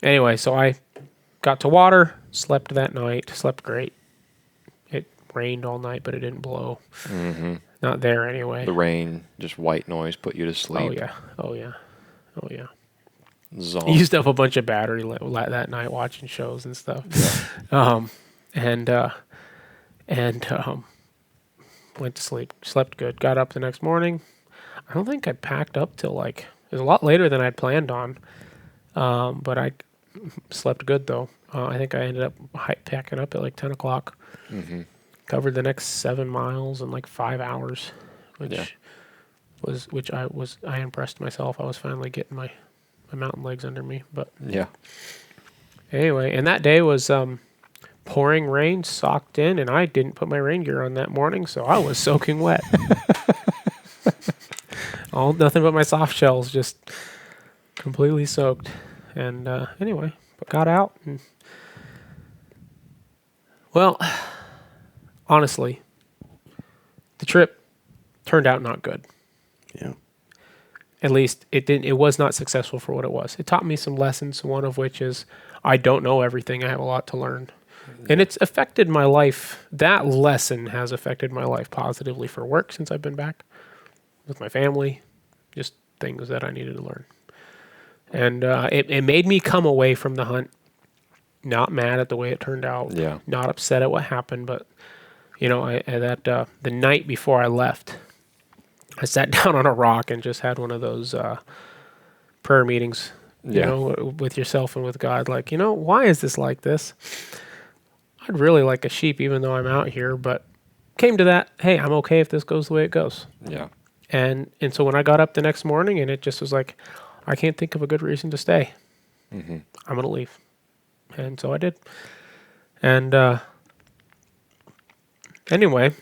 B: anyway, so I got to water, slept that night, slept great. It rained all night, but it didn't blow.
A: Mm-hmm.
B: Not there anyway.
A: The rain, just white noise, put you to sleep.
B: Oh, yeah. Oh, yeah. Oh, yeah.
A: Zonk.
B: Used up a bunch of battery that night watching shows and stuff.
A: Yeah.
B: Went to sleep, slept good, got up the next morning. I don't think I packed up till it was a lot later than I'd planned on. But I slept good though. I think I ended up packing up at 10 o'clock.
A: Mm-hmm.
B: Covered the next 7 miles in 5 hours, which I impressed myself. I was finally getting my mountain legs under me. But
A: Yeah.
B: anyway, and that day was pouring rain, socked in, and I didn't put my rain gear on that morning, so I was soaking wet. Nothing but my soft shells, just completely soaked. And anyway, but got out. And, well, honestly, the trip turned out not good.
C: Yeah.
B: At least it didn't. It was not successful for what it was. It taught me some lessons. One of which is I don't know everything. I have a lot to learn. And it's affected my life. That lesson has affected my life positively for work since I've been back with my family, just things that I needed to learn. And it made me come away from the hunt not mad at the way it turned out,
A: Yeah.
B: not upset at what happened, but the night before I left, I sat down on a rock and just had one of those prayer meetings, with yourself and with God. Why is this like this? I'd really like a sheep, even though I'm out here, but came to that, hey, I'm okay if this goes the way it goes.
A: Yeah.
B: And so when I got up the next morning and it just was like, I can't think of a good reason to stay.
A: Mm-hmm.
B: I'm going to leave. And so I did. And anyway,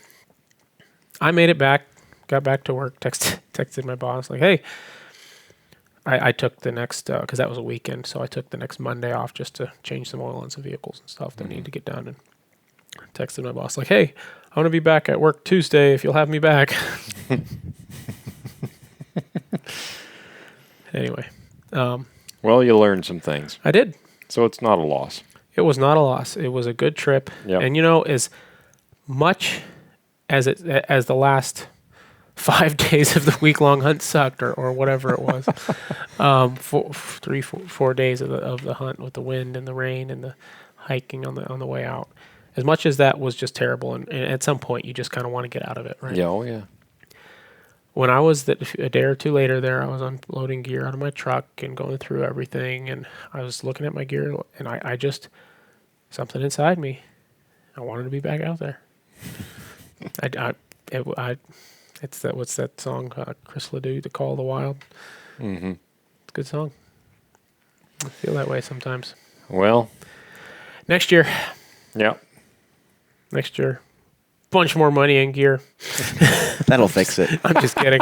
B: I made it back, got back to work, texted my boss, hey, I took the next, because that was a weekend, so I took the next Monday off just to change some oil on some vehicles and stuff that need to get done. And texted my boss, hey, I want to be back at work Tuesday if you'll have me back. Anyway.
A: Well, you learned some things.
B: I did.
A: So it's not a loss.
B: It was not a loss. It was a good trip.
A: Yep.
B: And as much as the last 5 days of the week-long hunt sucked, or whatever it was. 4 days of the hunt with the wind and the rain and the hiking on the way out. As much as that was just terrible, and at some point you just kind of want to get out of it, right?
A: Yeah, oh yeah.
B: When I was a day or two later there, I was unloading gear out of my truck and going through everything, and I was looking at my gear, and I just, something inside me, I wanted to be back out there. It's that, what's that song, Chris Ledoux, The Call of the Wild?
A: Mm-hmm.
B: It's a good song. I feel that way sometimes.
A: Well.
B: Next year.
A: Yeah.
B: Next year. Bunch more money and gear.
C: That'll fix it.
B: I'm just kidding.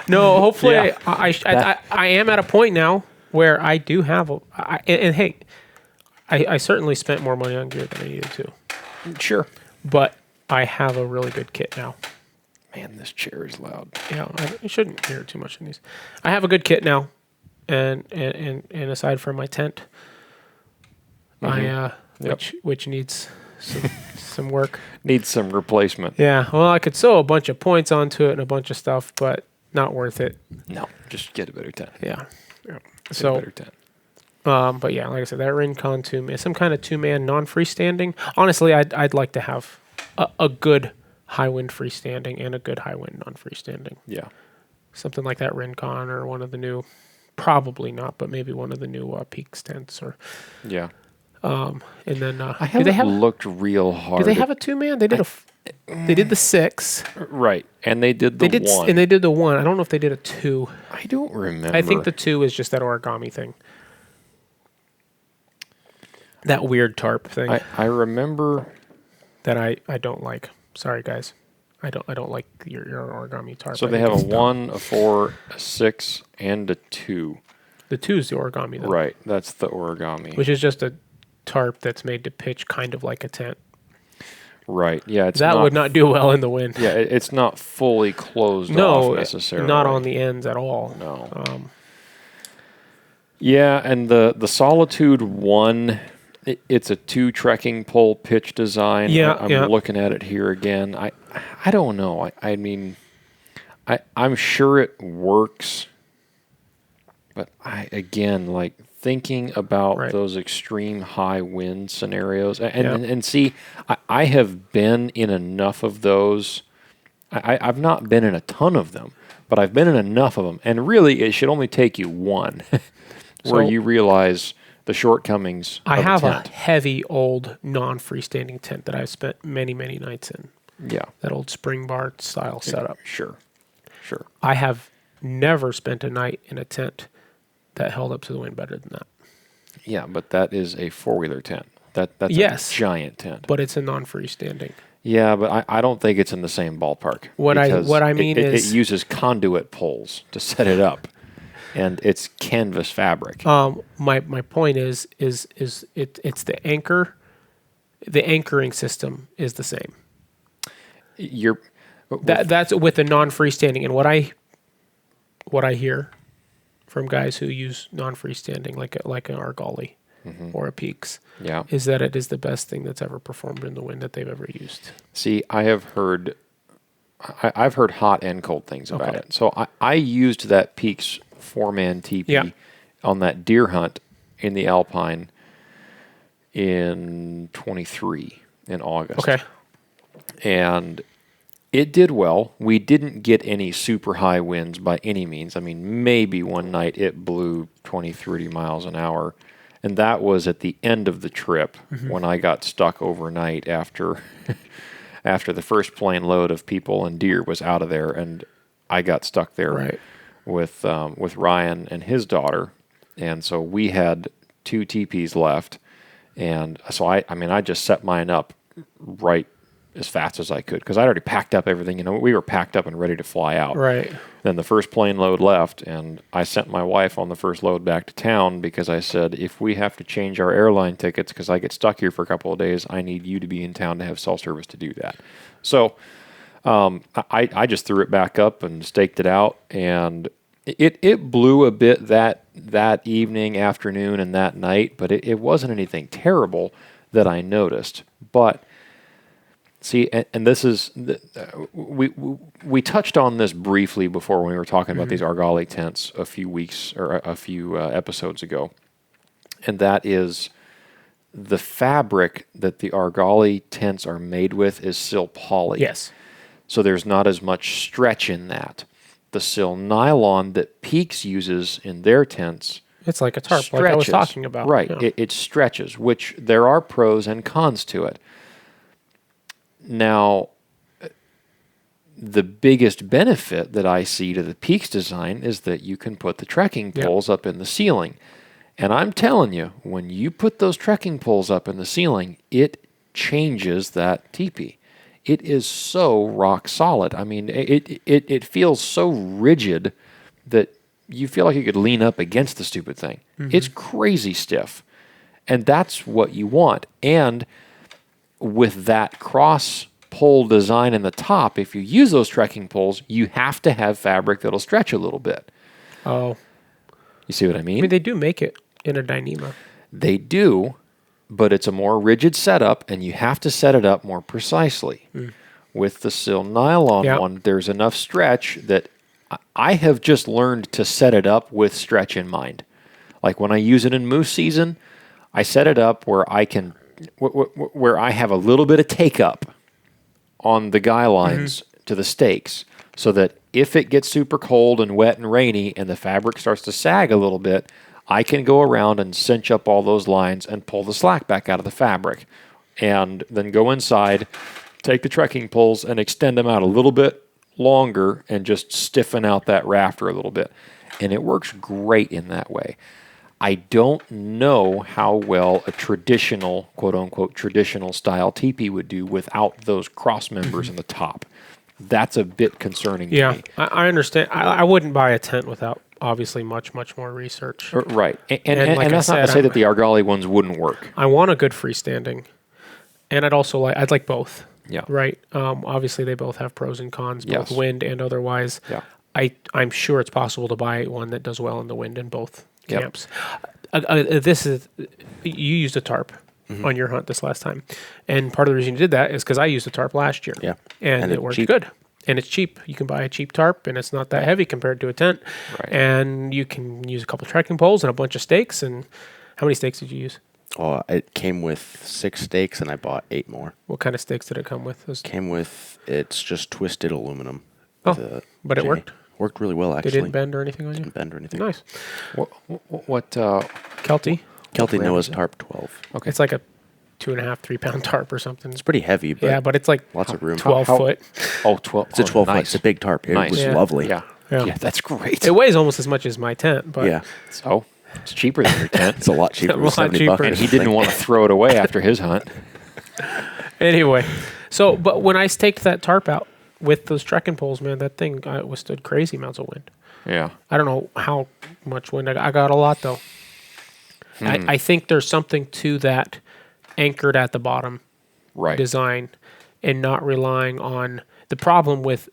B: No, hopefully
A: Yeah.
B: I am at a point now where I do have and hey, I certainly spent more money on gear than I needed to.
A: Sure.
B: But I have a really good kit now.
A: Man, this chair is loud.
B: Yeah, I shouldn't hear too much in these. I have a good kit now, and aside from my tent, which needs some work.
A: Needs some replacement.
B: Yeah, well, I could sew a bunch of points onto it and a bunch of stuff, but not worth it.
A: No, just get a better tent.
B: Yeah.
A: Get
B: So,
A: a better tent.
B: but yeah, like I said, that Rincon 2-man, some kind of 2-man non-freestanding. Honestly, I'd like to have a good high wind freestanding and a good high wind non-freestanding.
A: Yeah.
B: Something like that Rincon or one of the new, probably not, but maybe one of the new Peaks tents or.
A: Yeah.
B: And then
A: I haven't looked real hard.
B: Do they have a 2-man? They did they did the 6.
A: Right, and they did the 1.
B: And they did the 1. I don't know if they did a 2.
A: I don't remember.
B: I think the 2 is just that origami thing. That weird tarp thing.
A: I remember
B: that I don't like. Sorry guys. I don't like your origami tarp.
A: So they have a 1, a 4, a 6, and a 2.
B: The 2 is the origami though.
A: Right, that's the origami.
B: Which is just a tarp that's made to pitch kind of like a tent.
A: Right, yeah.
B: That would not do well in the wind.
A: Yeah, it's not fully closed off necessarily.
B: Not on the ends at all.
A: No. Yeah, and the Solitude 1, it's a 2 trekking pole pitch design.
B: Yeah,
A: I'm looking at it here again. I don't know. I mean, I'm sure it works, but thinking about those extreme high wind scenarios and see, I have been in enough of those. I've not been in a ton of them, but I've been in enough of them. And really, it should only take you one where you realize the shortcomings
B: I
A: of
B: have
A: a tent.
B: A heavy old non-freestanding tent that I've spent many, many nights in.
A: Yeah.
B: That old spring bar style setup.
A: Sure.
B: I have never spent a night in a tent that held up to the wind better than that.
A: Yeah, but that is a 4-wheeler tent. That's a giant tent.
B: But it's a non-freestanding.
A: Yeah, but I don't think it's in the same ballpark.
B: What I mean is
A: it uses conduit poles to set it up, and it's canvas fabric.
B: My point is it's the anchor. The anchoring system is the same. That's with the non-freestanding, and what I hear from guys who use non-freestanding like an Argali or a Peaks, is that it is the best thing that's ever performed in the wind that they've ever used.
A: See, I've heard hot and cold things about it. So I used that Peaks 4-man teepee on that deer hunt in the Alpine in 23 in August.
B: Okay.
A: And it did well. We didn't get any super high winds by any means. I mean, maybe one night it blew 20, 30 miles an hour. And that was at the end of the trip when I got stuck overnight after the first plane load of people and deer was out of there. And I got stuck there with Ryan and his daughter. And so we had 2 teepees left. And so I just set mine up right as fast as I could because I'd already packed up everything. We were packed up and ready to fly out.
B: Right.
A: Then the first plane load left, and I sent my wife on the first load back to town because I said, if we have to change our airline tickets because I get stuck here for a couple of days, I need you to be in town to have cell service to do that. So I just threw it back up and staked it out, and it blew a bit that evening, afternoon, and that night, but it wasn't anything terrible that I noticed. But See, and this is we touched on this briefly before when we were talking about these Argali tents a few weeks or a few episodes ago, and that is the fabric that the Argali tents are made with is sil poly.
B: Yes.
A: So there's not as much stretch in that. The sil nylon that Peaks uses in their tents
B: It's like a tarp,
A: stretches.
B: like I was talking about.
A: Right.
B: Yeah.
A: It stretches, which there are pros and cons to it. Now, the biggest benefit that I see to the Peaks design is that you can put the trekking poles up in the ceiling. And I'm telling you, when you put those trekking poles up in the ceiling, it changes that teepee. It is so rock solid. I mean, it feels so rigid that you feel like you could lean up against the stupid thing. It's crazy stiff. And that's what you want. And with that cross pole design in the top, if you use those trekking poles, you have to have fabric that'll stretch a little bit.
B: Oh.
A: You see what I
B: I
A: mean?
B: mean, they do make it in a Dyneema.
A: They do, but it's a more rigid setup, and you have to set it up more precisely. With the sil nylon one, there's enough stretch that I have just learned to set it up with stretch in mind. Like when I use it in moose season, I set it up where I can, where I have a little bit of take up on the guy lines to the stakes, so that if it gets super cold and wet and rainy and the fabric starts to sag a little bit, I can go around and cinch up all those lines and pull the slack back out of the fabric, and then go inside, take the trekking poles and extend them out a little bit longer and just stiffen out that rafter a little bit. And it works great in that way. I don't know how well a traditional, quote unquote, traditional style teepee would do without those cross members in the top. That's a bit concerning to me.
B: I understand. I wouldn't buy a tent without obviously much more research.
A: Right. And
B: like
A: that's not to say that the Argali ones wouldn't work.
B: I want a good freestanding. And I'd like both.
A: Yeah.
B: Right. Obviously they both have pros and cons, both wind and otherwise.
A: Yeah.
B: I'm sure it's possible to buy one that does well in the wind in both
A: Yep.
B: camps. You used a tarp on your hunt this last time, and part of the reason you did that is because I used a tarp last year.
C: Yeah.
B: and it worked good. And it's cheap. You can buy a cheap tarp, and it's not that heavy compared to a tent.
A: Right.
B: And you can use a couple trekking poles and a bunch of stakes. And how many stakes did you use?
C: Oh, it came with 6 stakes, and I bought 8 more.
B: What kind of stakes did it come with?
C: It's just twisted aluminum.
B: Oh, but it worked?
C: Worked really well, actually.
B: They didn't bend or anything on you?
C: Didn't bend or anything.
B: Nice.
A: What
B: Kelty?
C: Kelty
A: brand
C: Noah's
A: is it?
C: Tarp 12.
A: Okay.
B: It's like a 2.5, 3 pound tarp or something.
C: It's pretty heavy, but,
B: Yeah, but it's like
C: lots of room.
B: 12 foot.
A: Oh, 12.
C: It's a 12 foot.
A: Nice.
C: It's a big tarp. It
A: Nice.
C: was
B: Yeah.
C: lovely.
A: Yeah.
B: Yeah.
A: That's great.
B: It weighs almost as much as my tent, but
C: Yeah.
A: So it's cheaper than your tent.
C: It's a lot cheaper.
B: A
C: It was
B: lot
C: 70
B: cheaper.
C: bucks.
A: And he didn't want to throw it away after his hunt.
B: anyway. So, but when I staked that tarp out with those trekking poles, man, that thing withstood crazy amounts of wind.
A: Yeah.
B: I don't know how much wind I got a lot though. I think there's something to that anchored at the bottom
A: Right.
B: design, and not relying on the problem with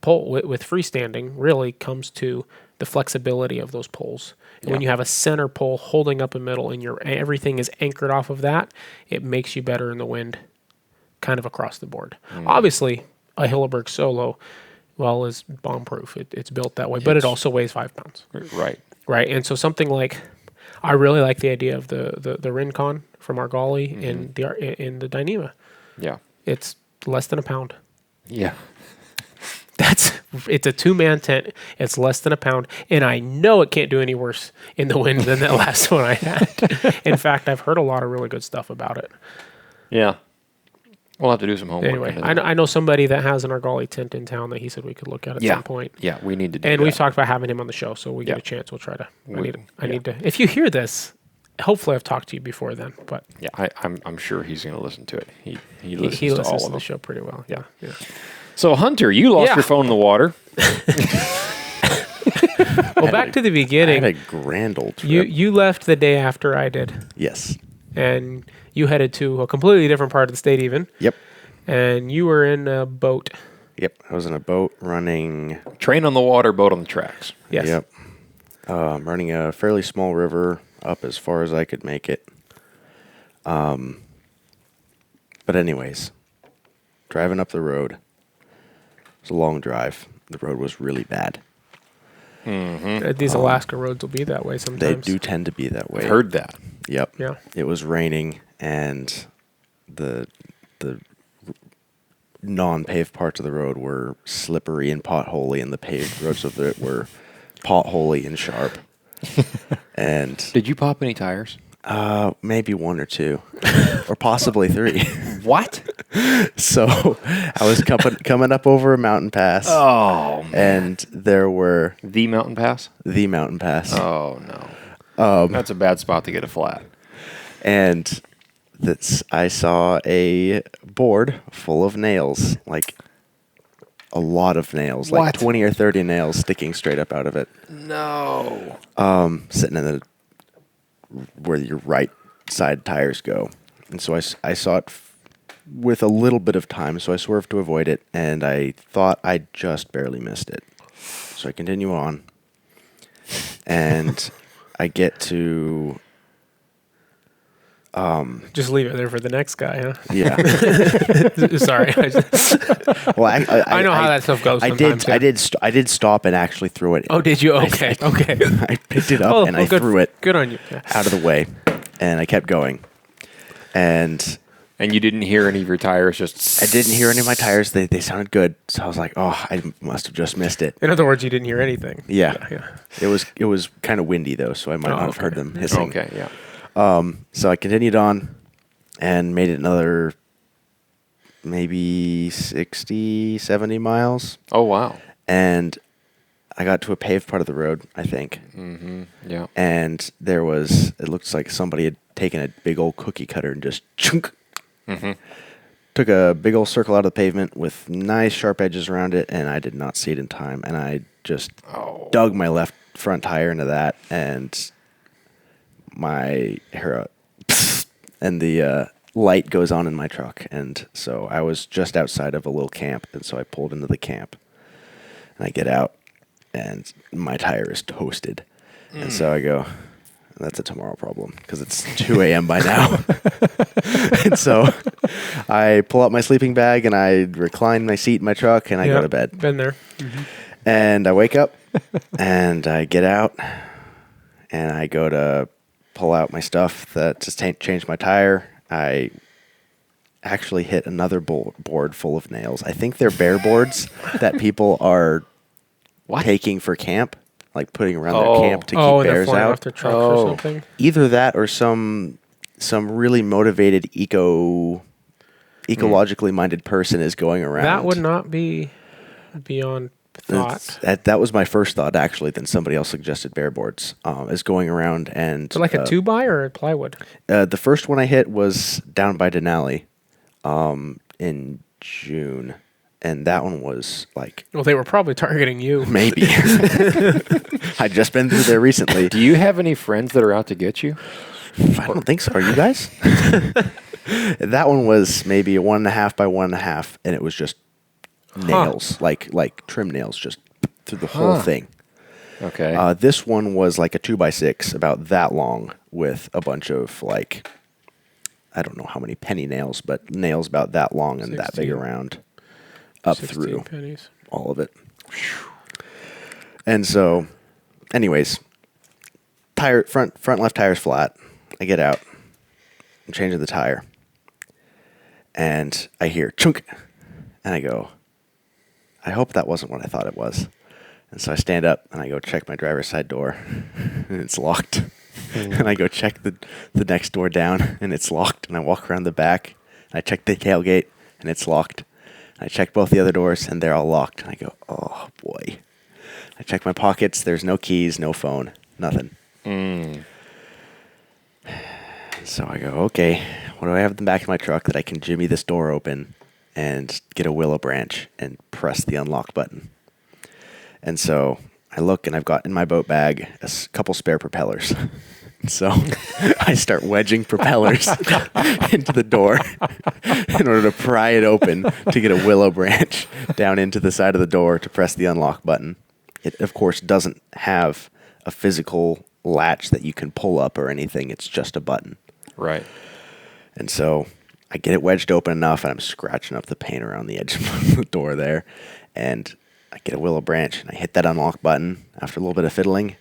B: freestanding really comes to the flexibility of those poles. And when you have a center pole holding up a middle and everything is anchored off of that, it makes you better in the wind, kind of across the board. Obviously, a Hilleberg Solo, is bomb proof. It's built that way, but it also weighs 5 pounds.
A: Right.
B: Right, and so something like, I really like the idea of the Rincon from Argali in the Dyneema.
A: Yeah.
B: It's less than a pound.
A: Yeah.
B: It's a 2-man tent. It's less than a pound, and I know it can't do any worse in the wind than that last one I had. In fact, I've heard a lot of really good stuff about it.
A: Yeah. We'll have to do some homework.
B: Anyway,
A: into that.
B: I know somebody that has an Argali tent in town that he said we could look at some point.
A: Yeah, we need to do
B: And
A: that.
B: we've talked about having him on the show, so we get
A: Yeah.
B: a chance. We'll try to.
A: We-
B: I need to. If you hear this, hopefully I've talked to you before then. But
A: Yeah, I'm sure he's going to listen to it. He listens
B: he
A: to
B: listens
A: all
B: to
A: of
B: the
A: them.
B: show pretty well. Yeah.
A: So Hunter, you lost
B: Yeah.
A: your phone in the water.
B: Well, back to the
C: I
B: beginning.
C: had a grand old trip.
B: You left the day after I did,
C: Yes.
B: and you headed to a completely different part of the state, even.
C: Yep.
B: And you were in a boat.
C: Yep. I was in a boat running.
A: Train on the water, boat on the tracks.
B: Yes.
C: Yep. Running a fairly small river up as far as I could make it. But anyways, driving up the road. It was a long drive. The road was really bad.
B: These Alaska roads will be that way
C: They
B: sometimes.
C: do tend to be that way.
A: I've heard that.
C: Yep.
B: Yeah.
C: It was raining, and the non-paved parts of the road were slippery and potholy, and the paved roads of it were potholy and sharp. And
A: Did you pop any tires?
C: maybe one or two, or possibly three.
A: What?
C: So I was coming up over a mountain pass,
A: Oh, man.
C: and there were
A: The mountain pass?
C: the mountain pass,
A: Oh, no. That's a bad spot to get a flat.
C: and I saw a board full of nails, like a lot of nails, like
A: What?
C: 20 or 30 nails sticking straight up out of it,
A: No.
C: sitting in the where your right side tires go. And so I saw it with a little bit of time, so I swerved to avoid it, and I thought I just barely missed it. So I continue on, and I get to
B: Just leave it there for the next guy, huh?
C: yeah.
B: Sorry.
C: Well,
B: I know how that stuff goes sometimes, yeah.
C: I did stop and actually throw it.
B: Oh, did you? Okay. Okay.
C: I picked it up and I
B: good,
C: threw it
B: Good on you. Yeah.
C: out of the way, and I kept going. And
A: And you didn't hear any of your tires just...
C: I didn't hear any of my tires. They sounded good, so I was like, "Oh, I must have just missed it."
B: In other words, you didn't hear anything.
C: Yeah. It was kind of windy though, so I might not have heard them hissing.
A: Okay, yeah.
C: So I continued on and made it another maybe 60, 70 miles,
A: Oh, wow.
C: and I got to a paved part of the road, I think.
A: Yeah.
C: And it looks like somebody had taken a big old cookie cutter and just chunk. Took a big old circle out of the pavement with nice sharp edges around it, and I did not see it in time. And I just dug my left front tire into that, and my hair and the light goes on in my truck. And so I was just outside of a little camp, and so I pulled into the camp, and I get out, and my tire is toasted. And so I go, that's a tomorrow problem, because it's 2 a.m. by now. And so I pull out my sleeping bag, and I recline my seat in my truck, and I go to bed.
B: Been there.
C: And I wake up, and I get out, and I go to pull out my stuff to change my tire. I actually hit another board full of nails. I think they're bear boards that people are taking for camp, like putting around their camp to keep bears out.
B: Off their trucks or something.
C: Either that or some really motivated ecologically minded person is going around.
B: That would not be beyond thought.
C: That was my first thought, actually. Then somebody else suggested bear boards is going around and...
B: So like a 2x or a plywood?
C: The first one I hit was down by Denali in June. And that one was like...
B: Well, they were probably targeting you.
C: Maybe. I'd just been through there recently.
A: Do you have any friends that are out to get you?
C: I don't think so. Are you guys? That one was maybe a 1.5 by 1.5, and it was just nails, like trim nails, just through the whole thing.
A: Okay.
C: This one was like a 2x6, about that long, with a bunch of like, I don't know how many penny nails, but nails about that long and that big
B: 16.
C: around, up
B: 16
C: through
B: pennies.
C: all of it. And so, anyways, front left tire's flat. I get out, I'm changing the tire, and I hear chunk, and I go, I hope that wasn't what I thought it was. And so I stand up and I go check my driver's side door, and it's locked. And I go check the next door down, and it's locked. And I walk around the back, and I check the tailgate, and it's locked. And I check both the other doors, and they're all locked. And I go, oh boy. I check my pockets. There's no keys, no phone, nothing. So I go, okay, what do I have in the back of my truck that I can jimmy this door open and get a willow branch and press the unlock button? And so I look, and I've got in my boat bag a couple spare propellers. So I start wedging propellers into the door in order to pry it open to get a willow branch down into the side of the door to press the unlock button. It, of course, doesn't have a physical latch that you can pull up or anything. It's just a button.
A: Right.
C: And so I get it wedged open enough, and I'm scratching up the paint around the edge of the door there. And I get a willow branch, and I hit that unlock button after a little bit of fiddling.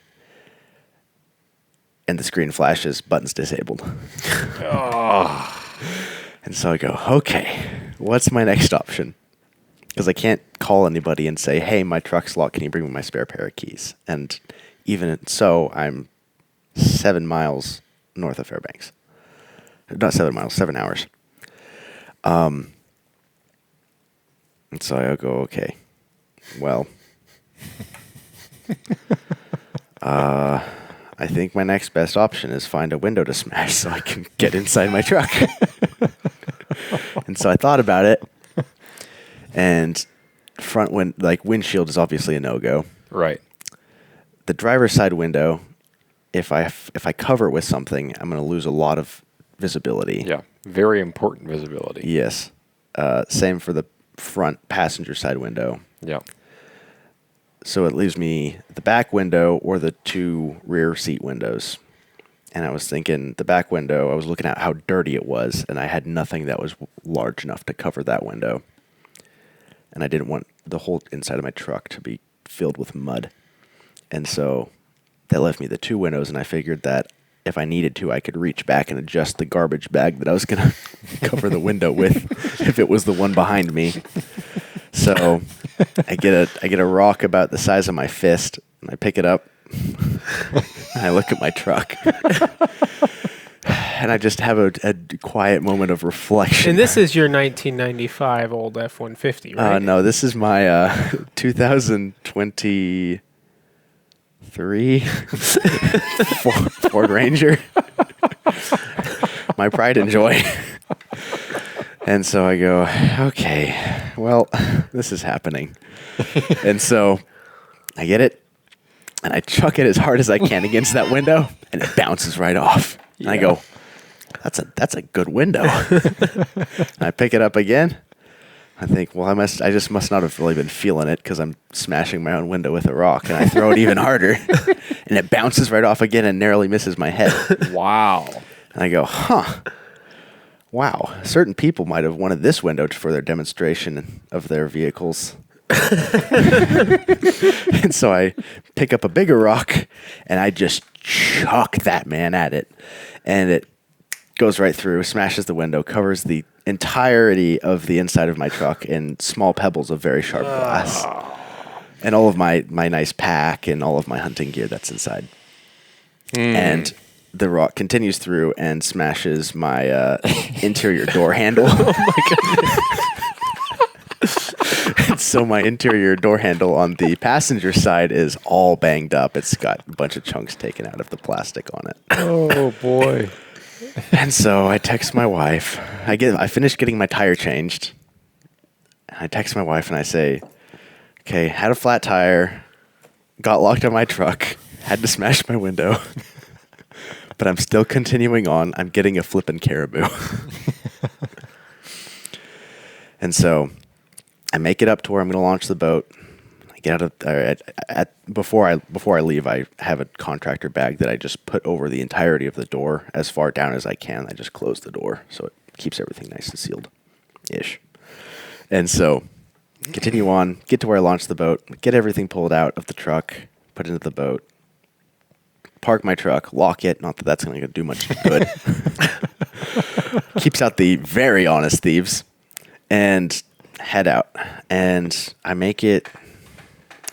C: And the screen flashes, button's disabled. And so I go, okay, what's my next option? Because I can't call anybody and say, hey, my truck's locked, can you bring me my spare pair of keys? And even so, I'm 7 miles north of Fairbanks. Not 7 miles, 7 hours. And so I go, okay, well, I think my next best option is find a window to smash so I can get inside my truck. And so I thought about it, and windshield is obviously a no-go.
A: Right.
C: The driver's side window, if I cover it with something, I'm going to lose a lot of visibility.
A: Yeah. Very important visibility.
C: Yes. Same for the front passenger side window.
A: Yeah.
C: So it leaves me the back window or the 2 rear seat windows. And I was thinking the back window, I was looking at how dirty it was, and I had nothing that was large enough to cover that window. And I didn't want the whole inside of my truck to be filled with mud. And so that left me the 2 windows, and I figured that if I needed to, I could reach back and adjust the garbage bag that I was going to cover the window with if it was the one behind me. So I get a rock about the size of my fist, and I pick it up, and I look at my truck. And I just have a quiet moment of reflection.
B: And this is your 1995 old F-150, right?
C: No, this is my 2023 Ford Ranger. My pride and joy. And so I go, okay, well, this is happening. And so I get it, and I chuck it as hard as I can against that window, and it bounces right off. And I go, that's a good window. And I pick it up again. I think, well, I just must not have really been feeling it because I'm smashing my own window with a rock, and I throw it even harder, and it bounces right off again and narrowly misses my head.
A: Wow.
C: And I go, wow, certain people might have wanted this window for their demonstration of their vehicles. And so I pick up a bigger rock, and I just chuck that man at it, and it goes right through, smashes the window, covers the entirety of the inside of my truck in small pebbles of very sharp glass, and all of my nice pack and all of my hunting gear that's inside. And the rock continues through and smashes my interior door handle. Oh my goodness. So my interior door handle on the passenger side is all banged up. It's got a bunch of chunks taken out of the plastic on it.
A: Oh boy.
C: And so I text my wife. I finished getting my tire changed. And I text my wife and I say, okay, had a flat tire, got locked on my truck, had to smash my window, but I'm still continuing on. I'm getting a flippin' caribou. And so I make it up to where I'm going to launch the boat. I get out of before I leave. I have a contractor bag that I just put over the entirety of the door as far down as I can. I just close the door so it keeps everything nice and sealed, ish. And so continue on, get to where I launch the boat, get everything pulled out of the truck, put it into the boat, park my truck, lock it. Not that that's going to do much good. Keeps out the very honest thieves, and head out. And I make it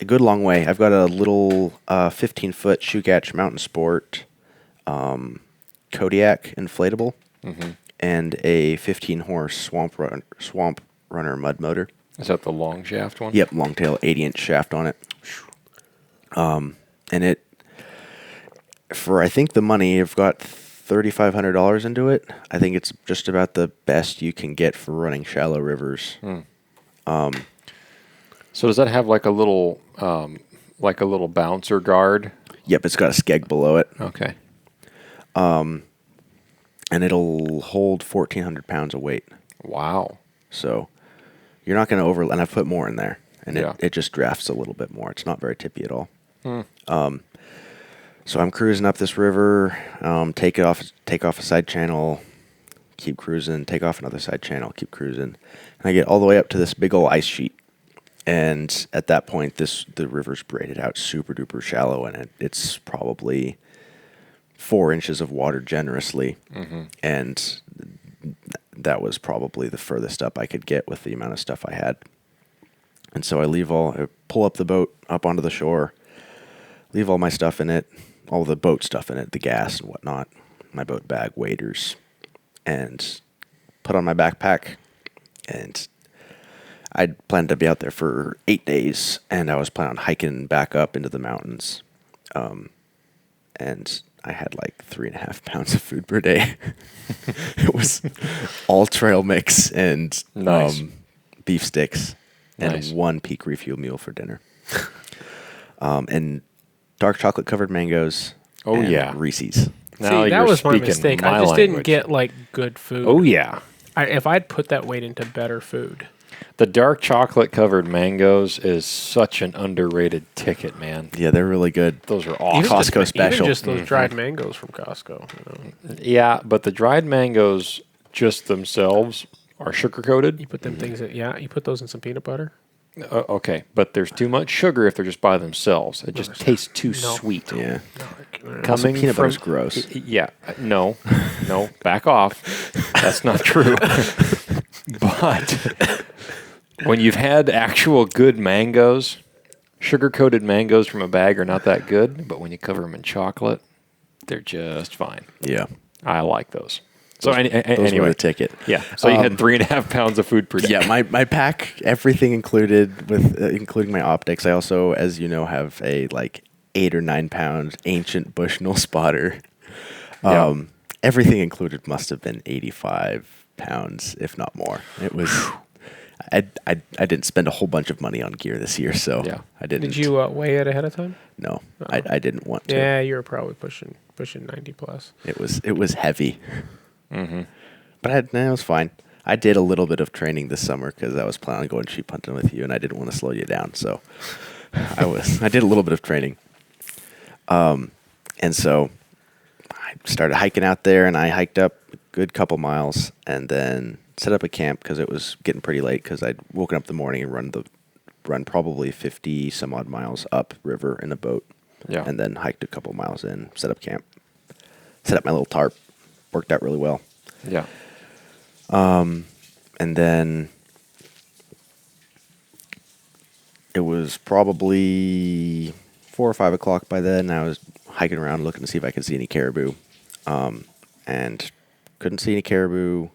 C: a good long way. I've got a little 15-foot Chugach Mountain Sport Kodiak inflatable, and a 15-horse Swamp Runner mud motor.
A: Is that the long shaft one?
C: Yep, long tail, 80-inch shaft on it. And it, for I think the money, I've got $3,500 into it. I think it's just about the best you can get for running shallow rivers.
A: So does that have like a little bouncer guard?
C: Yep, it's got a skeg below it.
A: Okay.
C: And it'll hold 1,400 pounds of weight.
A: Wow.
C: So you're not going to and I've put more in there, and
A: Yeah.
C: it just drafts a little bit more. It's not very tippy at all. So I'm cruising up this river, take off a side channel, keep cruising, take off another side channel, keep cruising. And I get all the way up to this big old ice sheet. And at that point, the river's braided out super duper shallow, and it's probably 4 inches of water generously. And that was probably the furthest up I could get with the amount of stuff I had. And so I pull up the boat up onto the shore, leave all my stuff in it, all the boat stuff in it, the gas and whatnot, my boat bag, waders, and put on my backpack. And I'd planned to be out there for 8 days, and I was planning on hiking back up into the mountains. And I had like 3.5 pounds of food per day. It was all trail mix and
A: Nice.
C: Beef sticks and
A: Nice.
C: 1 peak refuel meal for dinner. And dark chocolate covered mangoes.
A: Oh,
C: and
A: yeah.
C: Reese's.
A: Now
B: See, that
A: you're
B: was my
A: speaking
B: mistake.
A: my
B: I just didn't
A: language.
B: get like good food.
A: Oh, yeah.
B: If I'd put that weight into better food.
A: The dark chocolate covered mangoes is such an underrated ticket, man.
C: Yeah, they're really good.
A: Those are
B: Even
A: awesome.
C: Costco
B: just,
C: special.
B: Even just those dried mangoes from Costco. You know?
A: Yeah, but the dried mangoes just themselves are sugar coated.
B: You put them things in, you put those in some peanut butter.
A: Okay, but there's too much sugar if they're just by themselves. It just tastes too sweet.
C: Yeah.
A: Coming
C: peanut
A: from
C: butter's gross.
A: Yeah, no, back off. That's not true. But when you've had actual good mangoes, sugar-coated mangoes from a bag are not that good. But when you cover them in chocolate, they're just fine.
C: Yeah.
A: I like those. So
C: Those were
A: anyway,
C: the ticket.
A: yeah. So you had 3.5 pounds of food per day.
C: Yeah, my pack, everything included, with including my optics. I also, as you know, have a like 8 or 9 pound ancient Bushnell spotter.
A: Yeah.
C: Everything included must have been 85 pounds, if not more. It was. I didn't spend a whole bunch of money on gear this year, so
A: Yeah.
C: I didn't.
B: Did you weigh it ahead of time?
C: No, I didn't want to.
B: Yeah, you were probably pushing 90 plus.
C: It was heavy. But it was fine. I did a little bit of training this summer because I was planning on going sheep hunting with you, and I didn't want to slow you down. So I did a little bit of training. And so I started hiking out there, and I hiked up a good couple miles, and then set up a camp because it was getting pretty late. Because I'd woken up in the morning and run probably 50 some odd miles up river in a boat,
A: Yeah.
C: and then hiked a couple miles in, set up camp, set up my little tarp. Worked out really well.
A: Yeah.
C: And then it was probably 4 or 5 o'clock by then. I was hiking around looking to see if I could see any caribou. And couldn't see any caribou,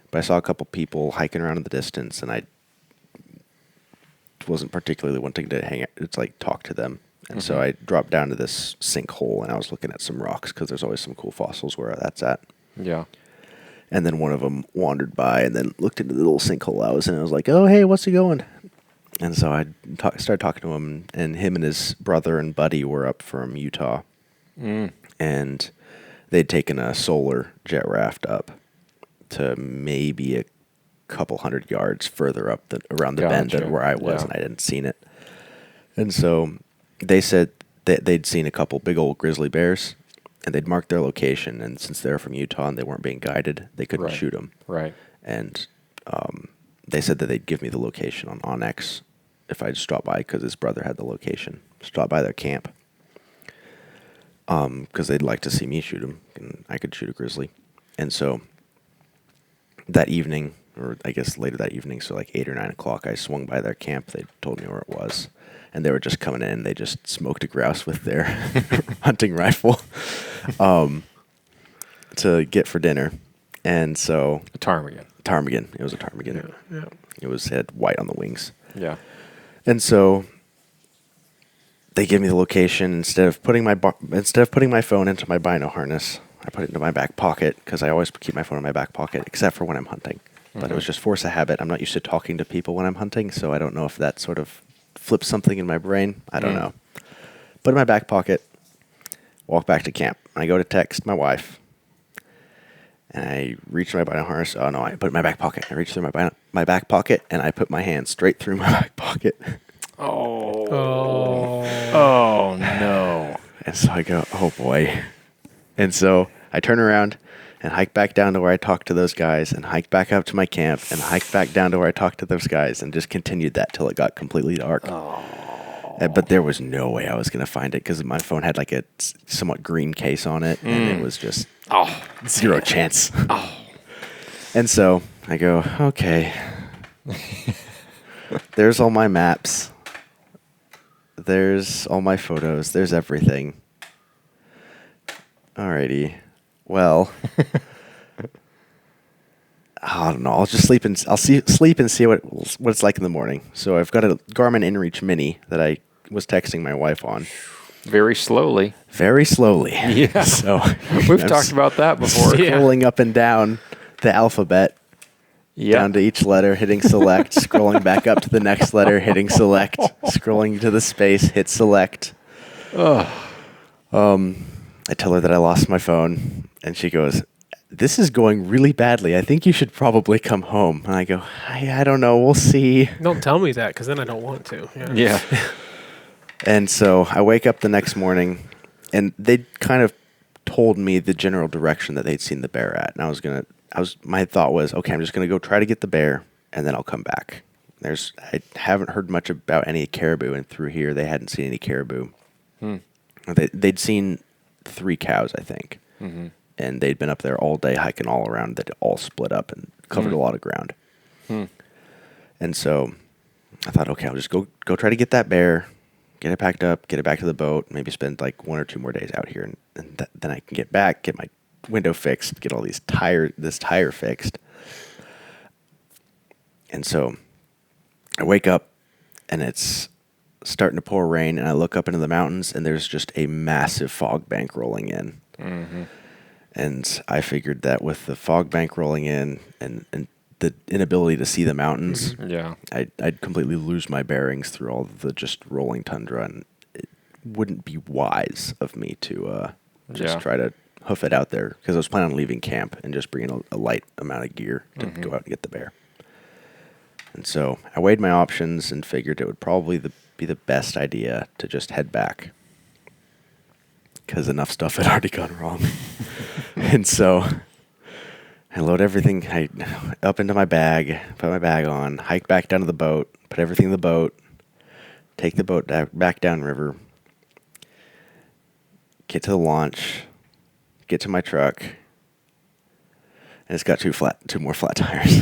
C: but I saw a couple people hiking around in the distance, and I wasn't particularly wanting to hang out. It's like talk to them. And so I dropped down to this sinkhole, and I was looking at some rocks because there's always some cool fossils where that's at.
A: Yeah.
C: And then one of them wandered by and then looked into the little sinkhole I was in. And I was like, "Oh, hey, what's he going?" And so I started talking to him, and him and his brother and buddy were up from Utah. And they'd taken a solar jet raft up to maybe a couple 100 yards further up around the bend
A: Gotcha.
C: than where I was,
A: Yeah.
C: and I hadn't seen it. And so they said that they'd seen a couple big old grizzly bears, and they'd marked their location. And since they're from Utah and they weren't being guided, they couldn't
A: Right.
C: shoot them.
A: Right.
C: And they said that they'd give me the location on Onyx if I'd stop by, because his brother had the location. Stop by their camp, because they'd like to see me shoot him, and I could shoot a grizzly. And so that evening, or I guess later that evening, so like 8 or 9 o'clock, I swung by their camp. They told me where it was, and they were just coming in. They just smoked a grouse with their hunting rifle to get for dinner. And so
A: A ptarmigan.
C: ptarmigan. It was a ptarmigan.
B: Yeah.
C: It had white on the wings.
A: Yeah.
C: And so they gave me the location. Instead of putting my phone into my bino harness, I put it into my back pocket, because I always keep my phone in my back pocket except for when I'm hunting. But it was just force of habit. I'm not used to talking to people when I'm hunting, so I don't know if that sort of flips something in my brain. I don't know. Put it in my back pocket, walk back to camp. I go to text my wife, and I reach my bino harness. Oh no! I put it in my back pocket. I reach through my back pocket, and I put my hand straight through my back pocket.
A: Oh no.
C: And so I go, oh boy. And so I turn around, and hiked back down to where I talked to those guys, and hiked back up to my camp, and hiked back down to where I talked to those guys, and just continued that till it got completely dark. But there was no way I was going to find it because my phone had like a somewhat green case on it, and it was just zero chance. And so I go, okay, there's all my maps. There's all my photos. There's everything. Alrighty. Well, I don't know. I'll just sleep and sleep and see what it's like in the morning. So I've got a Garmin InReach Mini that I was texting my wife on.
A: Very slowly.
C: Very slowly.
A: Yeah.
C: So
A: We've talked about that before.
C: Scrolling up and down the alphabet. Down to each letter, hitting select, scrolling back up to the next letter, hitting select, scrolling to the space, hit select. I tell her that I lost my phone, and she goes, "This is going really badly. I think you should probably come home." And I go, I don't know. We'll see.
B: Don't tell me that, because then I don't want to.
A: Yeah.
C: And so I wake up the next morning, and they kind of told me the general direction that they'd seen the bear at, and my thought was, okay, I'm just going to go try to get the bear, and then I'll come back. I haven't heard much about any caribou, and through here they hadn't seen any caribou. They'd seen 3 cows, I think, and they'd been up there all day hiking all around. They'd all split up and covered a lot of ground. And so I thought, okay, I'll just go try to get that bear, get it packed up, get it back to the boat, maybe spend like 1 or 2 more days out here, and then I can get back, get my window fixed, get all this tire fixed. And so I wake up and it's starting to pour rain, and I look up into the mountains and there's just a massive fog bank rolling in. And I figured that with the fog bank rolling in and the inability to see the mountains, I'd completely lose my bearings through all the just rolling tundra, and it wouldn't be wise of me to try to hoof it out there, because I was planning on leaving camp and just bringing a light amount of gear to go out and get the bear. And so I weighed my options and figured it would probably be the best idea to just head back, because enough stuff had already gone wrong. And so I load everything up into my bag, put my bag on, hike back down to the boat, put everything in the boat, take the boat back downriver, get to the launch, get to my truck, and it's got 2 more flat tires.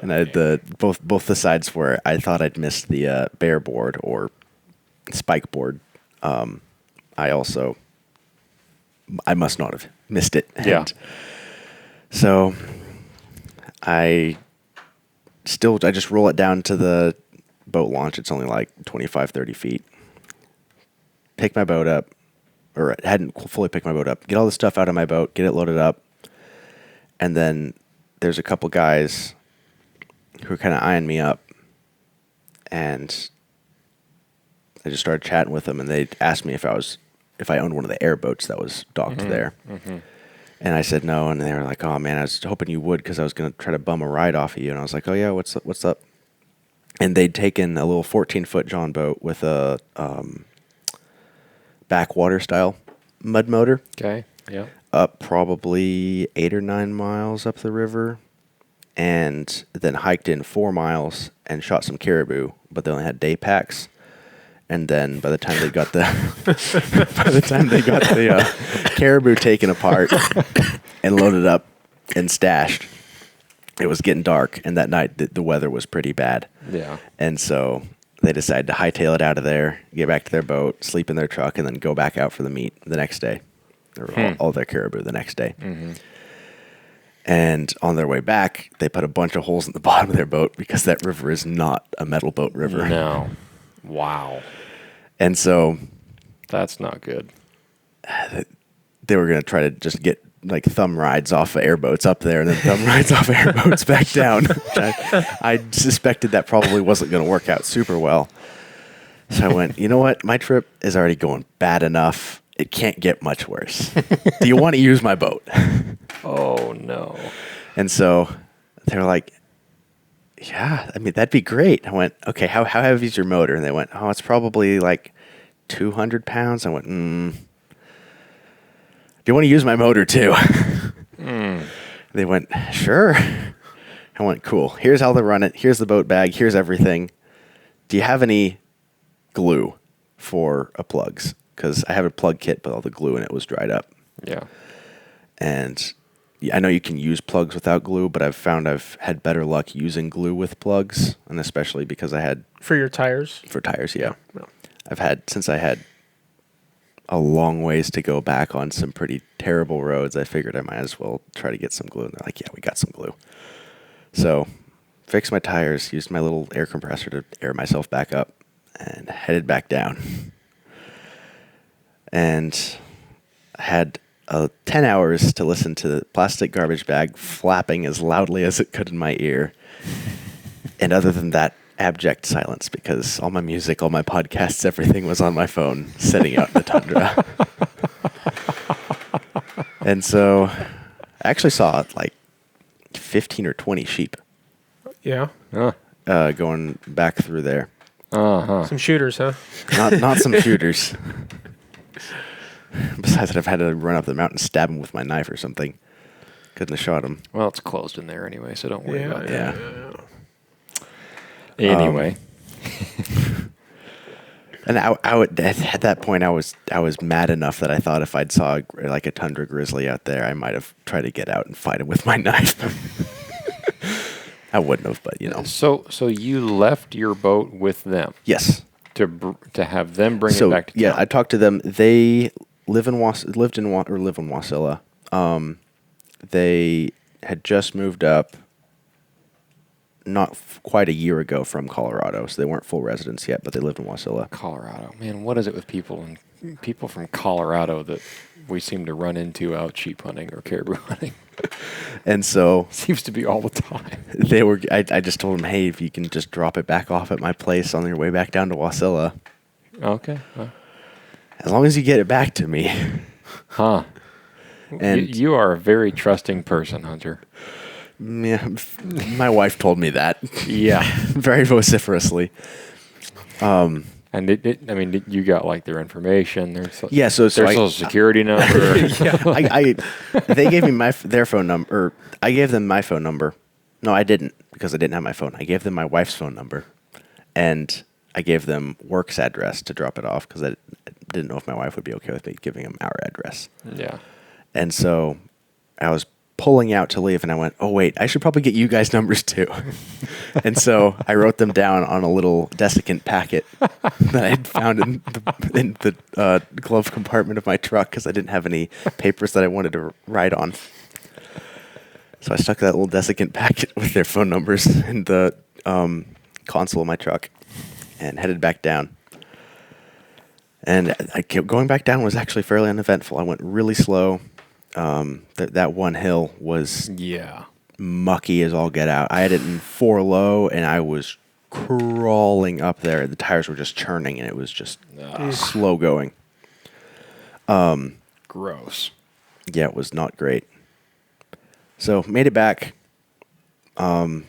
C: And I had both the sides where I thought I'd missed the bear board or spike board. I must not have missed it.
A: Yeah.
C: And so I just roll it down to the boat launch. It's only like 25, 30 feet. Pick my boat up. Or I hadn't fully picked my boat up, get all the stuff out of my boat, get it loaded up. And then there's a couple guys who were kind of eyeing me up. And I just started chatting with them, and they asked me if I owned one of the airboats that was docked there. And I said no, and they were like, "Oh man, I was hoping you would, because I was going to try to bum a ride off of you." And I was like, "Oh yeah, what's up?" And they'd taken a little 14-foot John boat with a backwater style mud motor.
A: Okay. Yeah.
C: Up probably 8 or 9 miles up the river, and then hiked in 4 miles and shot some caribou, but they only had day packs. And then by the time they got the caribou taken apart and loaded up and stashed, it was getting dark, and that night the weather was pretty bad.
A: Yeah.
C: And so they decided to hightail it out of there, get back to their boat, sleep in their truck, and then go back out for the meat the next day, or all their caribou the next day. And on their way back, they put a bunch of holes in the bottom of their boat, because that river is not a metal boat river.
A: No. Wow.
C: And so
A: That's not good.
C: They were going to try to just get like thumb rides off of airboats up there, and then thumb rides off of airboats back down. I suspected that probably wasn't going to work out super well. So I went, you know what? My trip is already going bad enough. It can't get much worse. Do you want to use my boat?
A: Oh, no.
C: And so they were like, yeah, I mean, that'd be great. I went, okay, how heavy is your motor? And they went, oh, it's probably like 200 pounds. I went, do you want to use my motor too? They went, sure. I went, cool. Here's how to run it. Here's the boat bag. Here's everything. Do you have any glue for plugs? Because I have a plug kit, but all the glue in it was dried up.
A: Yeah.
C: And I know you can use plugs without glue, but I've found I've had better luck using glue with plugs, and especially because I had...
B: For your tires?
C: For tires, yeah.
B: Yeah.
C: Since I had a long ways to go back on some pretty terrible roads, I figured I might as well try to get some glue. And they're like, yeah, we got some glue. So fixed my tires, used my little air compressor to air myself back up, and headed back down. And I had 10 hours to listen to the plastic garbage bag flapping as loudly as it could in my ear. And other than that, abject silence, because all my music, all my podcasts, everything was on my phone sitting out in the tundra. And so I actually saw like 15 or 20 sheep
B: Yeah.
C: going back through there.
B: Some shooters, huh?
C: Not some shooters. Besides that, I've had to run up the mountain and stab him with my knife or something. Couldn't have shot him.
A: Well, it's closed in there anyway, so don't worry about that.
C: Yeah.
A: Anyway.
C: And I would, at that point, I was mad enough that I thought if I'd saw like a tundra grizzly out there, I might have tried to get out and fight him with my knife. I wouldn't have, but you know.
A: So you left your boat with them?
C: Yes.
A: To have them bring it back to town?
C: Yeah, I talked to them. They live in Wasilla. They had just moved up not quite a year ago from Colorado, so they weren't full residents yet, but they lived in Wasilla.
A: Colorado. Man, what is it with people from Colorado that we seem to run into out sheep hunting or caribou hunting?
C: And so
A: seems to be all the time.
C: I just told them, hey, if you can just drop it back off at my place on your way back down to Wasilla.
A: Okay. Well.
C: As long as you get it back to me.
A: Huh. And you are a very trusting person, Hunter.
C: Yeah, my wife told me that.
A: Yeah.
C: Very vociferously.
A: And you got like their information, their social security number.
C: They gave me their phone number. Or I gave them my phone number. No, I didn't, because I didn't have my phone. I gave them my wife's phone number, and I gave them work's address to drop it off, because I didn't know if my wife would be okay with me giving them our address.
A: Yeah.
C: And so I was pulling out to leave, and I went, oh, wait, I should probably get you guys' numbers too. And so I wrote them down on a little desiccant packet that I had found in the glove compartment of my truck, because I didn't have any papers that I wanted to write on. So I stuck that little desiccant packet with their phone numbers in the console of my truck and headed back down. And going back down was actually fairly uneventful. I went really slow. That one hill was mucky as all get out. I had it in 4 low, and I was crawling up there. The tires were just churning, and it was just slow going.
A: Gross.
C: Yeah, it was not great. So made it back. My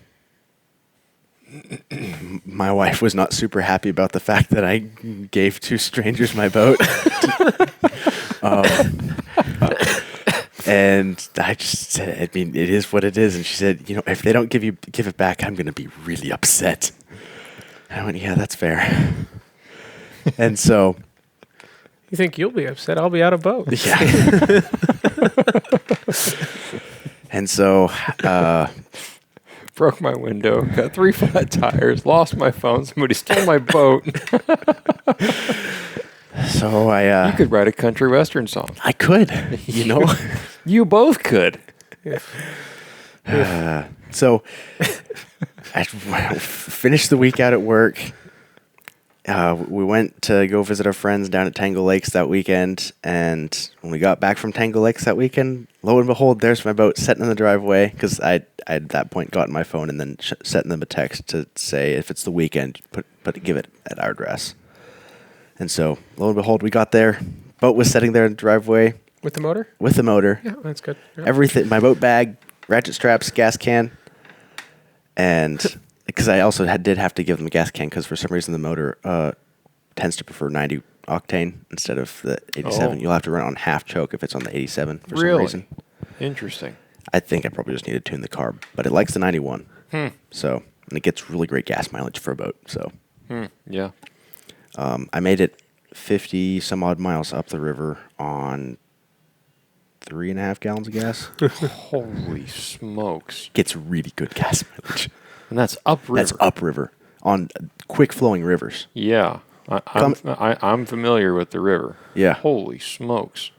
C: wife was not super happy about the fact that I gave 2 strangers my boat. And I just said, it is what it is. And she said, if they don't give it back, I'm going to be really upset. I went, yeah, that's fair. And so.
B: You think you'll be upset? I'll be out of boat.
C: Yeah. And so.
A: Broke my window, got 3 flat tires, lost my phone, somebody stole my boat.
C: So
A: you could write a country western song.
C: I could,
A: You both could.
C: So I finished the week out at work. We went to go visit our friends down at Tangle Lakes that weekend, and when we got back from Tangle Lakes that weekend, lo and behold, there's my boat sitting in the driveway, because I at that point gotten my phone and then sent them a text to say if it's the weekend, give it at our address. And so, lo and behold, we got there. Boat was sitting there in the driveway.
B: With the motor?
C: With the motor.
B: Yeah, that's good. Yeah.
C: Everything, my boat bag, ratchet straps, gas can, and because I also did have to give them a gas can, because for some reason the motor tends to prefer 90 octane instead of the 87. You'll have to run on half choke if it's on the 87 for some reason.
A: Interesting.
C: I think I probably just need to tune the carb, but it likes the 91. So, and it gets really great gas mileage for a boat. So,
A: Yeah.
C: I made it 50 some odd miles up the river on 3.5 gallons of gas.
A: Holy smokes.
C: Gets really good gas mileage.
A: And that's upriver.
C: That's upriver on quick flowing rivers.
A: Yeah. I'm familiar with the river.
C: Yeah.
A: Holy smokes.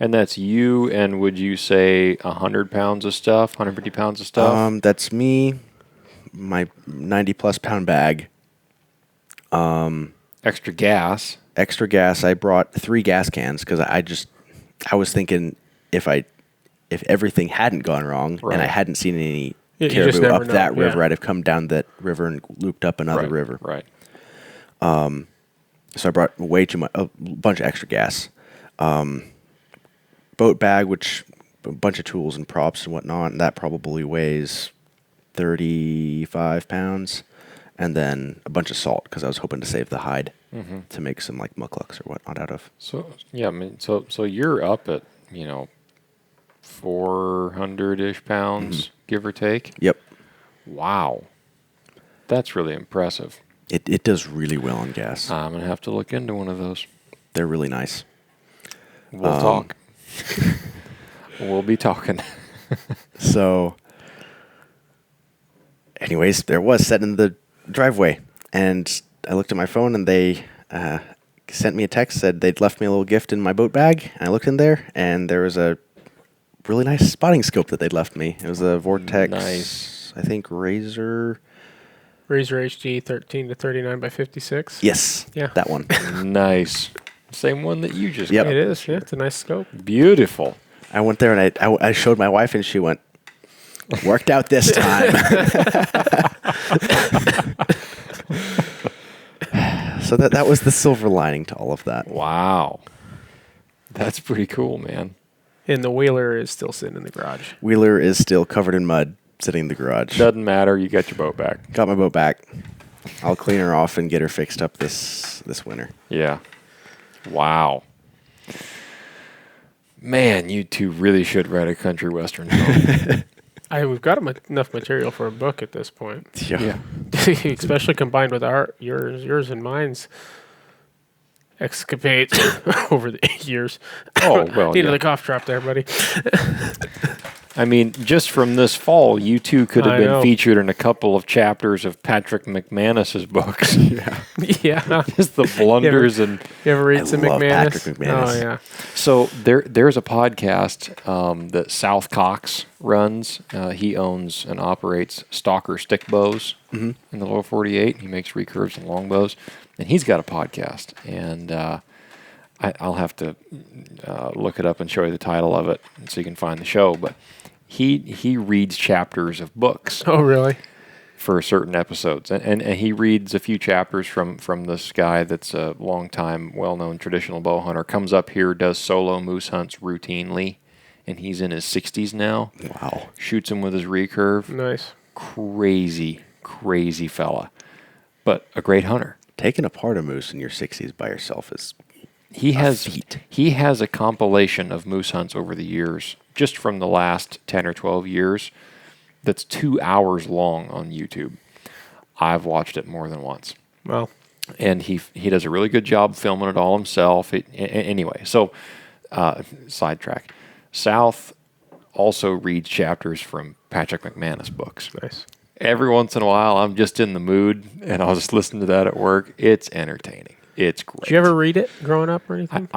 A: And that's you, and would you say 100 pounds of stuff, 150 pounds of stuff?
C: That's me, my 90 plus pound bag.
A: Extra gas.
C: Extra gas. I brought 3 gas cans because I was thinking if everything hadn't gone wrong and I hadn't seen any caribou up that river, I'd have come down that river and looped up another river.
A: Right.
C: So I brought way too much, a bunch of extra gas. Boat bag, which a bunch of tools and props and whatnot, and that probably weighs 35 pounds. And then a bunch of salt because I was hoping to save the hide to make some like mucklucks or whatnot out of.
A: So yeah, I mean, so you're up at 400-ish pounds, give or take.
C: Yep.
A: Wow, that's really impressive.
C: It does really well on gas.
A: I'm gonna have to look into one of those.
C: They're really nice.
A: We'll talk. We'll be talking.
C: So, anyways, there was set in the driveway, and I looked at my phone, and they sent me a text, said they'd left me a little gift in my boat bag, and I looked in there, and there was a really nice spotting scope that they'd left me. It was a Vortex,
A: Nice.
C: I think, Razor
B: HD 13 to 39 by 56.
C: Yes,
B: Yeah.
C: that one.
A: Nice. Same one that you just
C: Yep.
A: got.
B: It is. Yeah, it's a nice scope.
A: Beautiful.
C: I went there, and I showed my wife, and she went, worked out this time. So that was the silver lining to all of that.
A: Wow. That's pretty cool, man.
B: And the Wheeler is still sitting in the garage.
C: Wheeler is still covered in mud, sitting in the garage.
A: Doesn't matter. You got your boat back.
C: Got my boat back. I'll clean her off and get her fixed up this winter.
A: Yeah. Wow. Man, you two really should write a country western song.
B: We've got enough material for a book at this point.
A: Yeah.
B: Especially combined with yours and mine's escapades over the years.
A: Oh, well,
B: Needed
A: yeah.
B: a cough drop there, buddy.
A: I mean, just from this fall, you two could have
B: I
A: been
B: know.
A: featured in a couple of chapters of Patrick McManus's books. Yeah.
B: Yeah.
A: Just the blunders and
B: You ever read some
C: love
B: McManus?
C: Patrick McManus.
B: Oh, yeah.
A: so there's a podcast that South Cox runs. He owns and operates Stalker stick bows in the lower 48. He makes recurves and longbows, and he's got a podcast. And I'll have to look it up and show you the title of it so you can find the show. But he reads chapters of books
B: Oh, really?
A: for certain episodes. And he reads a few chapters from this guy that's a long-time, well-known traditional bow hunter, comes up here, does solo moose hunts routinely, and he's in his 60s now.
C: Wow.
A: Shoots him with his recurve.
B: Nice.
A: Crazy fella. But a great hunter.
C: Taking apart a moose in your 60s by yourself is
A: He has
C: feat.
A: he has a compilation of moose hunts over the years, just from the last 10 or 12 years, that's 2 hours long on YouTube. I've watched it more than once.
B: Well,
A: And he does a really good job filming it all himself. Anyway, so sidetrack. South also reads chapters from Patrick McManus books.
B: nice.
A: Every once in a while, I'm just in the mood, and I'll just listen to that at work. It's entertaining. It's great.
B: Did you ever read it growing up or anything?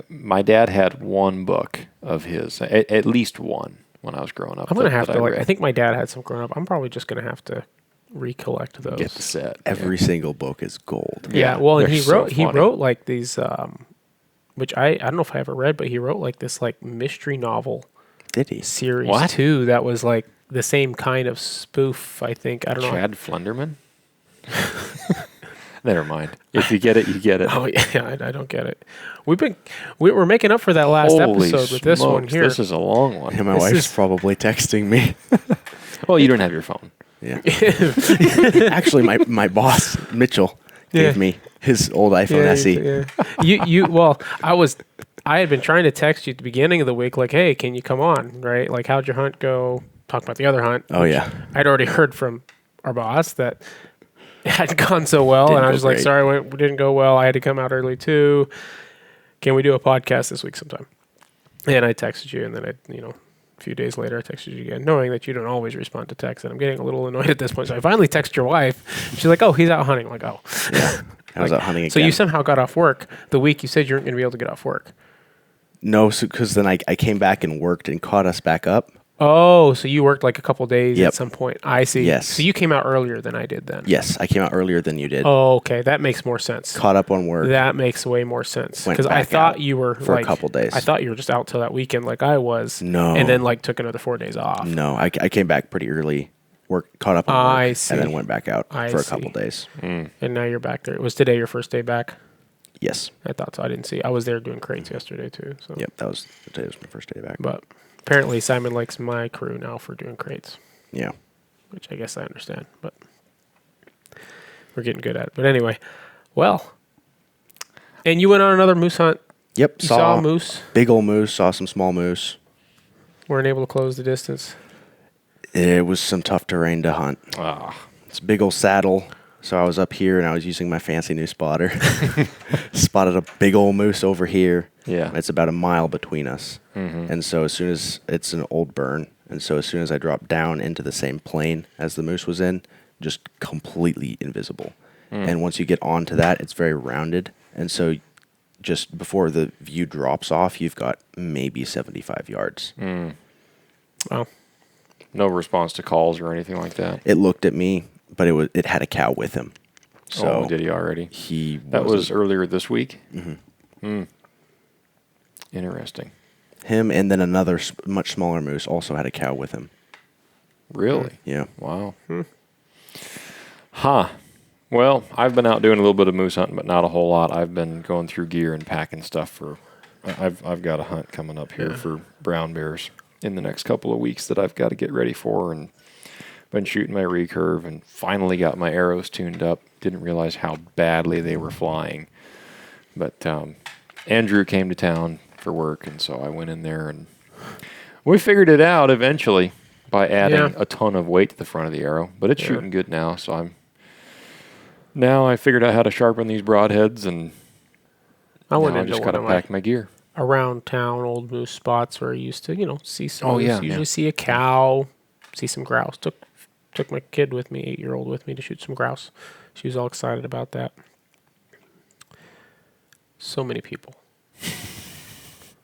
A: My dad had one book of his, at least one, when I was growing up.
B: I'm going to have
A: that
B: to,
A: read.
B: I think my dad had some growing up. I'm probably just going to have to recollect those.
A: Get the set.
C: every single book is gold.
B: Yeah,
A: Yeah,
B: well, and
A: they're
B: he
A: so
B: wrote he
A: funny.
B: wrote like these, which I don't know if I ever read, but he wrote like this like mystery novel
C: Did he?
B: series
A: What?
B: too. That was like the same kind of spoof. I think I don't know.
A: Chad Flenderman? Never mind. If you get it, you get it.
B: Oh yeah, I don't get it. We're making up for that last
A: Holy
B: episode with this one
A: smokes,
B: here.
A: This is a long one.
C: And my
B: This
C: wife's
B: is-
C: probably texting me.
A: Well, you don't have your phone.
C: Yeah. Actually, my boss, Mitchell, gave
B: Yeah.
C: me his old iPhone SE.
B: Yeah. You well, I was I had been trying to text you at the beginning of the week, like, hey, can you come on, right? Like, how'd your hunt go? Talk about the other hunt.
C: Oh, yeah.
B: I'd already heard from our boss that it hadn't gone so well.
C: Didn't
B: and I
C: go
B: was like,
C: great.
B: sorry, it didn't go well. I had to come out early too. Can we do a podcast this week sometime? And I texted you, and then a few days later, I texted you again, knowing that you don't always respond to texts, and I'm getting a little annoyed at this point. So I finally text your wife. She's like, oh, he's out hunting. I'm like, oh.
C: Yeah. I was out hunting again.
B: So you somehow got off work the week you said you weren't going to be able to get off work.
C: No, because then I came back and worked and caught us back up.
B: Oh, so you worked like a couple days
C: Yep.
B: at some point. I see.
C: Yes.
B: So you came out earlier than I did then.
C: Yes, I came out earlier than you did.
B: Oh, okay. That makes more sense.
C: Caught up on work.
B: That makes way more sense.
C: Went
B: Because I
C: back
B: thought
C: out
B: you were
C: for
B: like,
C: a couple days.
B: I thought you were just out till that weekend like I was.
C: No.
B: And then like took another 4 days off.
C: No, I came back pretty early. Caught up on work.
B: I see.
C: And then went back out
B: I
C: for a
B: see.
C: couple days.
B: And now you're back there. Was today your first day back?
C: Yes.
B: I thought so. I didn't see. I was there doing crates yesterday too. So.
C: Yep. Today was my first day back.
B: But apparently Simon likes my crew now for doing crates,
C: Yeah.
B: which I guess I understand. But we're getting good at it. But anyway, well. And you went on another moose hunt.
C: Yep.
B: You saw a moose.
C: Big old moose. Saw some small moose.
B: Weren't able to close the distance.
C: It was some tough terrain to hunt. It's a big old saddle. So I was up here and I was using my fancy new spotter. Spotted a big old moose over here.
A: Yeah.
C: It's about a mile between us. And so as soon as it's an old burn, and so as soon as I dropped down into the same plane as the moose was in, just completely invisible. And once you get onto that, it's very rounded. And so just before the view drops off, you've got maybe 75 yards.
B: Wow.
A: No response to calls or anything like that.
C: It looked at me, but it had a cow with him. So
A: did he already? That
C: wasn't-
A: was earlier this week? Interesting.
C: him, and then another much smaller moose also had a cow with him.
A: Really?
C: Yeah.
A: Wow. Huh. Well, I've been out doing a little bit of moose hunting, but not a whole lot. I've been going through gear and packing stuff for. I've got a hunt coming up here for brown bears in the next couple of weeks that I've got to get ready for, and been shooting my recurve and finally got my arrows tuned up. Didn't realize how badly they were flying, but Andrew came to town for work, and so I went in there and we figured it out eventually by adding a ton of weight to the front of the arrow. But it's shooting good now, so I figured out how to sharpen these broadheads, and I just got to pack my gear.
B: Around town, old moose spots where I used to, see some moose.
A: yeah,
B: Usually see a cow, see some grouse. Took my kid with me, 8-year-old with me, to shoot some grouse. She was all excited about that. So many people. I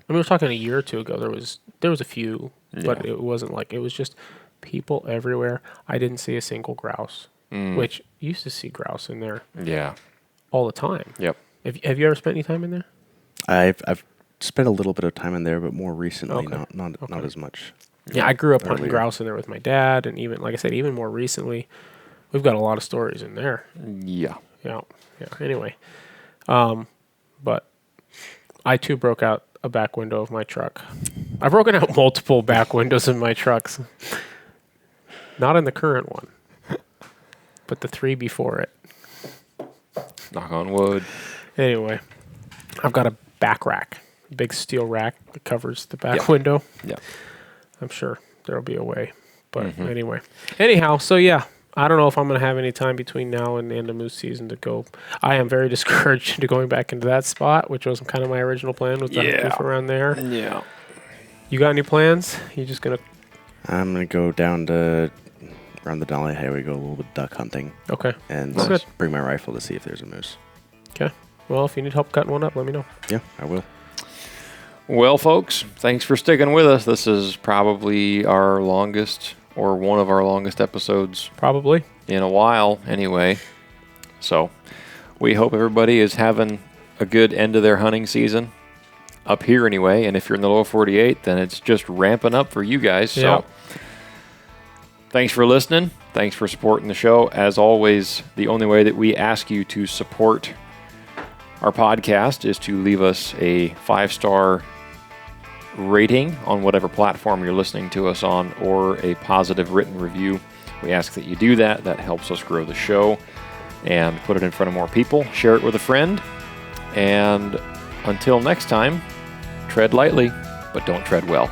B: mean, we were talking a year or two ago. There was a few, but it wasn't like it was just people everywhere. I didn't see a single grouse, which you used to see grouse in there.
A: Yeah.
B: All the time.
A: Yep.
B: Have you ever spent any time in there?
C: I've spent a little bit of time in there, but more recently,
B: Okay.
C: not as much.
B: Yeah, I grew up hunting
C: Earlier.
B: grouse in there with my dad, and even, like I said, even more recently, we've got a lot of stories in there.
A: Yeah.
B: Yeah. Anyway, but I too broke out a back window of my truck. I've broken out multiple back windows in my trucks. Not in the current one, but the 3 before it.
A: Knock on wood.
B: Anyway, I've got a back rack, a big steel rack that covers the back
A: Yeah.
B: window.
A: Yeah.
B: I'm sure there'll be a way. But anyway. Anyhow, so yeah, I don't know if I'm going to have any time between now and the end of moose season to go. I am very discouraged to going back into that spot, which was kind of my original plan, was to goof around there.
A: Yeah.
B: You got any plans? You just going to...
C: I'm gonna go down to around the Denali Highway, go a little bit duck hunting,
B: Okay.
C: and
B: Well, good.
C: bring my rifle to see if there's a moose.
B: Okay. Well, if you need help cutting one up, let me know.
C: Yeah, I will.
A: Well, folks, thanks for sticking with us. This is probably our longest, or one of our longest episodes
B: Probably.
A: in a while anyway. So we hope everybody is having a good end of their hunting season up here anyway. And if you're in the lower 48, then it's just ramping up for you guys. So
B: Yeah.
A: thanks for listening. Thanks for supporting the show. As always, the only way that we ask you to support our podcast is to leave us a 5-star rating on whatever platform you're listening to us on, or a positive written review. We ask that you do that. That helps us grow the show and put it in front of more people. Share it with a friend. And until next time, tread lightly, but don't tread well.